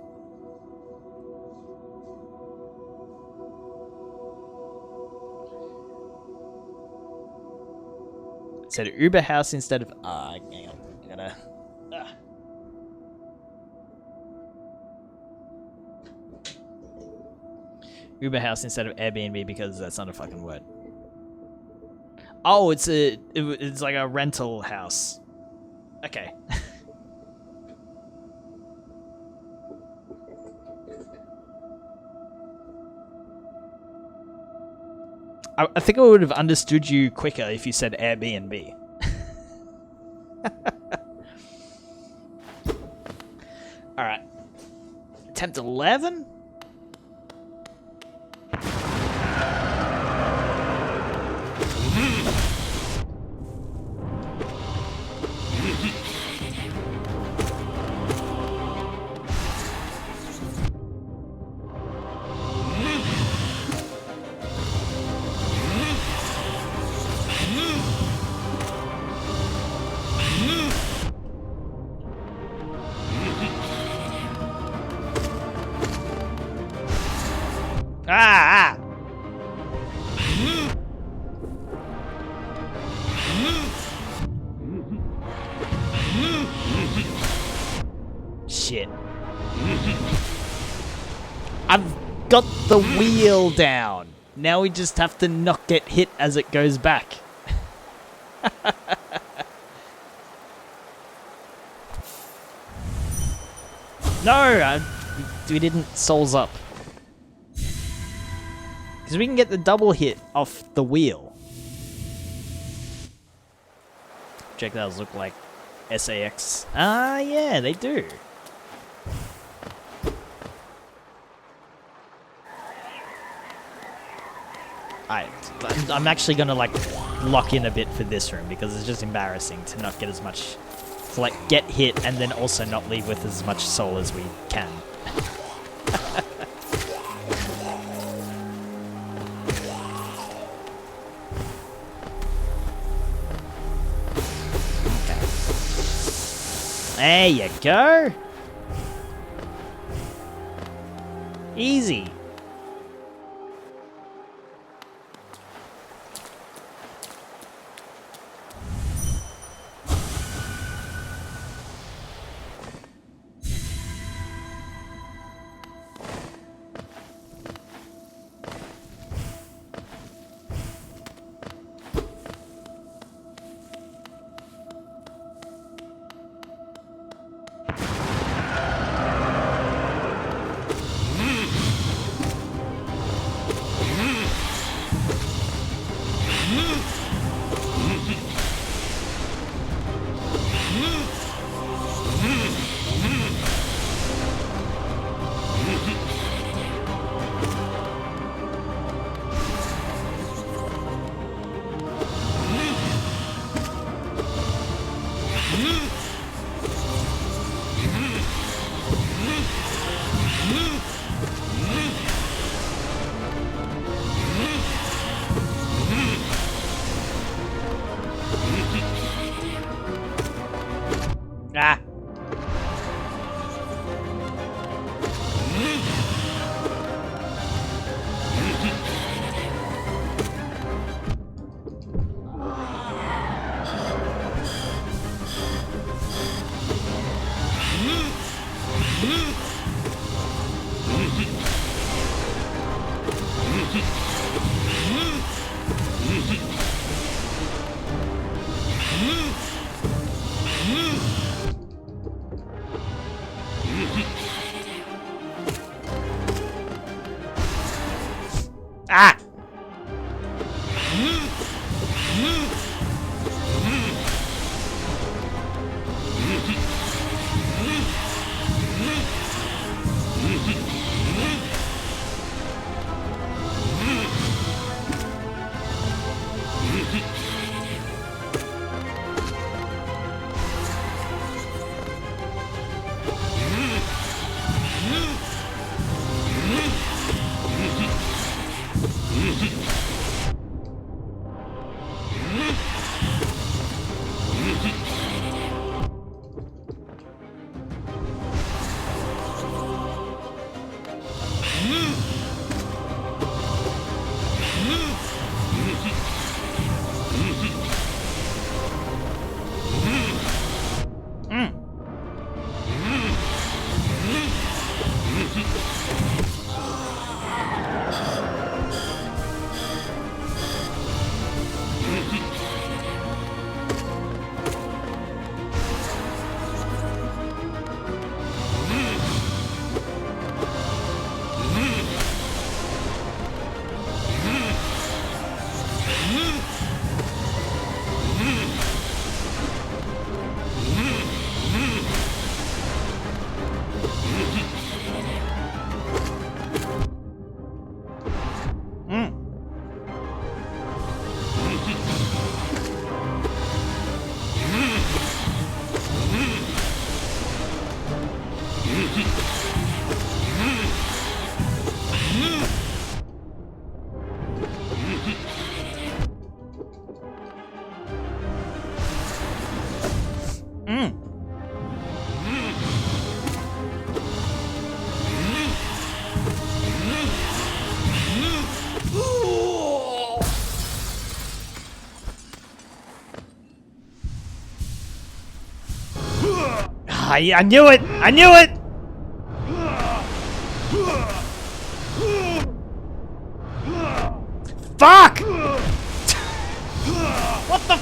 So the Uber house instead of... hang on. I gotta... Uber house instead of Airbnb because that's not a fucking word. Oh, it's like a rental house. Okay. I think I would have understood you quicker if you said Airbnb. Alright. Attempt 11? Ah! Shit. I've got the wheel down. Now we just have to not get hit as it goes back. No! We didn't souls up. Because we can get the double hit off the wheel. Projectiles look like SAX. Ah, yeah, they do. I'm actually gonna like lock in a bit for this room because it's just embarrassing to not get as much, to like get hit and then also not leave with as much soul as we can. There you go. Easy. Ah! I knew it! I knew it! Fuck! What the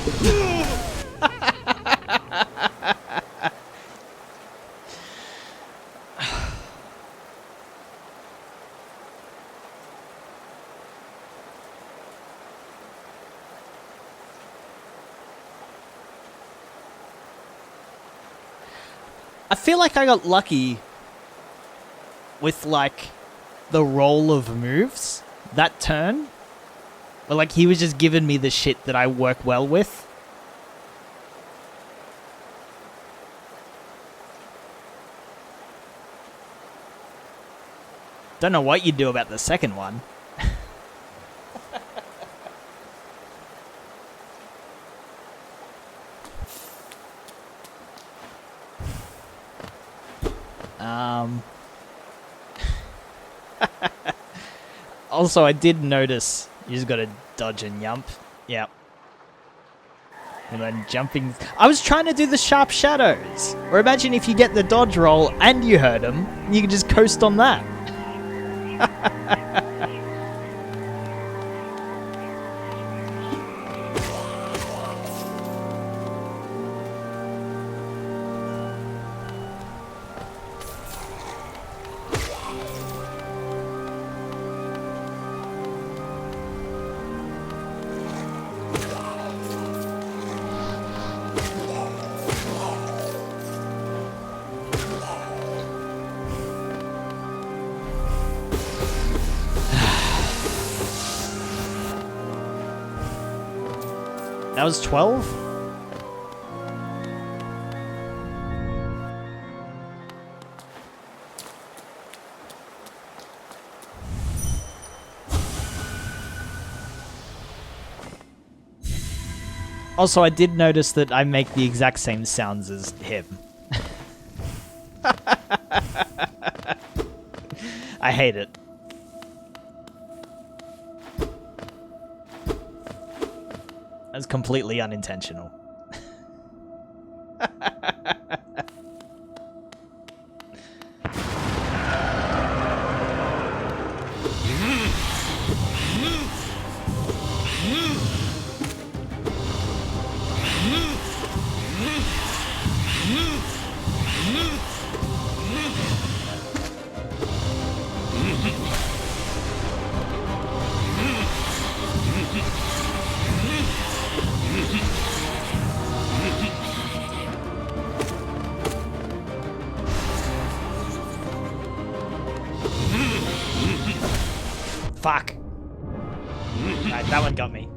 I feel like I got lucky with, like, the roll of moves that turn. But, like, he was just giving me the shit that I work well with. Don't know what you'd do about the second one. Also, I did notice you just gotta dodge and yump. Yep. And then jumping. I was trying to do the sharp shadows. Or imagine if you get the dodge roll and you hurt him, you can just coast on that. That was 12? Also, I did notice that I make the exact same sounds as him. I hate it. That's completely unintentional. Fuck. Right, that one got me.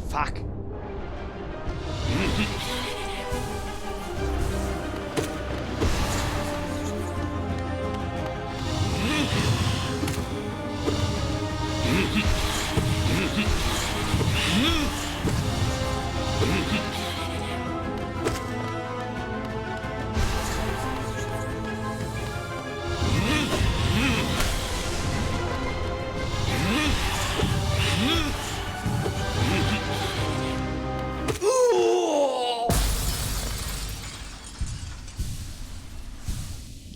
Fuck.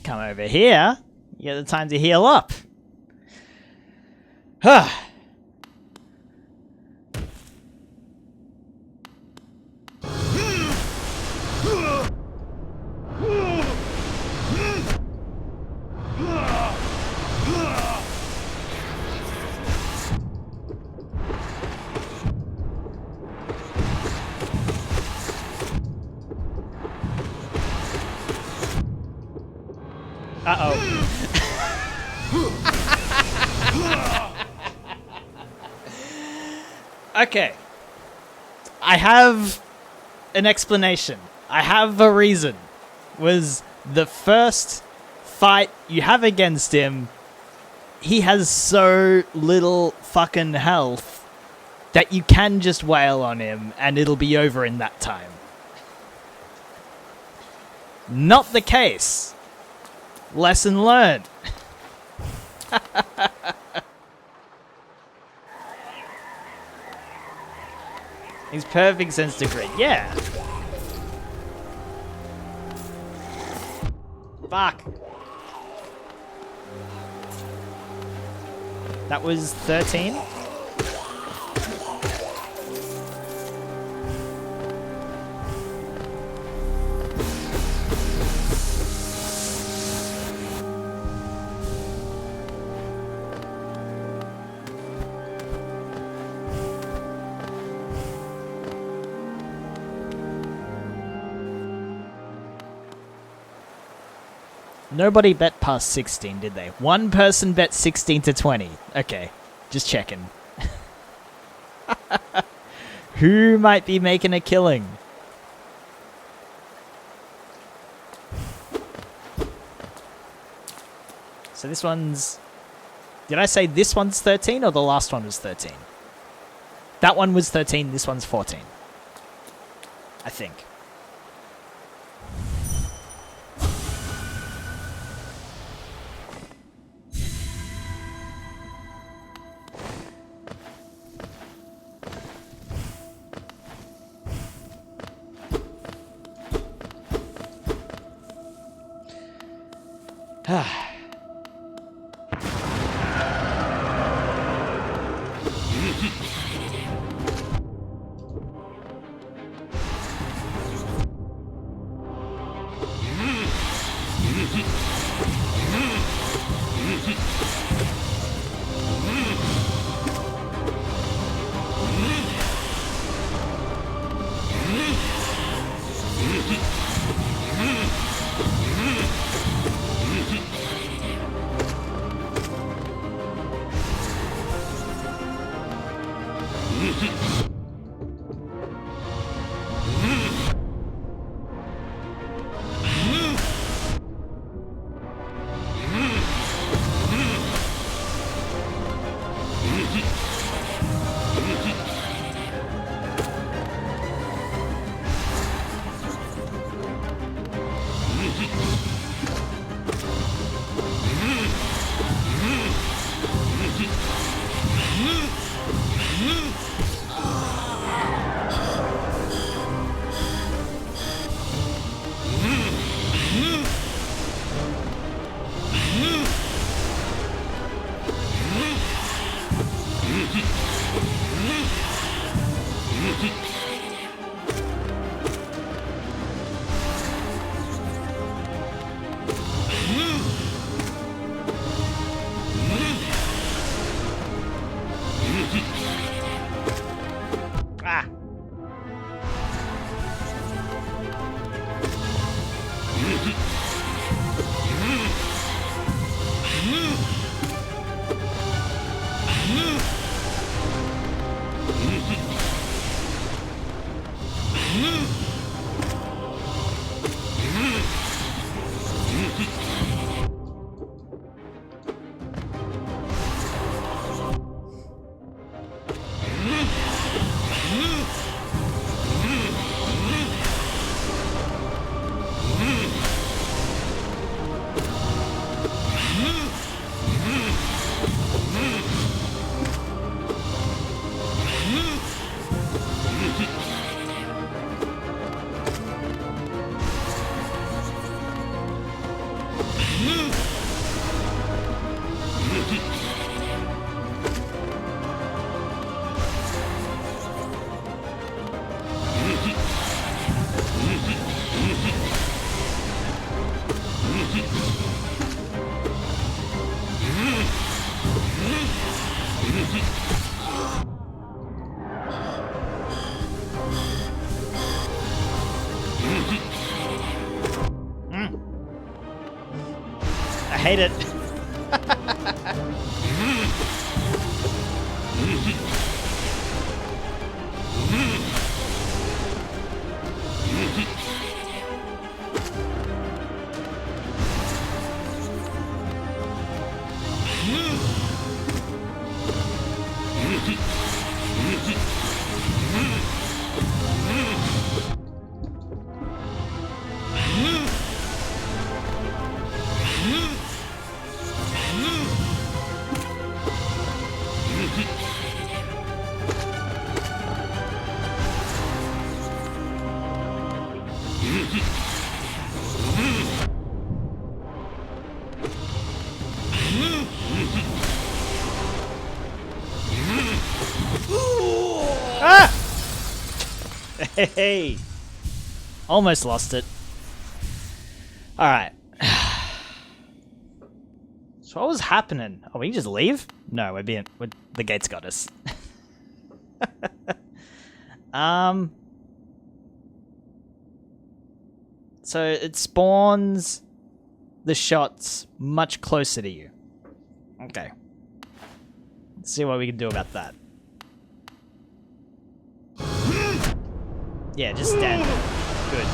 Come over here. You get the time to heal up. Uh-oh. Okay. I have an explanation. I have a reason. Was the first fight you have against him, he has so little fucking health that you can just wail on him and it'll be over in that time. Not the case. Lesson learned. He's perfect sense to grid. Yeah. Fuck. That was 13. Nobody bet past 16, did they? One person bet 16 to 20. Okay, just checking. Who might be making a killing? So this one's... Did I say this one's 13 or the last one was 13? That one was 13, this one's 14. I think. I hate it. Ah! Hey! Almost lost it. Alright. So what was happening? Oh, we can just leave? No, the gate's got us. So it spawns the shots much closer to you. Okay. Let's see what we can do about that. Yeah, just stand. Good.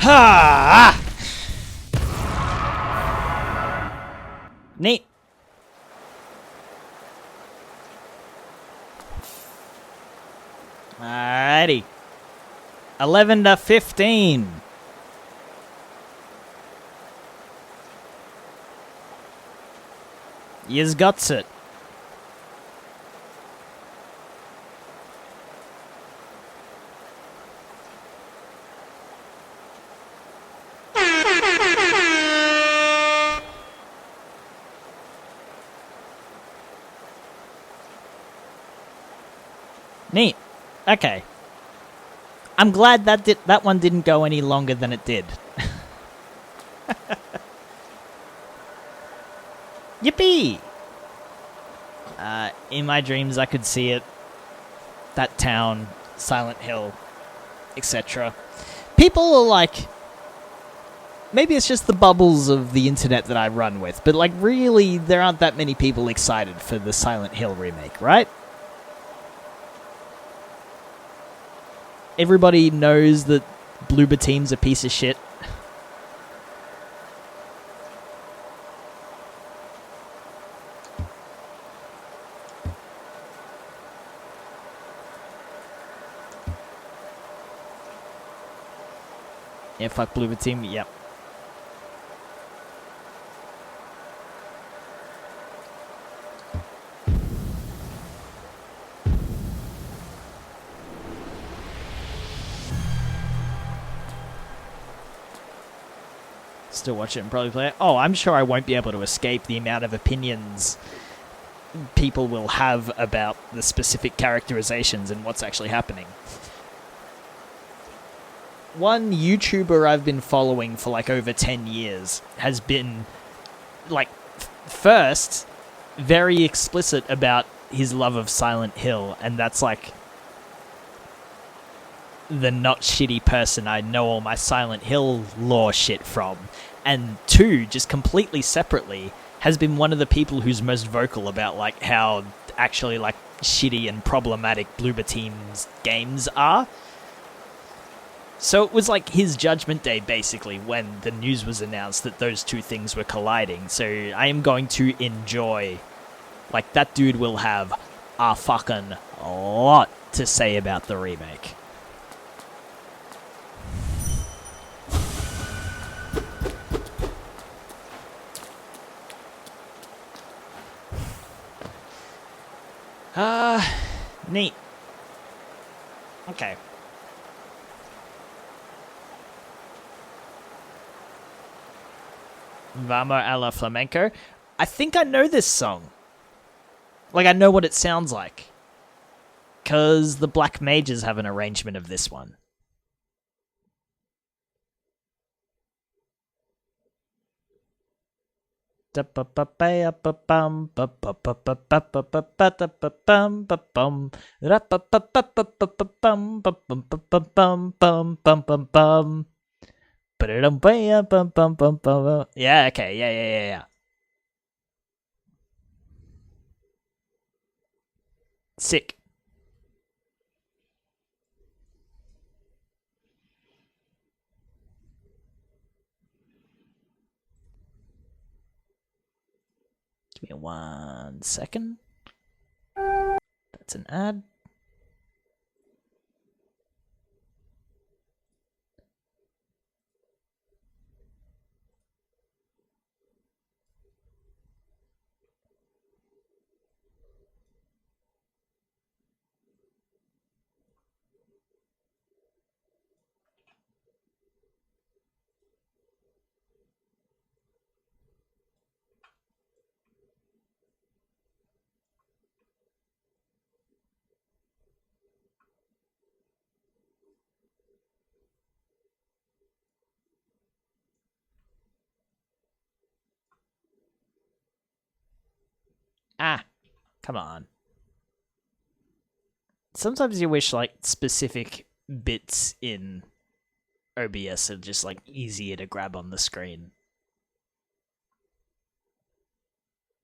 Ha! Neat. Alrighty. 11 to 15. Yous got it. Neat. Okay. I'm glad that one didn't go any longer than it did. Yippee! In my dreams, I could see it. That town, Silent Hill, etc. People are like... Maybe it's just the bubbles of the internet that I run with, but like really, there aren't that many people excited for the Silent Hill remake, right? Everybody knows that Bloober Team's a piece of shit. Yeah, fuck Bloober Team, yep. Still watch it and probably play it. Oh, I'm sure I won't be able to escape the amount of opinions people will have about the specific characterizations and what's actually happening. One YouTuber I've been following for like over 10 years has been, like, first, very explicit about his love of Silent Hill, and that's like the not shitty person I know all my Silent Hill lore shit from. And two, just completely separately, has been one of the people who's most vocal about like how actually like shitty and problematic Bloober Team's games are. So it was like his judgment day basically when the news was announced that those two things were colliding. So I am going to enjoy, like, that dude will have a fucking lot to say about the remake. Neat. Okay. Vamos a la Flamenco. I think I know this song. Like, I know what it sounds like. Because the Black Mages have an arrangement of this one. Yeah, okay, yeah. Sick. Give me 1 second. That's an ad. Ah, come on. Sometimes you wish, like, specific bits in OBS are just, like, easier to grab on the screen.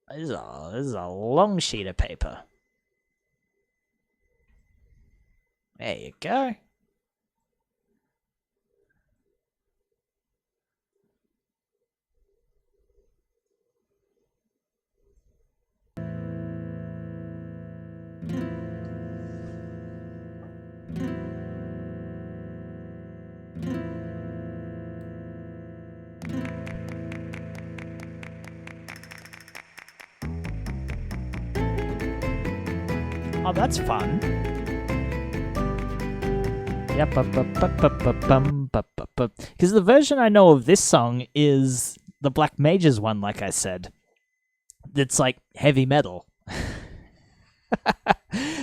This is a long sheet of paper. There you go. Oh, that's fun. Yep, because the version I know of this song is the Black Mages one, like I said. That's like heavy metal.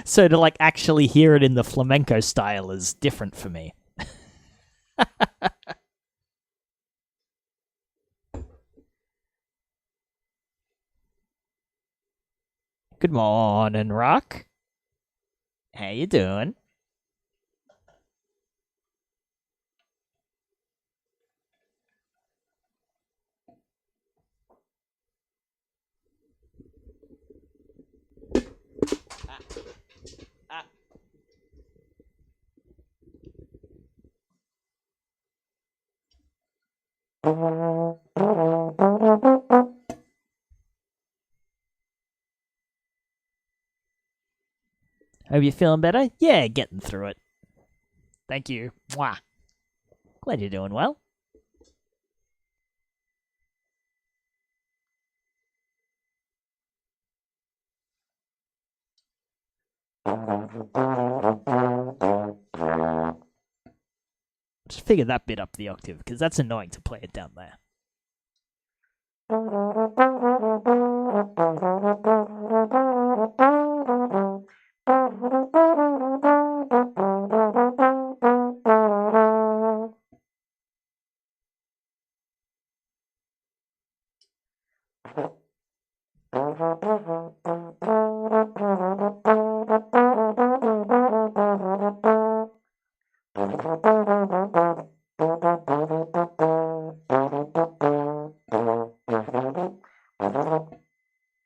So to like actually hear it in the flamenco style is different for me. Good morning, Rock. How you doing? Hope you feeling better? Yeah, getting through it. Thank you. Mwah. Glad you're doing well. Just figure that bit up the octave, because that's annoying to play it down there.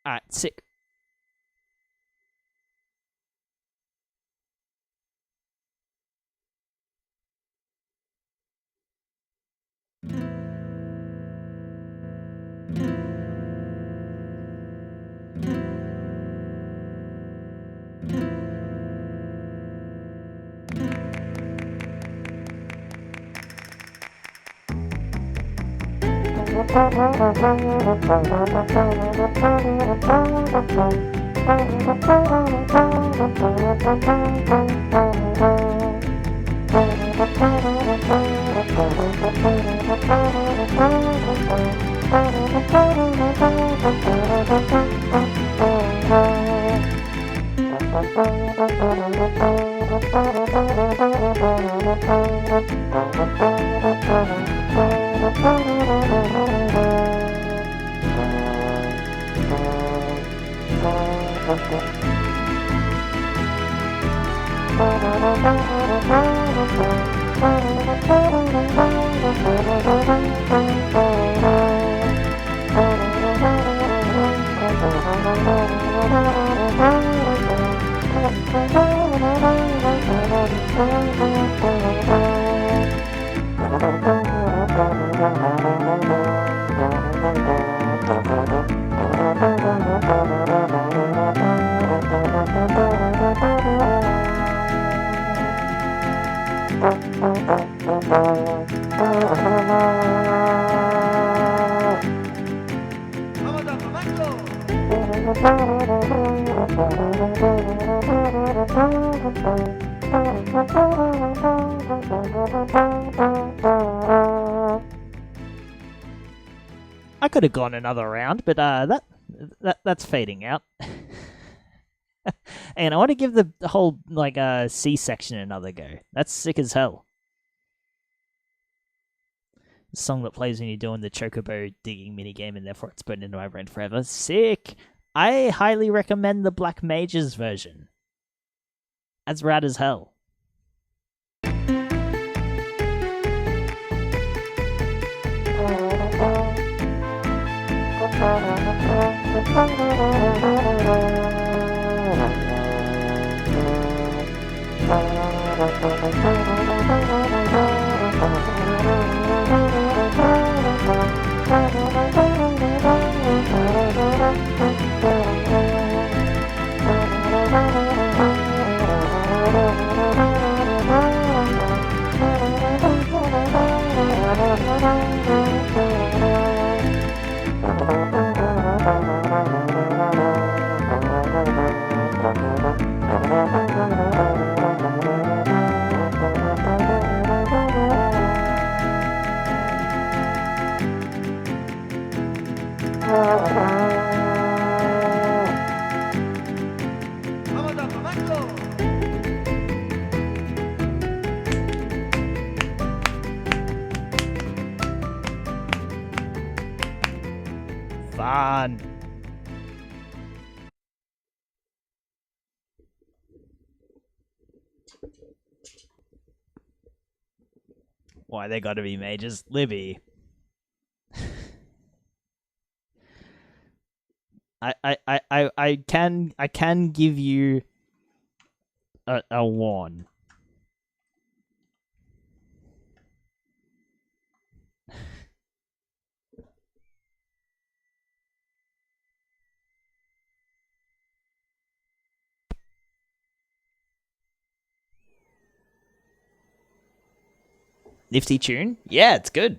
Alright, sick. I could have gone another round, but that's fading out. And I want to give the whole like C section another go. That's sick as hell. The song that plays when you're doing the chocobo digging minigame, and therefore it's burned into my brain forever. Sick. I highly recommend the Black Mages version. That's rad as hell. Fun. Why they gotta be mages? Libby. I can give you a warn. Nifty tune? Yeah, it's good.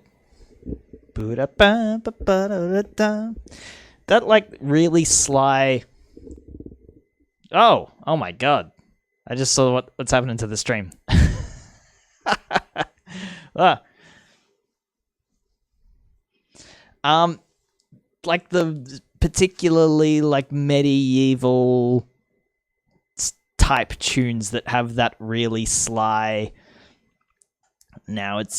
That like really sly. Oh my god! I just saw what's happening to the stream. ah. Like the particularly like medieval type tunes that have that really sly. Now it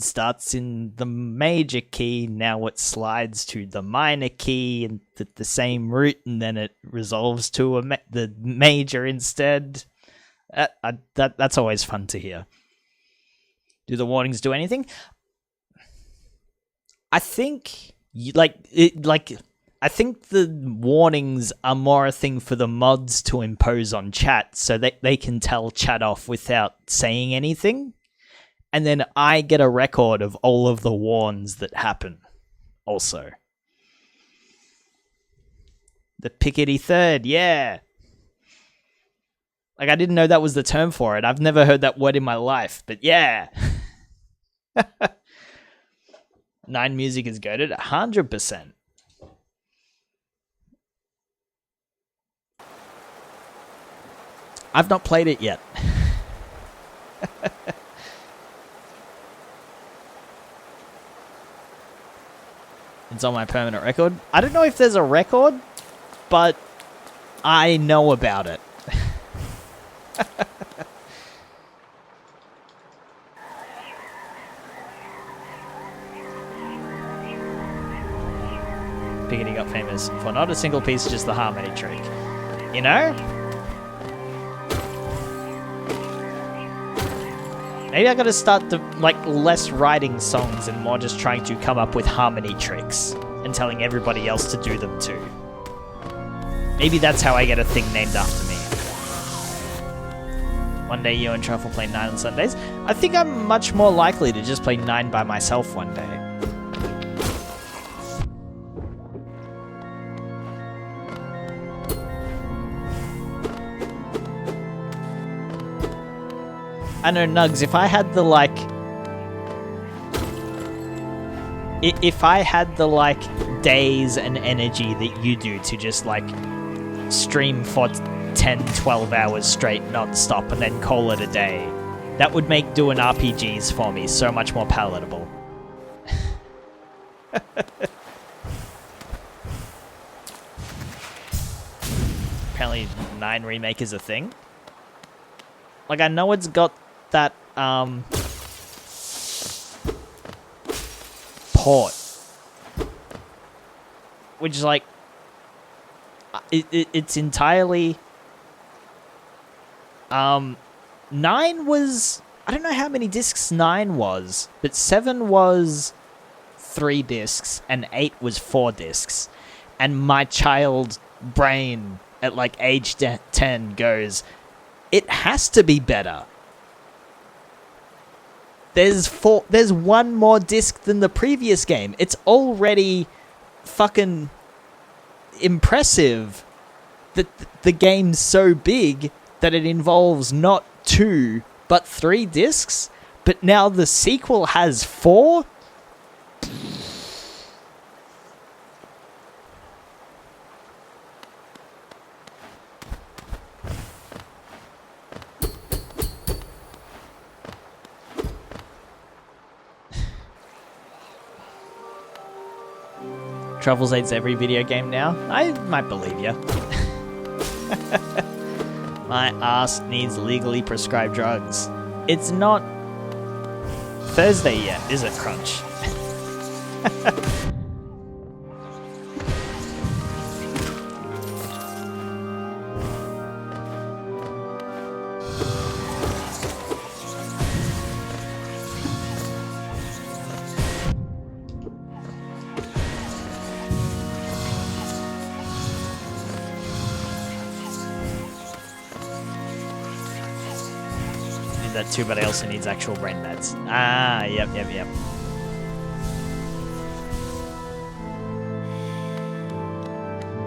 starts in the major key, now it slides to the minor key and the same root, and then it resolves to the major instead. That's always fun to hear. Do the warnings do anything? I think I think the warnings are more a thing for the mods to impose on chat so that they can tell chat off without saying anything. And then I get a record of all of the warns that happen also. The pickety third, yeah. Like, I didn't know that was the term for it. I've never heard that word in my life, but yeah. 9 music is goated, 100%. I've not played it yet. It's on my permanent record. I don't know if there's a record, but I know about it. Piggity got famous for not a single piece, just the harmony trick. You know? Maybe I gotta start the less writing songs and more just trying to come up with harmony tricks and telling everybody else to do them too. Maybe that's how I get a thing named after me. One day you and Truffle play 9 on Sundays. I think I'm much more likely to just play 9 by myself one day. I know, Nugs, if I had the days and energy that you do to just stream for 10, 12 hours straight non-stop and then call it a day, that would make doing RPGs for me so much more palatable. Apparently 9 Remake is a thing. I know it's got that port, which is it's entirely... 9 was... I don't know how many discs 9 was, but 7 was 3 discs and 8 was 4 discs. And my child brain at like age 10 goes, it has to be better. There's 1 more disc than the previous game. It's already fucking impressive that the game's so big that it involves not 2 but 3 discs, but now the sequel has 4? Truffles aids every video game now? I might believe you. My ass needs legally prescribed drugs. It's not Thursday yet, is it, Crunch? That too, but I also needs actual brain meds. Ah, yep.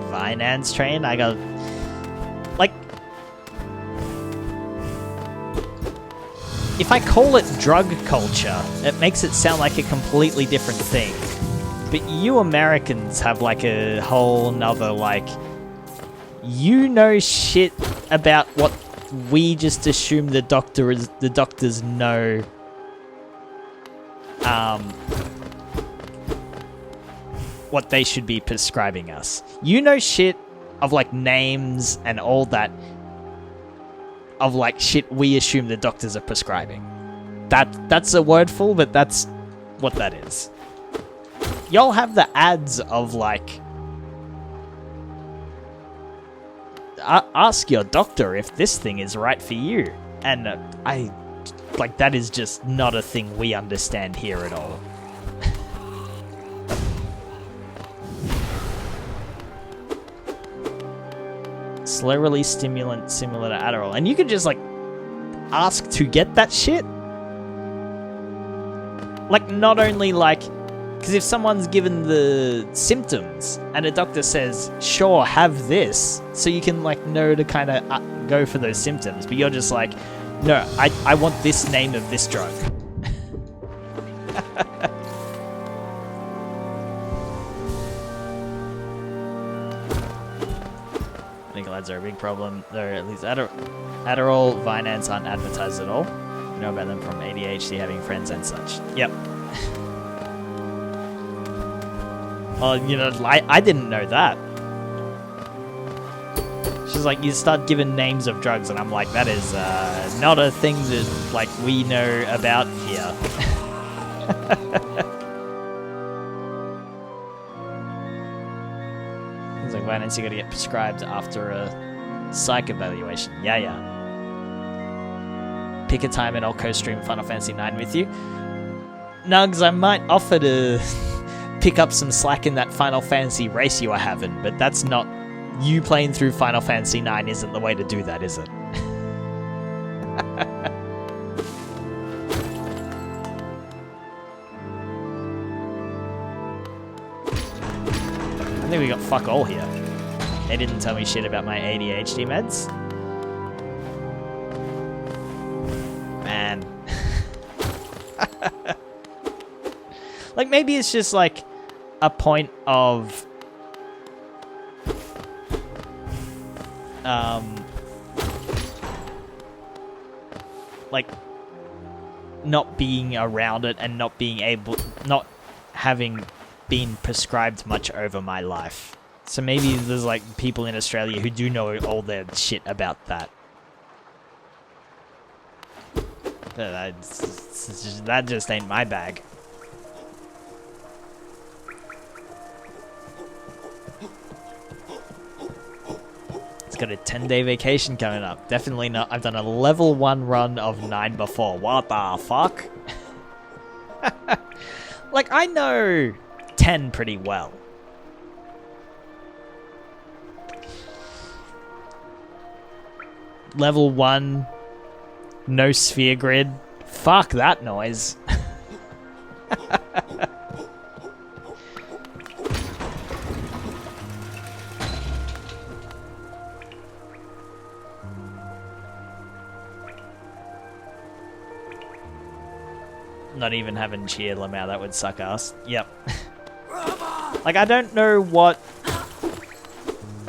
Finance train? I got... Like... If I call it drug culture, it makes it sound like a completely different thing. But you Americans have like a whole nother, like... You know shit about what we just assume the doctors know what they should be prescribing us. You know shit of like names and all that of like shit we assume the doctors are prescribing. That's a wordful, but that's what that is. Y'all have the ads of like ask your doctor if this thing is right for you. And that is just not a thing we understand here at all. Slow release stimulant similar to Adderall. And you can just like ask to get that shit. Like not only like, because if someone's given the symptoms and a doctor says, sure, have this, so you can like know to kind of go for those symptoms, but you're just like, no, I want this name of this drug. Legal ads are a big problem. There, at least Adderall, Vinance aren't advertised at all. You know about them from ADHD, having friends and such. Yep. Well, you know, I didn't know that. She's like, you start giving names of drugs, and I'm like, that is not a thing that, like, we know about here. It's like, Vinance, you gotta get prescribed after a psych evaluation. Yeah. Pick a time and I'll co-stream Final Fantasy 9 with you. Nugs, I might offer to pick up some slack in that Final Fantasy race you are having, but that's not... You playing through Final Fantasy 9 isn't the way to do that, is it? I think we got fuck all here. They didn't tell me shit about my ADHD meds. Man. Like, maybe it's just like a point of like not being around it and not having been prescribed much over my life. So maybe there's like people in Australia who do know all their shit about that. That just ain't my bag. got a 10-day vacation coming up. Definitely not. I've done a level 1 run of 9 before. What the fuck? Like, I know 10 pretty well. Level 1, no sphere grid. Fuck that noise. Not even having cheer Lamau, that would suck ass. Yep. Like, I don't know what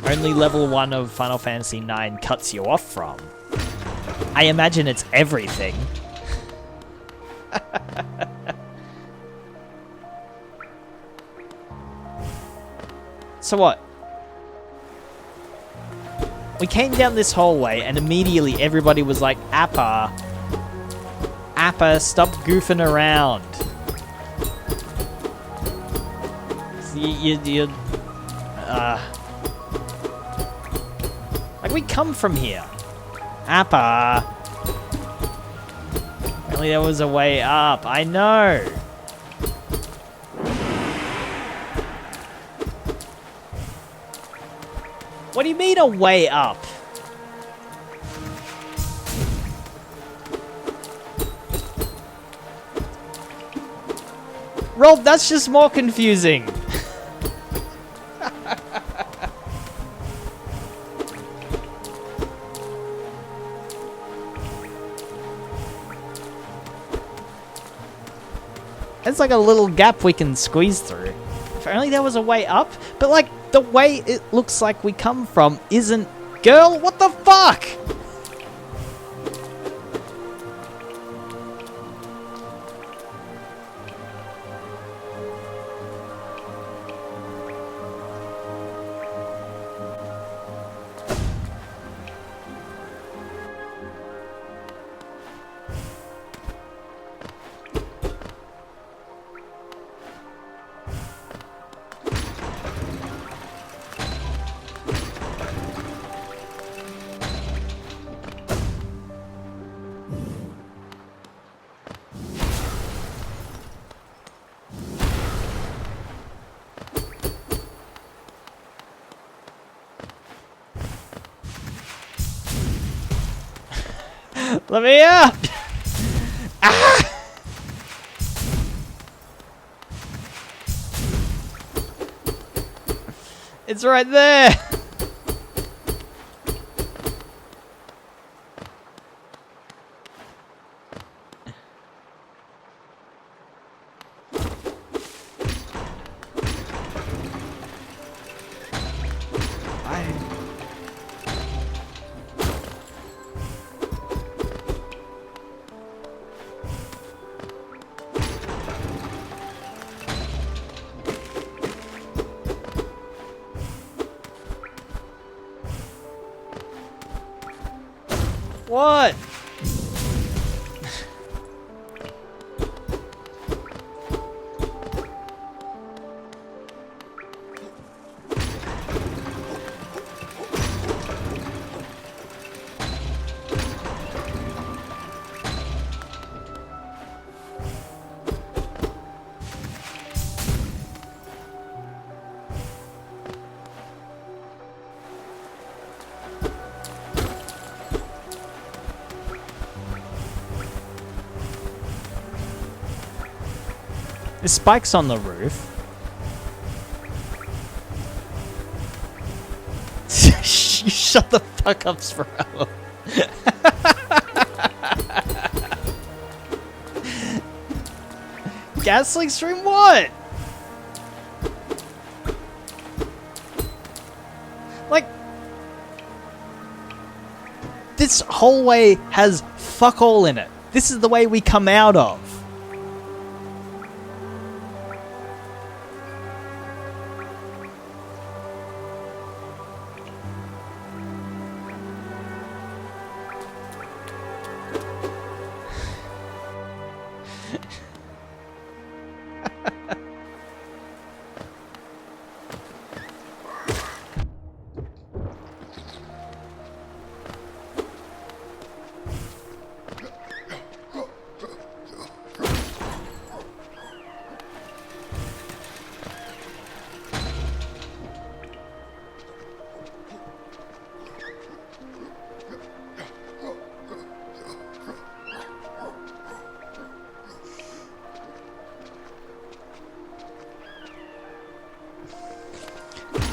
only level 1 of Final Fantasy IX cuts you off from. I imagine it's everything. So what? We came down this hallway and immediately everybody was like, Appa, stop goofing around. Like, we come from here. Appa. Apparently there was a way up. I know. What do you mean a way up? Rob, that's just more confusing. It's like a little gap we can squeeze through. If only there was a way up. But like, the way it looks like we come from isn't... Girl, what the fuck? Let me up! Ah! It's right there! What? There's spikes on the roof. You shut the fuck up, Sparrow. Gasling stream what? Like, this hallway has fuck all in it. This is the way we come out of.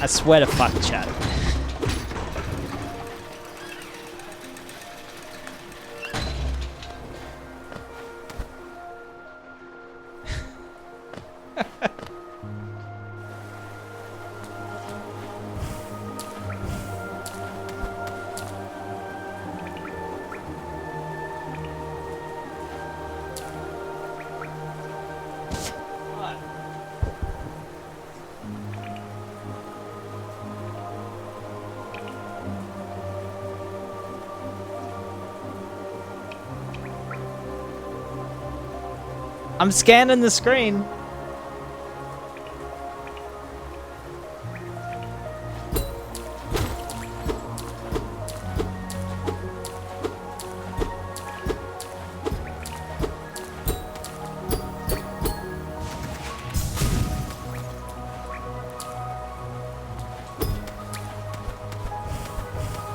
I swear to fuck, chat. I'm scanning the screen.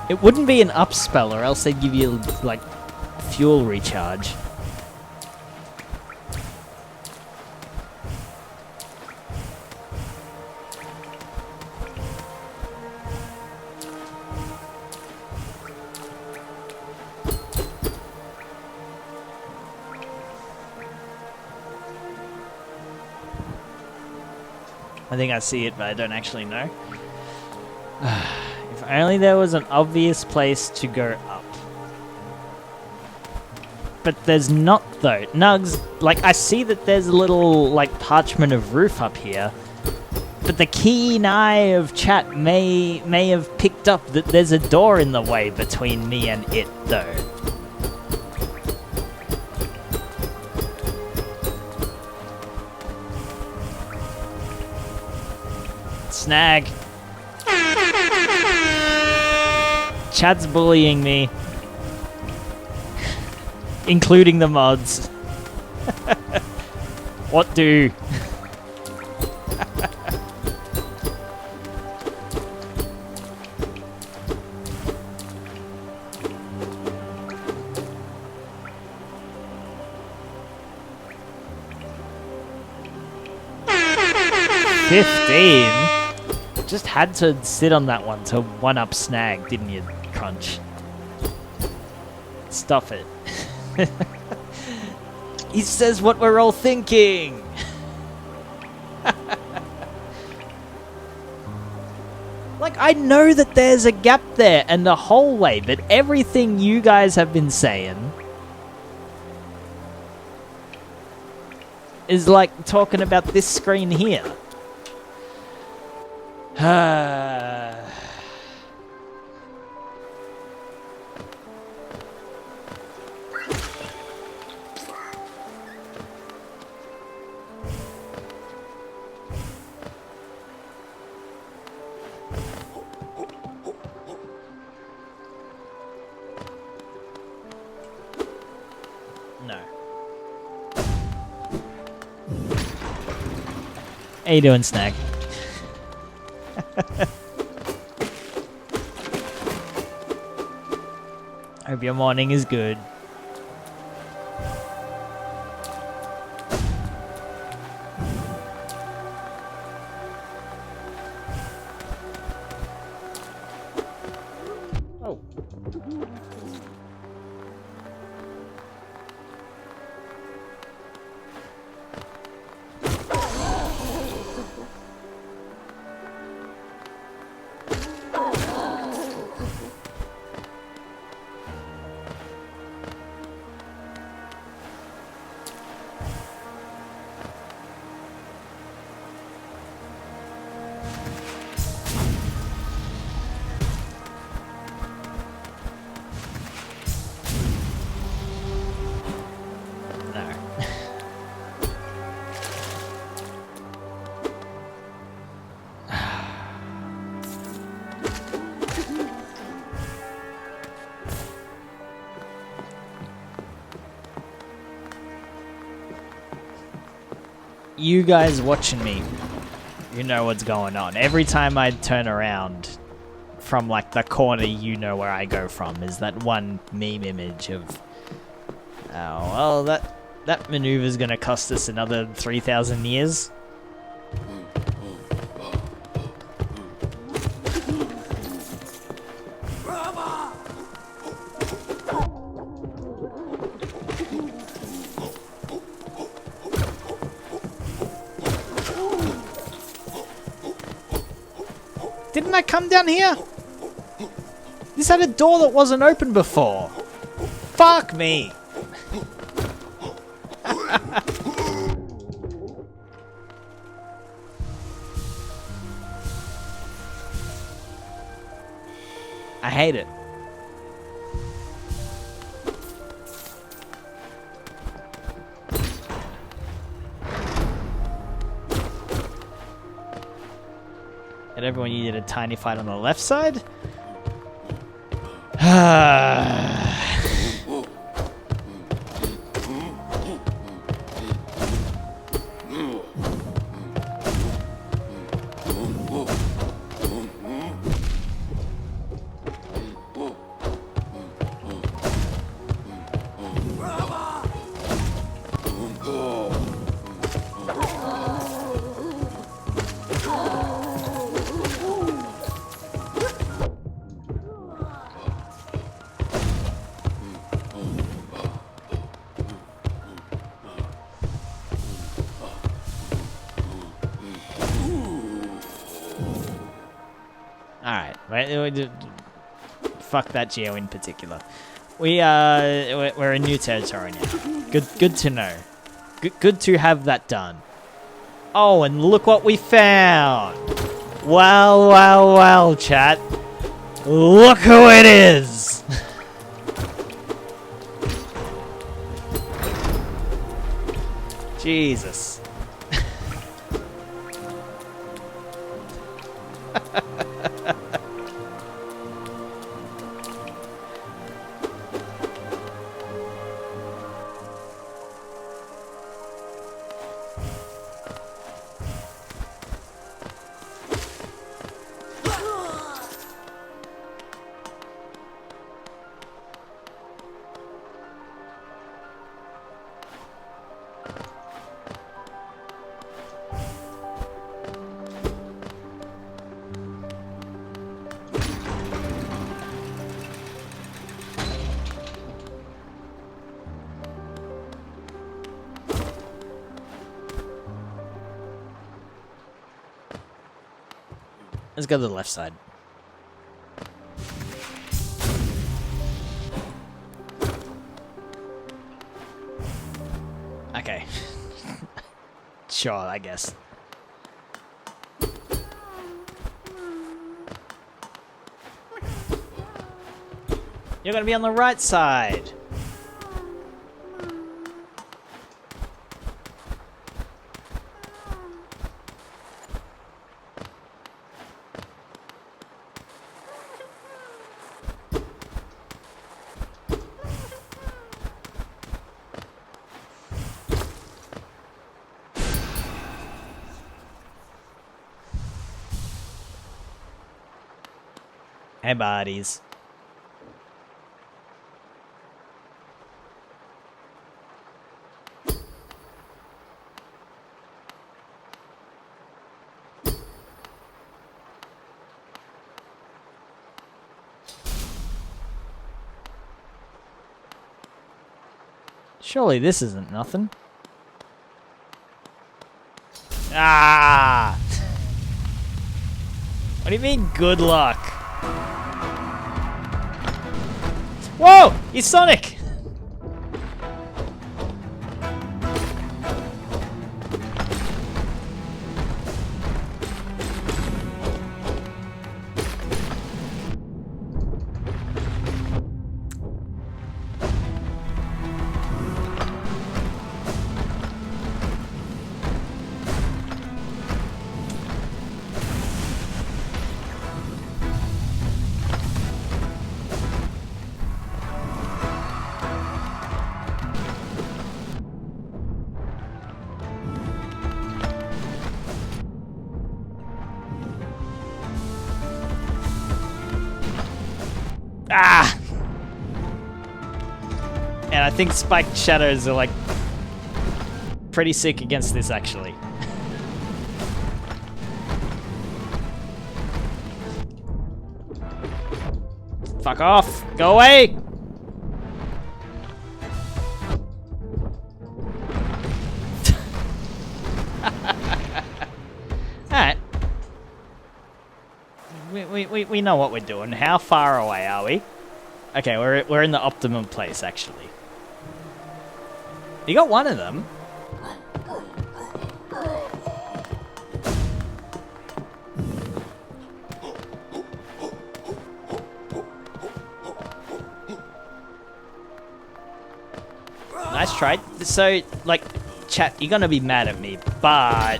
It wouldn't be an up spell, or else they'd give you, like, fuel recharge. I think I see it, but I don't actually know. If only there was an obvious place to go up. But there's not, though. Nugs, like, I see that there's a little, like, parchment of roof up here. But the keen eye of chat may have picked up that there's a door in the way between me and it, though. Snag. Chat's bullying me. Including the mods. What do? Just had to sit on that one to one-up Snag, didn't you, Crunch? Stuff it. He says what we're all thinking! Like, I know that there's a gap there and a hallway, but everything you guys have been saying is like talking about this screen here. No. How you doing, Snag? Hope your morning is good. Oh. You guys watching me, you know what's going on. Every time I turn around from like the corner, you know where I go from, is that one meme image of, oh, well, that maneuver's gonna cost us another 3,000 years. Didn't I come down here? This had a door that wasn't open before. Fuck me. I hate it. And everyone, you did a tiny fight on the left side? Alright, fuck that geo in particular. We're in new territory now. Good to know. Good to have that done. Oh, and look what we found! Well, chat. Look who it is! Jesus. Let's go to the left side. Okay. Sure, I guess. You're gonna be on the right side. Hey, buddies. Surely this isn't nothing. Ah! What do you mean, good luck? Whoa! It's Sonic! Ah! And I think spiked shadows are like pretty sick against this actually. Fuck off! Go away! Alright. we know what we're doing. How far away are we? Okay, we're in the optimum place, actually. You got one of them. Nice try. So, like, chat, you're gonna be mad at me, but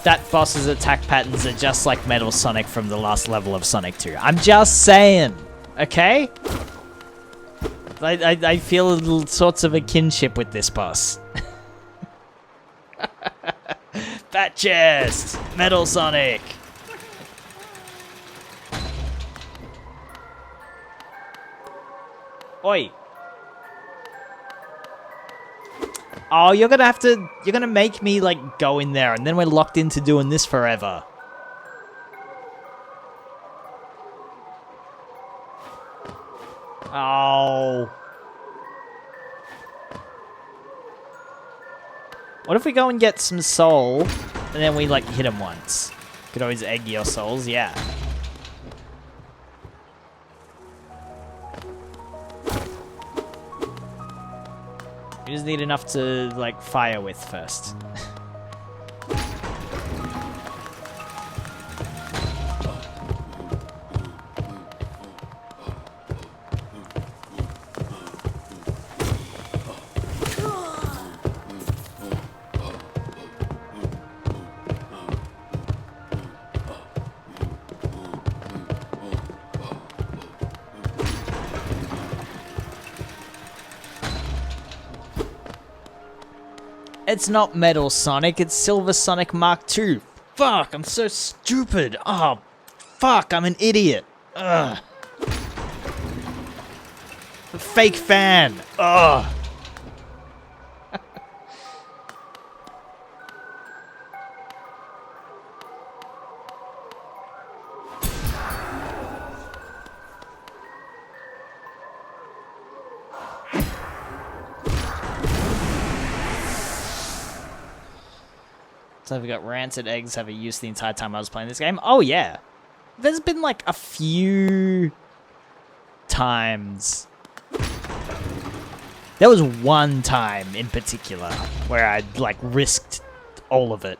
that boss's attack patterns are just like Metal Sonic from the last level of Sonic 2. I'm just saying, okay? I feel little sorts of a kinship with this boss. Fat chest! Metal Sonic! Oi! Oh, you're gonna make me, like, go in there, and then we're locked into doing this forever. Oh. What if we go and get some soul, and then we, like, hit him once? Could always egg your souls, yeah. You just need enough to, like, fire with first. It's not Metal Sonic, it's Silver Sonic Mark II. Fuck, I'm so stupid. Oh, fuck, I'm an idiot. Ugh. A fake fan. Ugh. So we've got rancid eggs have a use the entire time I was playing this game. Oh yeah. There's been like a few times. There was one time in particular where I like risked all of it.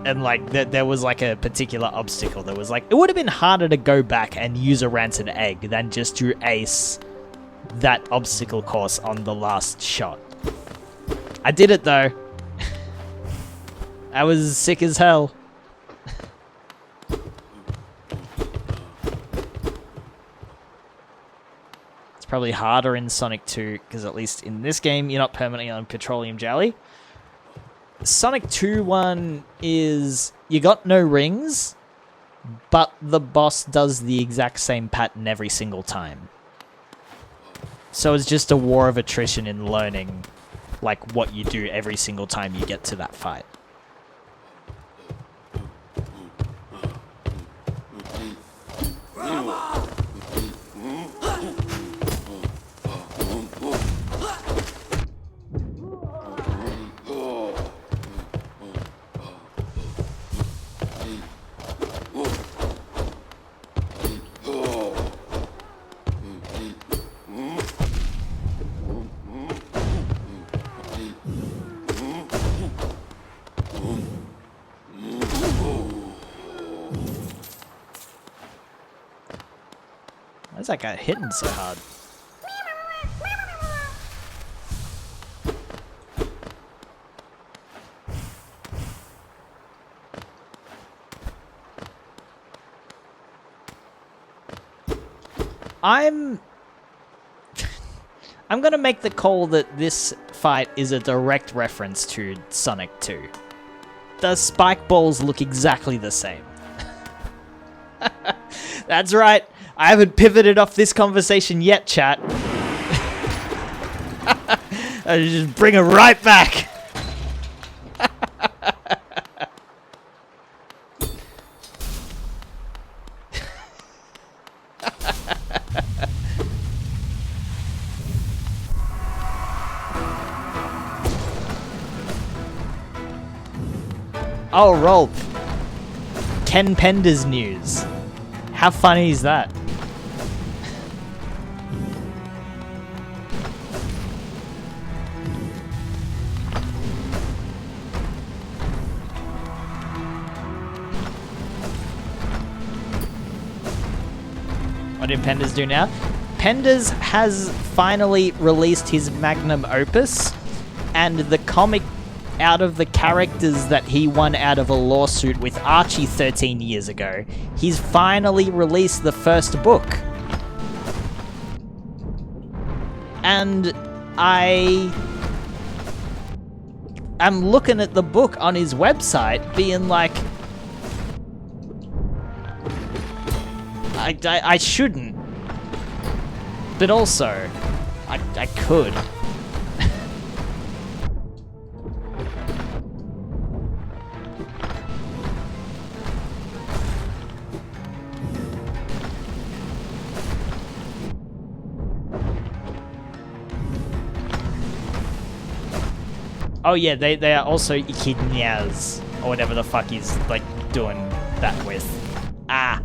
And like there was like a particular obstacle that was like, it would have been harder to go back and use a rancid egg than just to ace that obstacle course on the last shot. I did it though. I was sick as hell. It's probably harder in Sonic 2, because at least in this game, you're not permanently on petroleum jelly. Sonic 2 one is, you got no rings, but the boss does the exact same pattern every single time. So it's just a war of attrition in learning like what you do every single time you get to that fight. Why's that guy hitting so hard? I'm gonna make the call that this fight is a direct reference to Sonic 2. The spike balls look exactly the same. That's right. I haven't pivoted off this conversation yet, chat. I just bring it right back. Oh, Rolf. Ken Pender's news. How funny is that? What did Penders do now? Penders has finally released his magnum opus, and the comic out of the characters that he won out of a lawsuit with Archie 13 years ago. He's finally released the first book. And I am looking at the book on his website being like, I shouldn't, but also, I could. Oh yeah, they are also echidnas, or whatever the fuck he's, like, doing that with. Ah.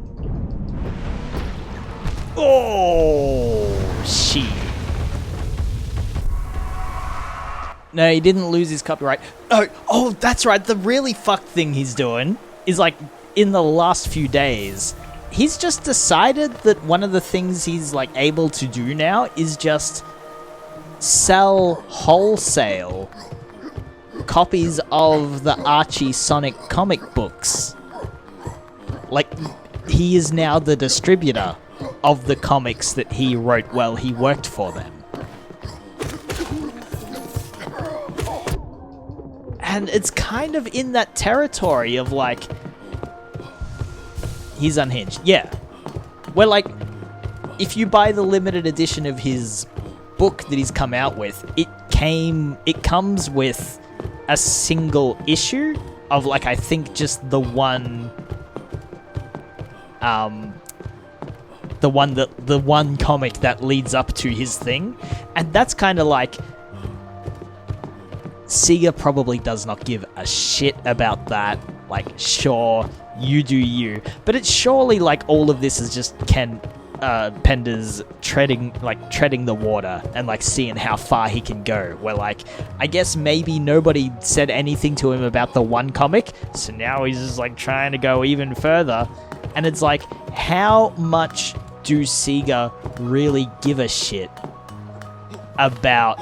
Oh, shit. No, he didn't lose his copyright. No, oh, that's right. The really fucked thing he's doing is, like, in the last few days, he's just decided that one of the things he's, like, able to do now is just sell wholesale copies of the Archie Sonic comic books. Like, he is now the distributor of the comics that he wrote while he worked for them. And it's kind of in that territory of, like, he's unhinged. Yeah. Where, like, if you buy the limited edition of his book that he's come out with, it comes with a single issue of, like, I think just the one comic that leads up to his thing. And that's kind of like, Sega probably does not give a shit about that. Like, sure, you do you, but it's surely like all of this is just Pender's treading the water and, like, seeing how far he can go. Where, like, I guess maybe nobody said anything to him about the one comic, so now he's just, like, trying to go even further. And it's like, how much do Sega really give a shit about?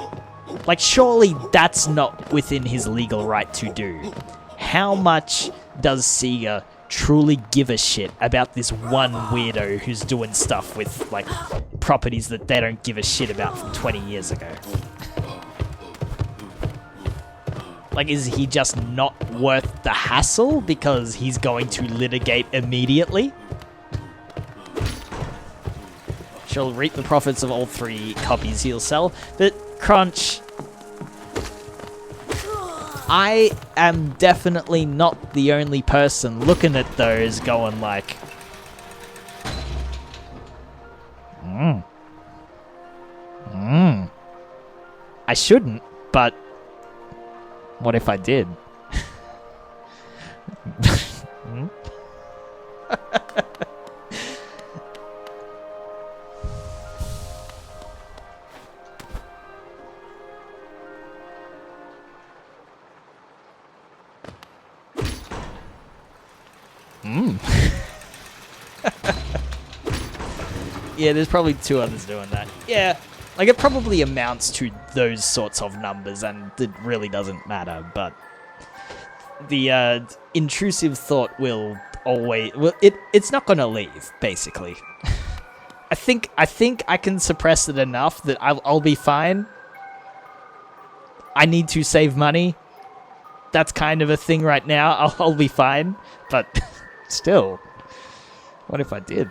Like, surely that's not within his legal right to do. How much does Sega truly give a shit about this one weirdo who's doing stuff with, like, properties that they don't give a shit about from 20 years ago? Like, is he just not worth the hassle because he's going to litigate immediately? She'll reap the profits of all 3 copies he'll sell, but Crunch, I am definitely not the only person looking at those going like, I shouldn't, but what if I did? Yeah, there's probably 2 others doing that. Yeah, like, it probably amounts to those sorts of numbers, and it really doesn't matter, but the intrusive thought will always... Well, it's not gonna leave, basically. I think I can suppress it enough that I'll be fine. I need to save money. That's kind of a thing right now. I'll be fine, but still, what if I did?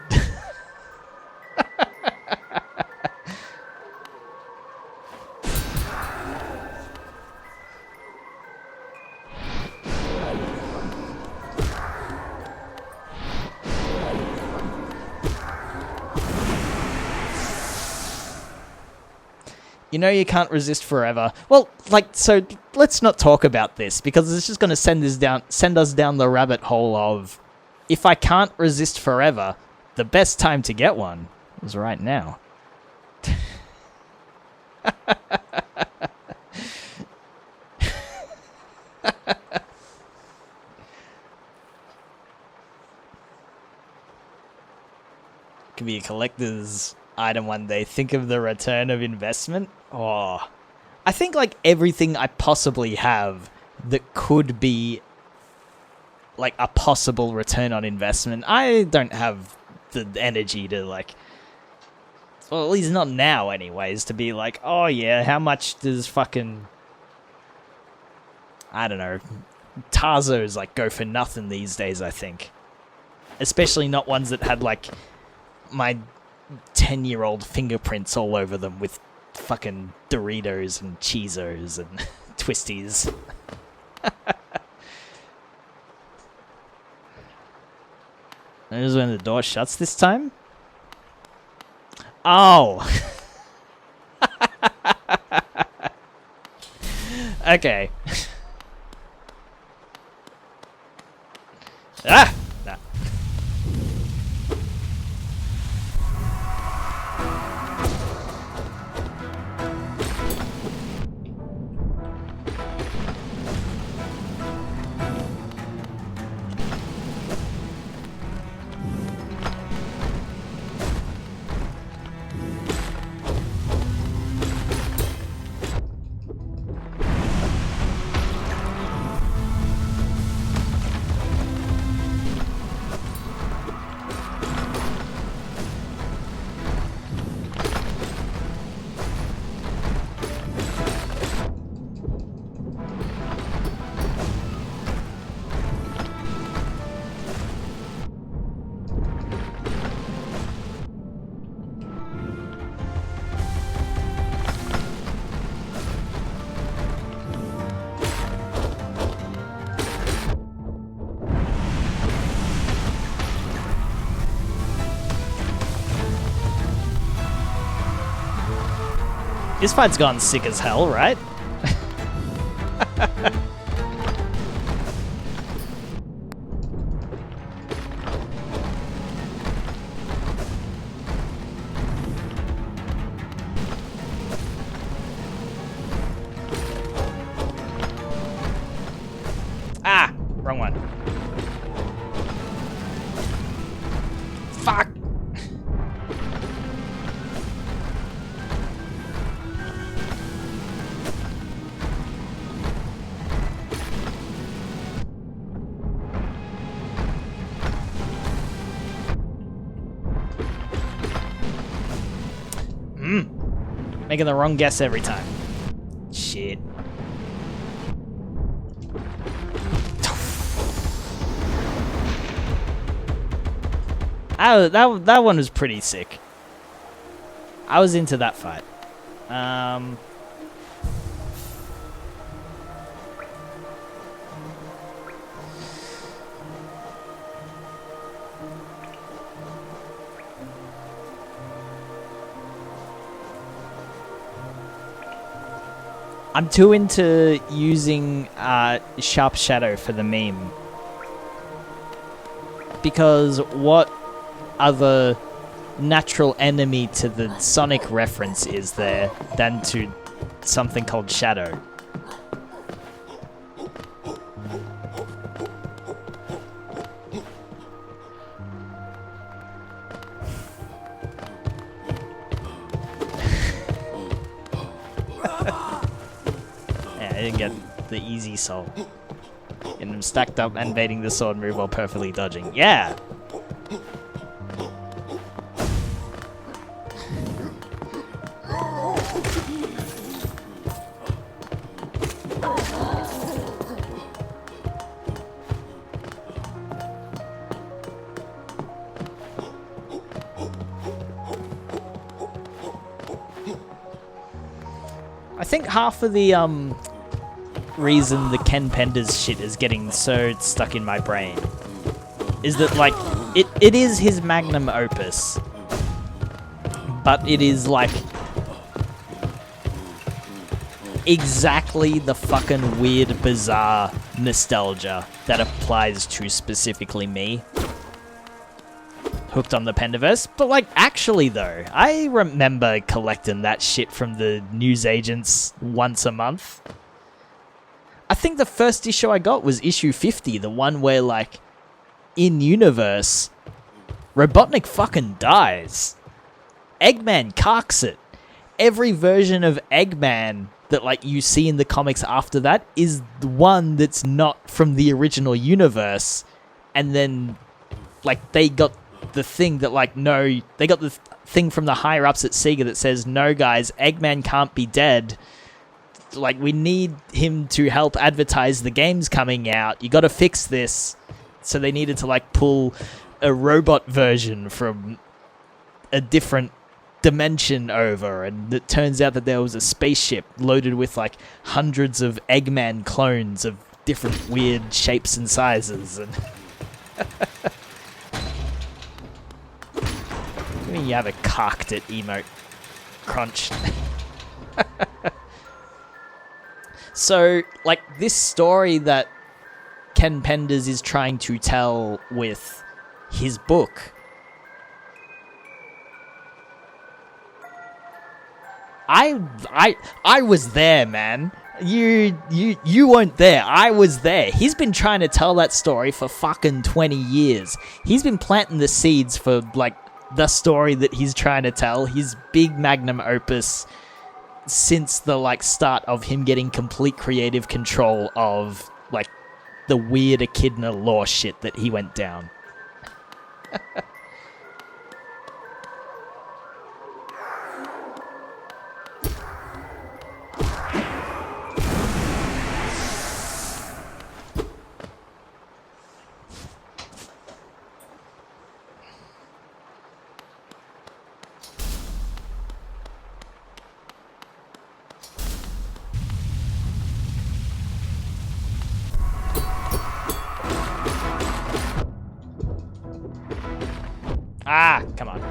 You know you can't resist forever. Well, like, so let's not talk about this because it's just going to send us down the rabbit hole of if I can't resist forever, the best time to get one is right now. Could be a collector's item one day. Think of the return of investment. Oh, I think like everything I possibly have that could be like a possible return on investment. I don't have the energy to like, well, at least not now anyways, to be like, oh yeah, how much does fucking, I don't know, Tarzos like go for nothing these days, I think. Especially not ones that had like my 10-year-old fingerprints all over them with fucking Doritos and Cheezos and Twisties. This is when the door shuts this time? Oh! Okay. Ah! Nah. This fight's gone sick as hell, right? Ah! Wrong one. Fuck! Making the wrong guess every time. Shit. That one was pretty sick. I was into that fight. I'm too into using Sharp Shadow for the meme. Because what other natural enemy to the Sonic reference is there than to something called Shadow? I didn't get the easy soul. Getting them stacked up and baiting the sword move while perfectly dodging. Yeah! I think half of the reason the Ken Penders shit is getting so stuck in my brain is that, like, it is his magnum opus, but it is like exactly the fucking weird, bizarre nostalgia that applies to specifically me. Hooked on the Pendiverse. But, like, actually, though, I remember collecting that shit from the newsagents once a month. I think the first issue I got was issue 50, the one where, like, in-universe, Robotnik fucking dies. Eggman carks it. Every version of Eggman that, like, you see in the comics after that is the one that's not from the original universe. And then, like, they got the thing that, like, no, they got the thing from the higher ups at Sega that says, no, guys, Eggman can't be dead. Like, we need him to help advertise the games coming out. You gotta fix this. So they needed to, like, pull a robot version from a different dimension over, and it turns out that there was a spaceship loaded with, like, hundreds of Eggman clones of different weird shapes and sizes, and... I mean, you have a cocked it emote. Crunch. So, like, this story that Ken Penders is trying to tell with his book, I was there, man. You weren't there. I was there. He's been trying to tell that story for fucking 20 years. He's been planting the seeds for, like, the story that he's trying to tell, his big magnum opus, since the, like, start of him getting complete creative control of, like, the weird echidna lore shit that he went down. Ah, come on.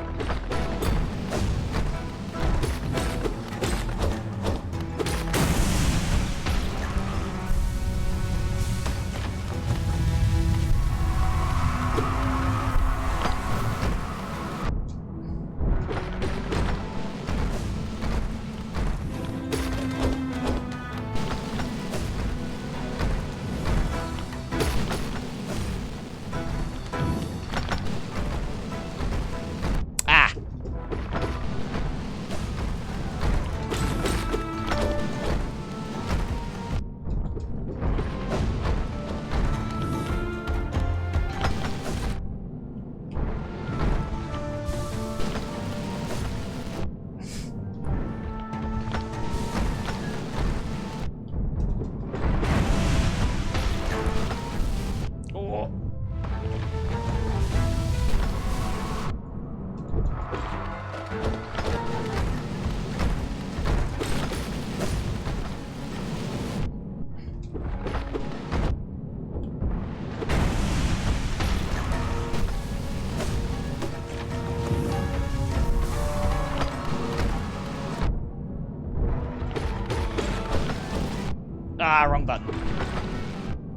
Ah, wrong button.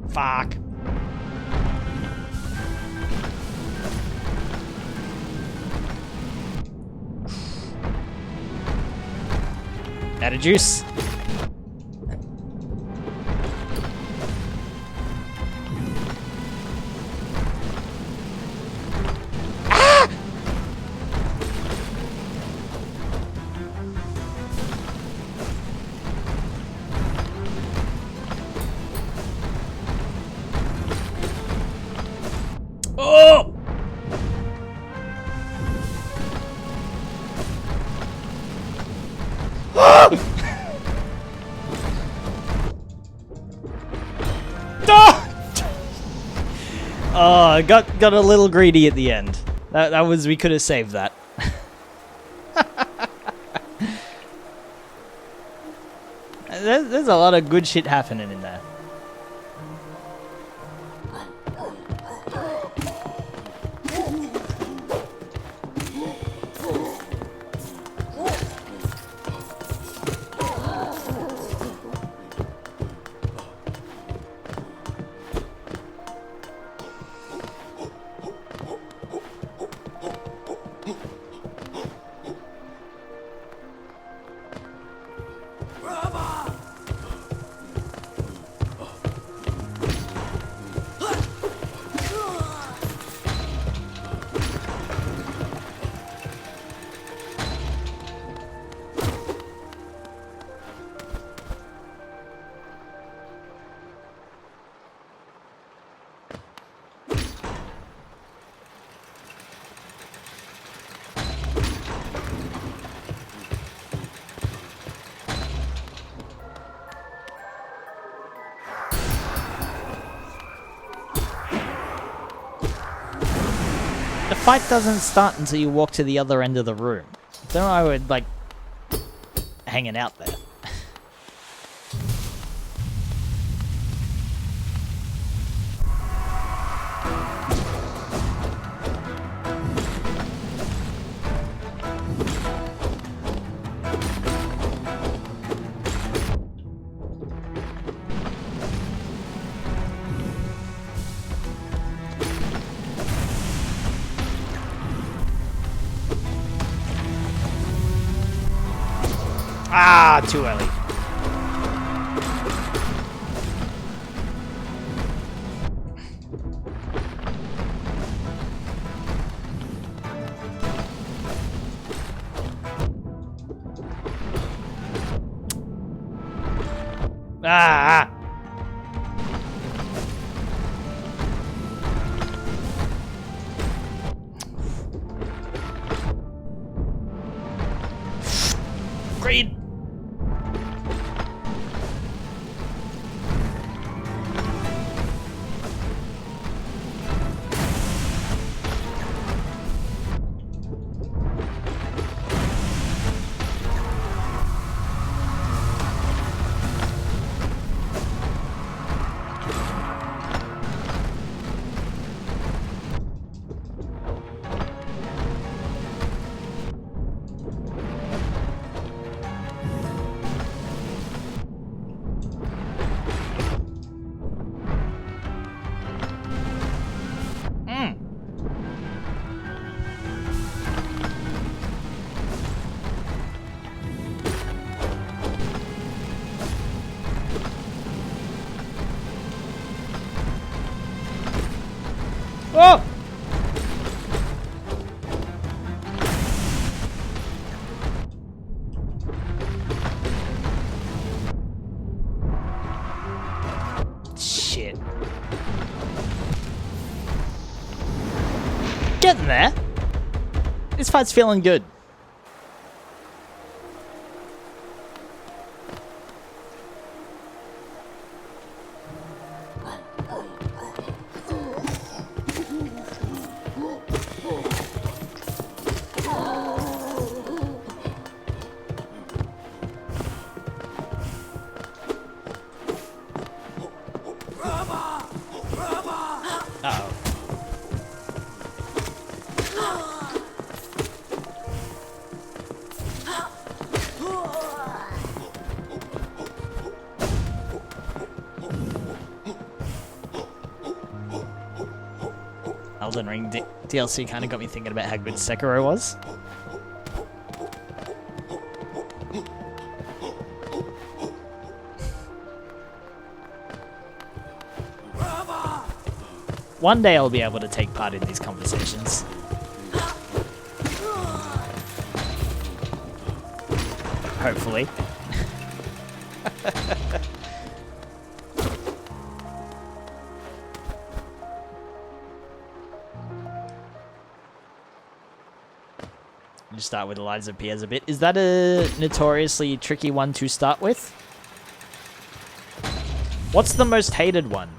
Fuck. Out of juice. Oh! Oh, I got a little greedy at the end. That was, we could have saved that. There's a lot of good shit happening in there. fight doesn't start until you walk to the other end of the room. Then I would, like, hanging out there. Ah, too early. Ah! Green! Oh! Shit. Getting there. This fight's feeling good. Uh-oh. Elden Ring DLC kind of got me thinking about how good Sekiro was. One day I'll be able to take part in these conversations. Hopefully. Just start with Eliza Pierce a bit. Is that a notoriously tricky one to start with? What's the most hated one?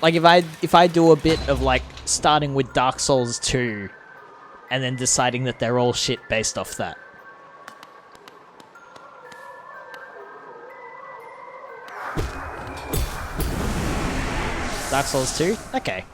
Like if I do a bit of like starting with Dark Souls 2 and then deciding that they're all shit based off that. Dark Souls 2? Okay.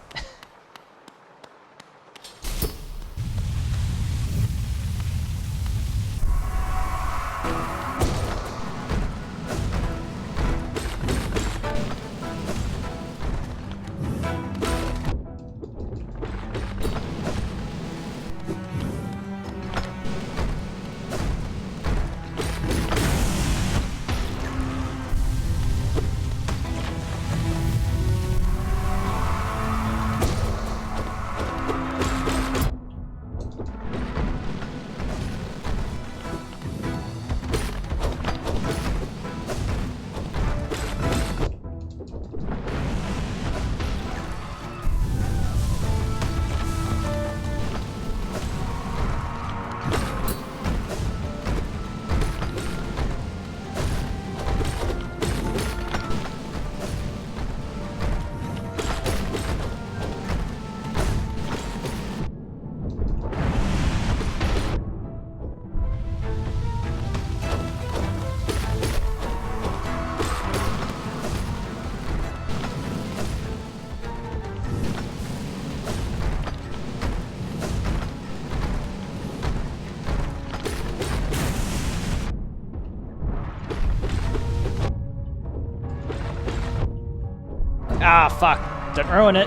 Ah, fuck. Don't ruin it.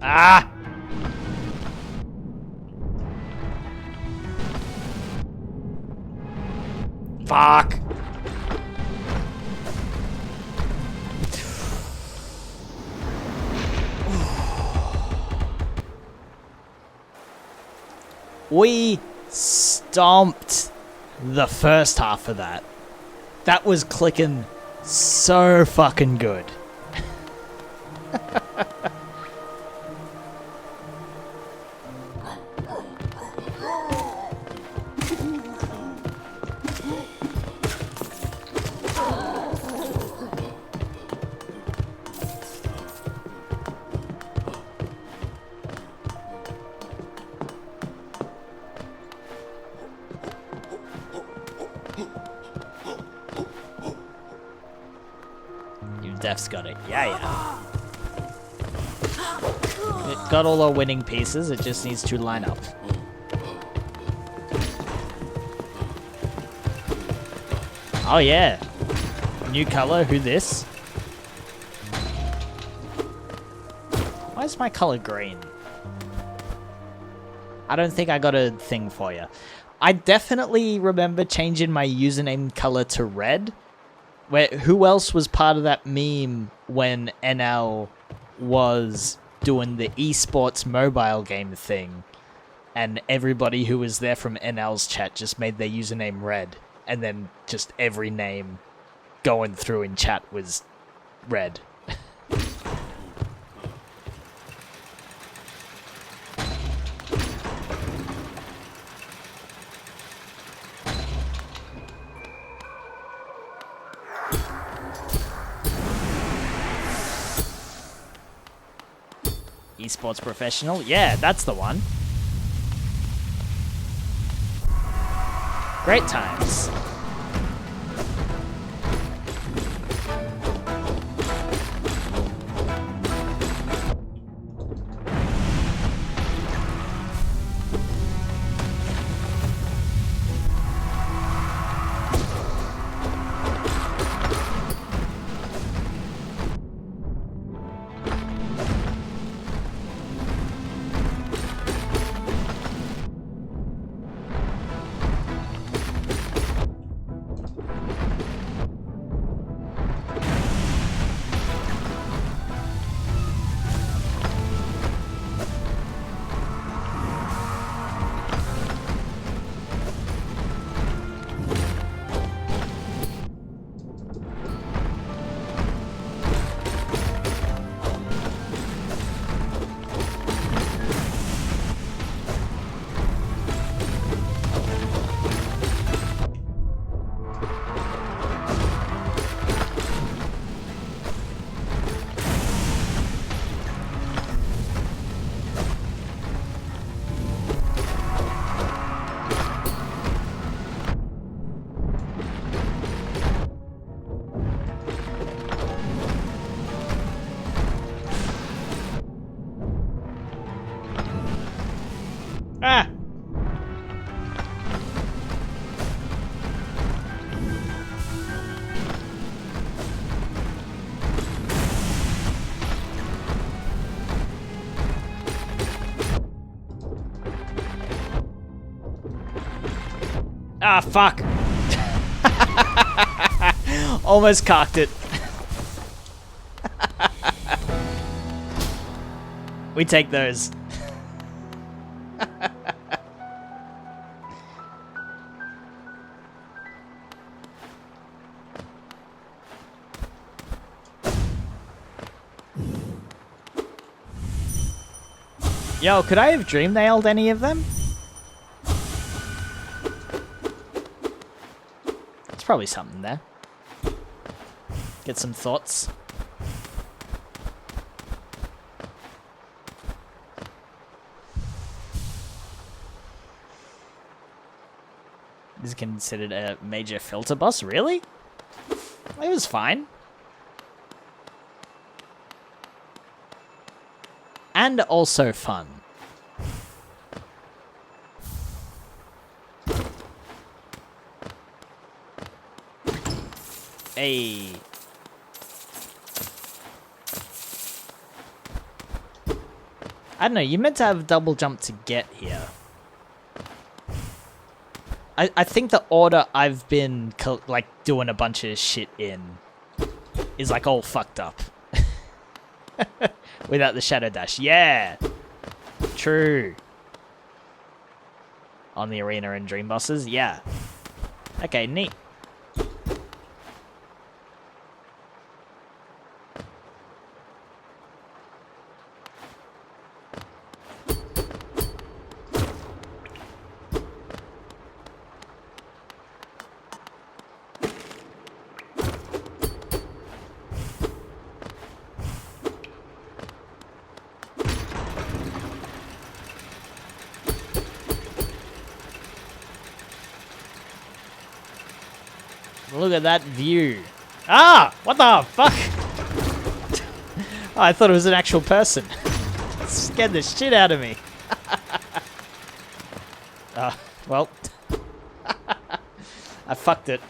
Ah! Fuck! We stomped the first half of that. That was clicking so fucking good. Def's got it. Yeah. It got all our winning pieces. It just needs to line up. Oh, yeah. New color. Who this? Why is my color green? I don't think I got a thing for you. I definitely remember changing my username color to red. Who else was part of that meme when NL was doing the esports mobile game thing, and everybody who was there from NL's chat just made their username red, and then just every name going through in chat was red. Esports professional? Yeah, that's the one. Great times. Ah! Ah, fuck! Almost cocked it. We take those. Yo, could I have dream nailed any of them? There's probably something there. Get some thoughts. This is considered a major filter boss, really? It was fine. And also fun. Hey. I don't know, you meant to have double jump to get here. I think the order I've been, like, doing a bunch of shit in is, like, all fucked up. Without the shadow dash. Yeah! True. On the arena and dream bosses? Yeah. Okay, neat. Look at that view. Ah! What the fuck? Oh, I thought it was an actual person. Scared the shit out of me. Well. I fucked it.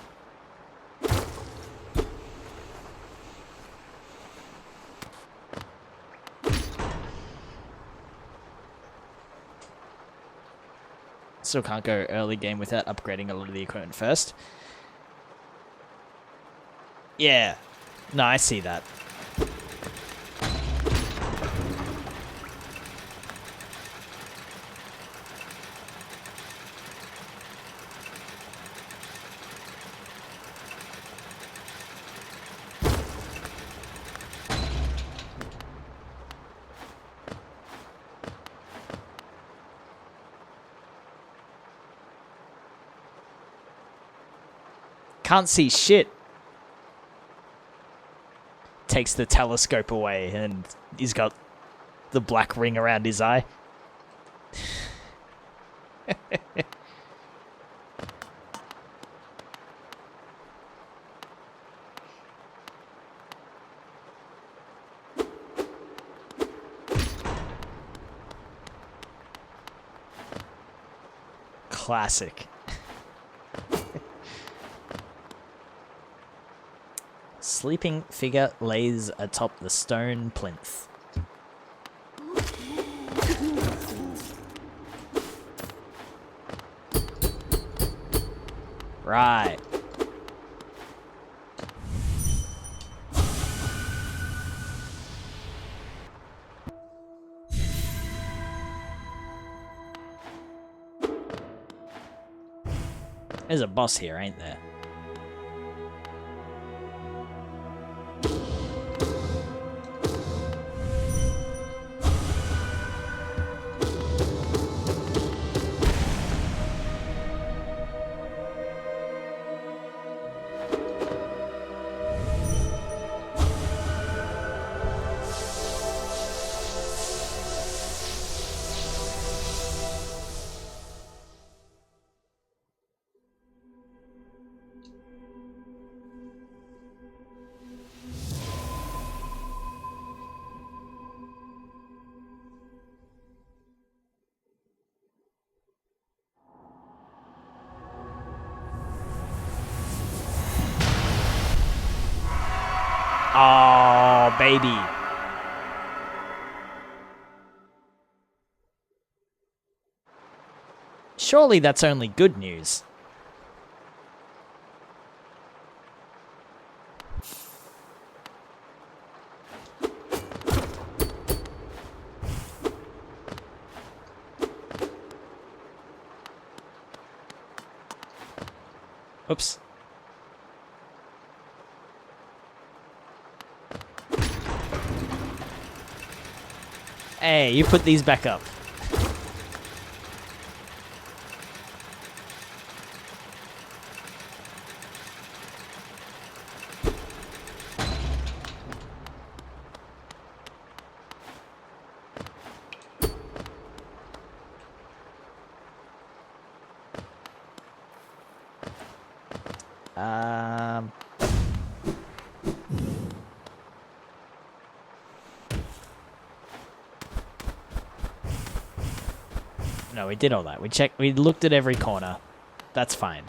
Still can't go early game without upgrading a lot of the equipment first. Yeah. No, I see that. Can't see shit. Takes the telescope away and he's got the black ring around his eye. Classic. Sleeping figure lays atop the stone plinth. Right. There's a boss here, ain't there? Oh, baby. Surely that's only good news. Oops. Hey, you put these back up. No, we did all that. We looked at every corner. That's fine.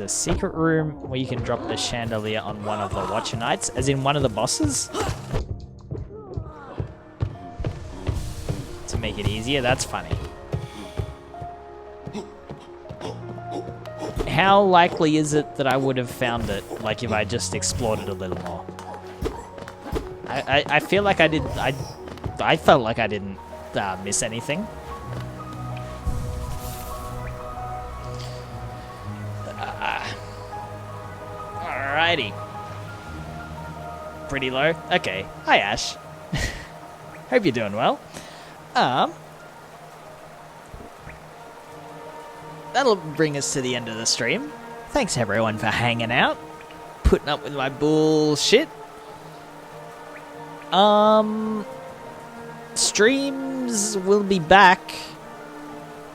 a secret room where you can drop a chandelier on one of the Watcher Knights, as in one of the bosses. To make it easier, that's funny. How likely is it that I would have found it, like if I just explored it a little more? I feel like I did. I felt like I didn't miss anything. Alrighty. Pretty low. Okay. Hi, Ash. Hope you're doing well. That'll bring us to the end of the stream. Thanks everyone for hanging out, putting up with my bullshit. Streams will be back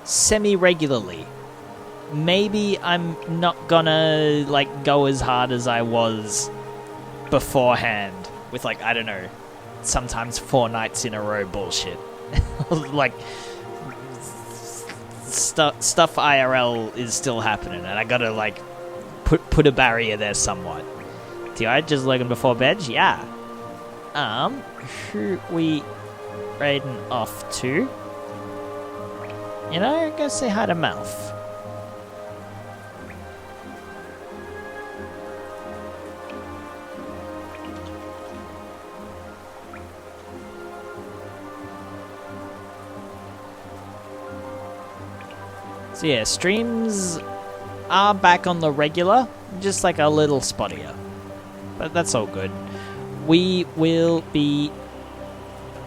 semi-regularly. Maybe I'm not gonna like go as hard as I was beforehand with like, I don't know, sometimes 4 nights in a row bullshit. Like stuff IRL is still happening and I gotta like put a barrier there somewhat. Do I just looking before bed? Yeah. Who we raiding off to? You know, go say hi to Mouth. So yeah, streams are back on the regular, just like a little spottier. But that's all good. We will be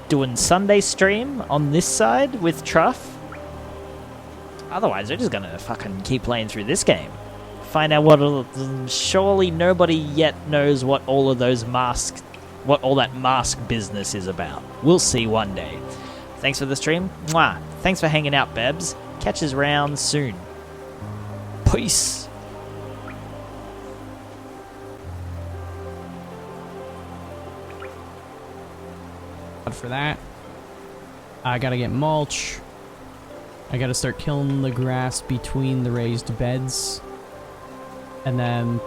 doing Sunday stream on this side with Truff. Otherwise, we're just gonna fucking keep playing through this game. Find out what... Surely nobody yet knows what all of those masks... What all that mask business is about. We'll see one day. Thanks for the stream. Mwah. Thanks for hanging out, Bebs. Catch us round soon. Peace. For that, I gotta get mulch. I gotta start killing the grass between the raised beds. And then